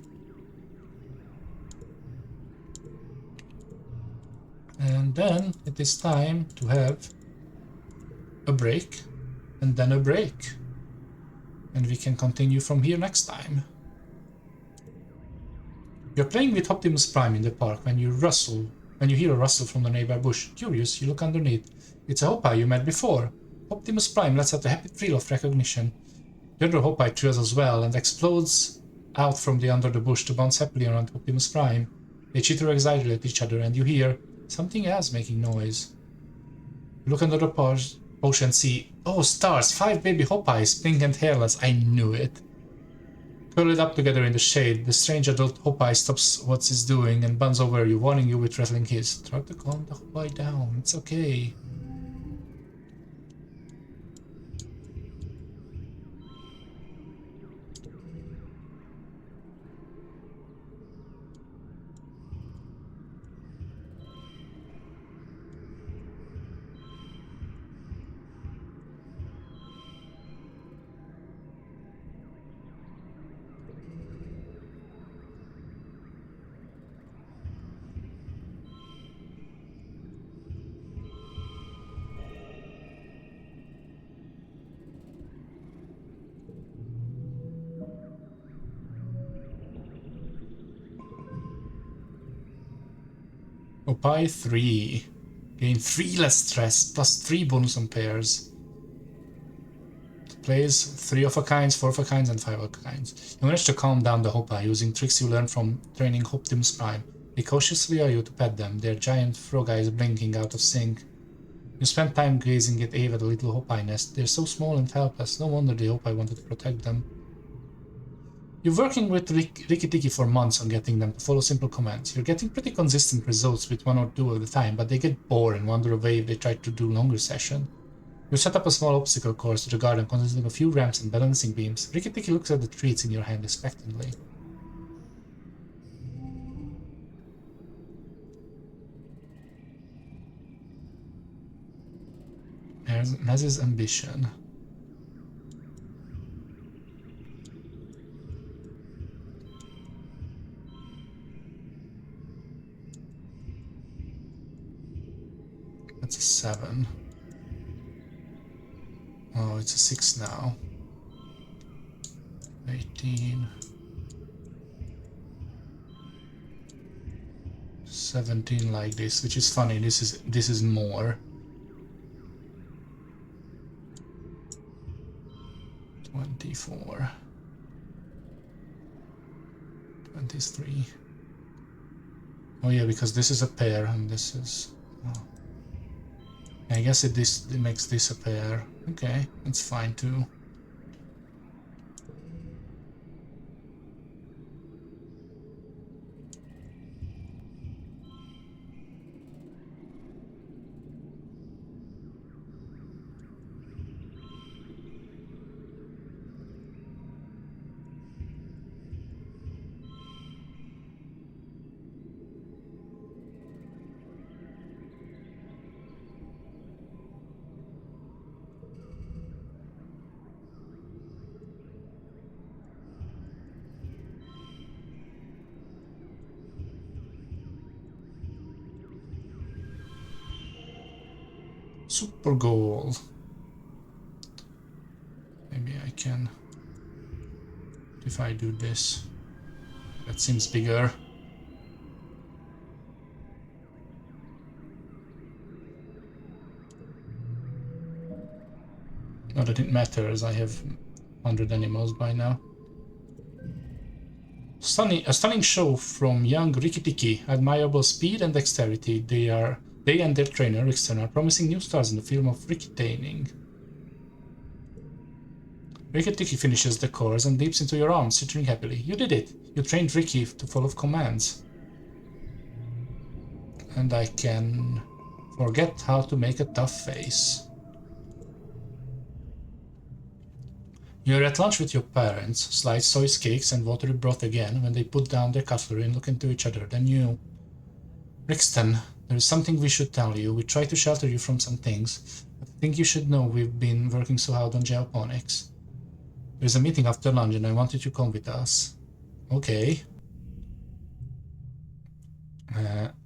And then it is time to have a break, and then a break. And we can continue from here next time. You're playing with Optimus Prime in the park when you hear a rustle from the nearby bush. Curious, you look underneath. It's a Hopeye you met before. Optimus Prime lets out a happy thrill of recognition. The other Hopeye thrills as well and explodes out from under the bush to bounce happily around Optimus Prime. They chitter excitedly at each other and you hear something else making noise. You look under the bush and see, oh stars, 5 baby Hopeyes, pink and hairless. I knew it. Curled up together in the shade, the strange adult Hopeye stops what he's doing and bends over you, warning you with rattling hiss. Try to calm the Hopeye down, it's okay. Hopeye 3. Gain 3 less stress, plus 3 bonus on pairs. Plays 3 of a kinds, 4 of a kinds, and 5 of a kinds. You manage to calm down the Hopeye using tricks you learned from training Optimus Prime. They cautiously are you to pet them, their giant frog eyes blinking out of sync. You spend time gazing at Ava, the little Hopeye nest. They're so small and helpless, no wonder the Hopeye wanted to protect them. You're working with Rikki Tikki for months on getting them to follow simple commands. You're getting pretty consistent results with 1 or 2 at a time, but they get bored and wander away if they try to do longer session. You set up a small obstacle course to the garden consisting of a few ramps and balancing beams. Rikki Tikki looks at the treats in your hand expectantly. Maz's ambition. That's a 7. Oh, it's a 6 now. 18. 17 like this, which is funny. This is more. 24. 23. Oh yeah, because this is a pair and this is... Oh. I guess it makes this a pair. Okay, that's fine too. Super goal. Maybe I can, if I do this, that seems bigger. Not that it matters, I have 100 animals by now. A stunning show from young Rikki Tikki, admirable speed and dexterity. They and their trainer, Rickson, are promising new stars in the film of Ricketaining. Rikki Tikki finishes the course and leaps into your arms, tittering happily. You did it! You trained Rikki to follow commands. And I can forget how to make a tough face. You're at lunch with your parents, slice soy cakes and watery broth again, when they put down their cutlery and look into each other. Then you... Rixton, there is something we should tell you. We try to shelter you from some things, but I think you should know we've been working so hard on geoponics. There's a meeting after lunch and I want you to come with us. Okay.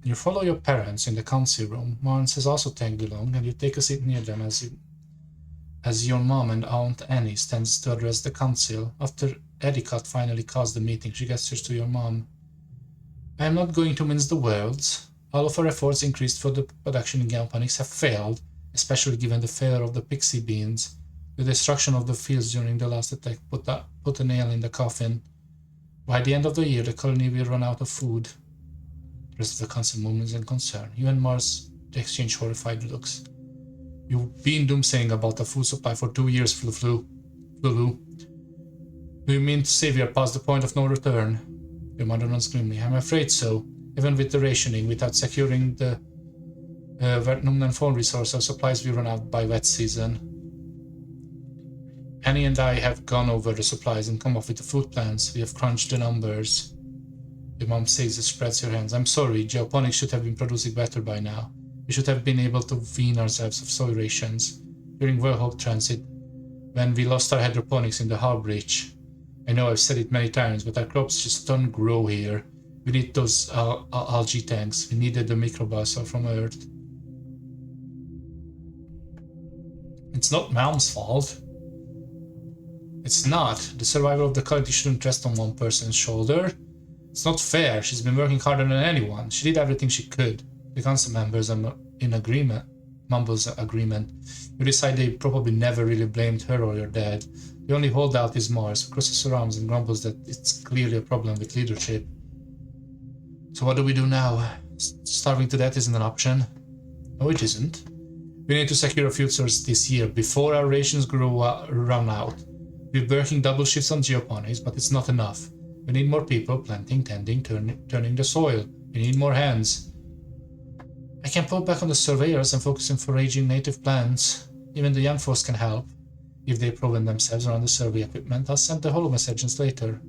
You follow your parents in the council room. Mons has also tagged along, and you take a seat near them as your mom and Aunt Annie stands to address the council. After Etiquette finally calls the meeting, she gestures to your mom. I am not going to mince the words. All of our efforts increased for the production in Geoponics have failed, especially given the failure of the pixie beans. The destruction of the fields during the last attack put a nail in the coffin. By the end of the year, the colony will run out of food. The rest of the council murmurs in concern. You and Mars exchange horrified looks. You've been doomsaying about the food supply for 2 years, Flulu. Do you mean to say we are past the point of no return? Your mother runs grimly. I'm afraid so. Even with the rationing, without securing the Vertnum and phone resources, supplies will run out by wet season. Annie and I have gone over the supplies and come up with the food plans. We have crunched the numbers. Your mom says it spreads your hands. I'm sorry, Geoponics should have been producing better by now. We should have been able to wean ourselves of soy rations. During Werhog Transit, when we lost our hydroponics in the hull breach. I know I've said it many times, but our crops just don't grow here. We need those algae tanks. We needed the microbus from Earth. It's not Mom's fault. It's not. The survival of the colony shouldn't rest on one person's shoulder. It's not fair. She's been working harder than anyone. She did everything she could. The council members are in agreement. Mumbles agreement. You decide they probably never really blamed her or your dad. The only holdout is Mars, who crosses her arms and grumbles that it's clearly a problem with leadership. So what do we do now? Starving to death isn't an option. No, it isn't. We need to secure a food source this year before our rations run out. We're working double shifts on geoponics, but it's not enough. We need more people planting, tending, turning the soil. We need more hands. I can pull back on the surveyors and focus on foraging native plants. Even the young folks can help. If they program themselves around the survey equipment, I'll send the holo messages later.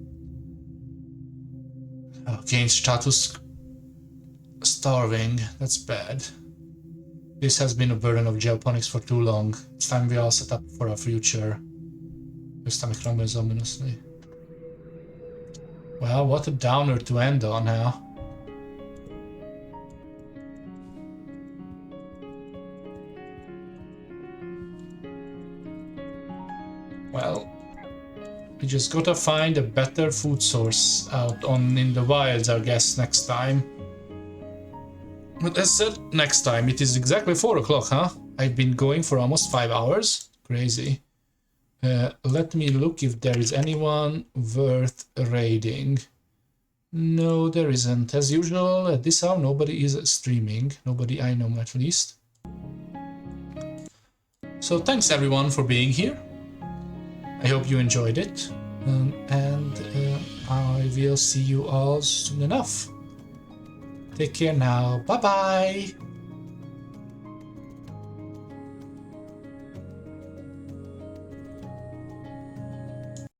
Gain status starving. That's bad. This has been a burden of geoponics for too long. It's time we all set up for our future. Your stomach rumbles ominously. Well, what a downer to end on now. Well, we just gotta find a better food source out in the wilds, I guess, next time. But as said, next time. It is exactly 4 o'clock, huh? I've been going for almost 5 hours. Crazy. Let me look if there is anyone worth raiding. No, there isn't. As usual, at this hour, nobody is streaming. Nobody I know, at least. So thanks everyone for being here. I hope you enjoyed it. And I will see you all soon enough. Take care now. Bye-bye.